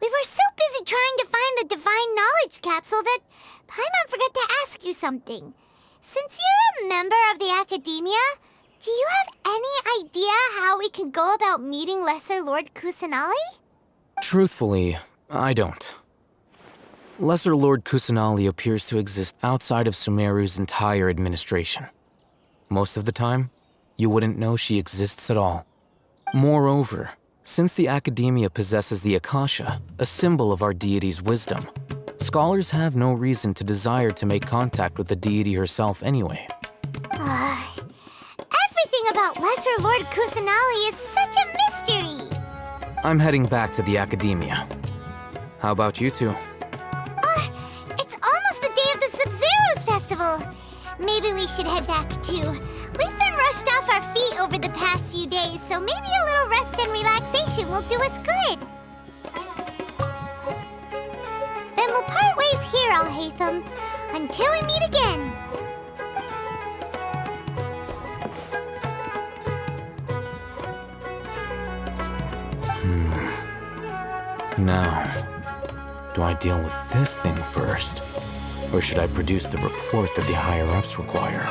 S3: we were so busy trying to find the Divine Knowledge Capsule that Paimon forgot to ask you something. Since you're a member of the Academia, do you have any idea how we can go about meeting Lesser Lord Kusanali?
S20: Truthfully, I don't. Lesser Lord Kusanali appears to exist outside of Sumeru's entire administration. Most of the time, you wouldn't know she exists at all. Moreover, since the Academia possesses the Akasha, a symbol of our deity's wisdom, scholars have no reason to desire to make contact with the deity herself anyway.
S3: Everything about Lesser Lord Kusanali is such a mystery!
S20: I'm heading back to the Academia. How about you two?
S3: It's almost the day of the Sub-Zero's festival. Maybe we should head back too. We've been rushed off our feet over the past few days, so maybe a little rest and relaxation will do us good. Then we'll part ways here, Alhaitham, until we meet again.
S20: Now, do I deal with this thing first? Or should I produce the report that the higher-ups require?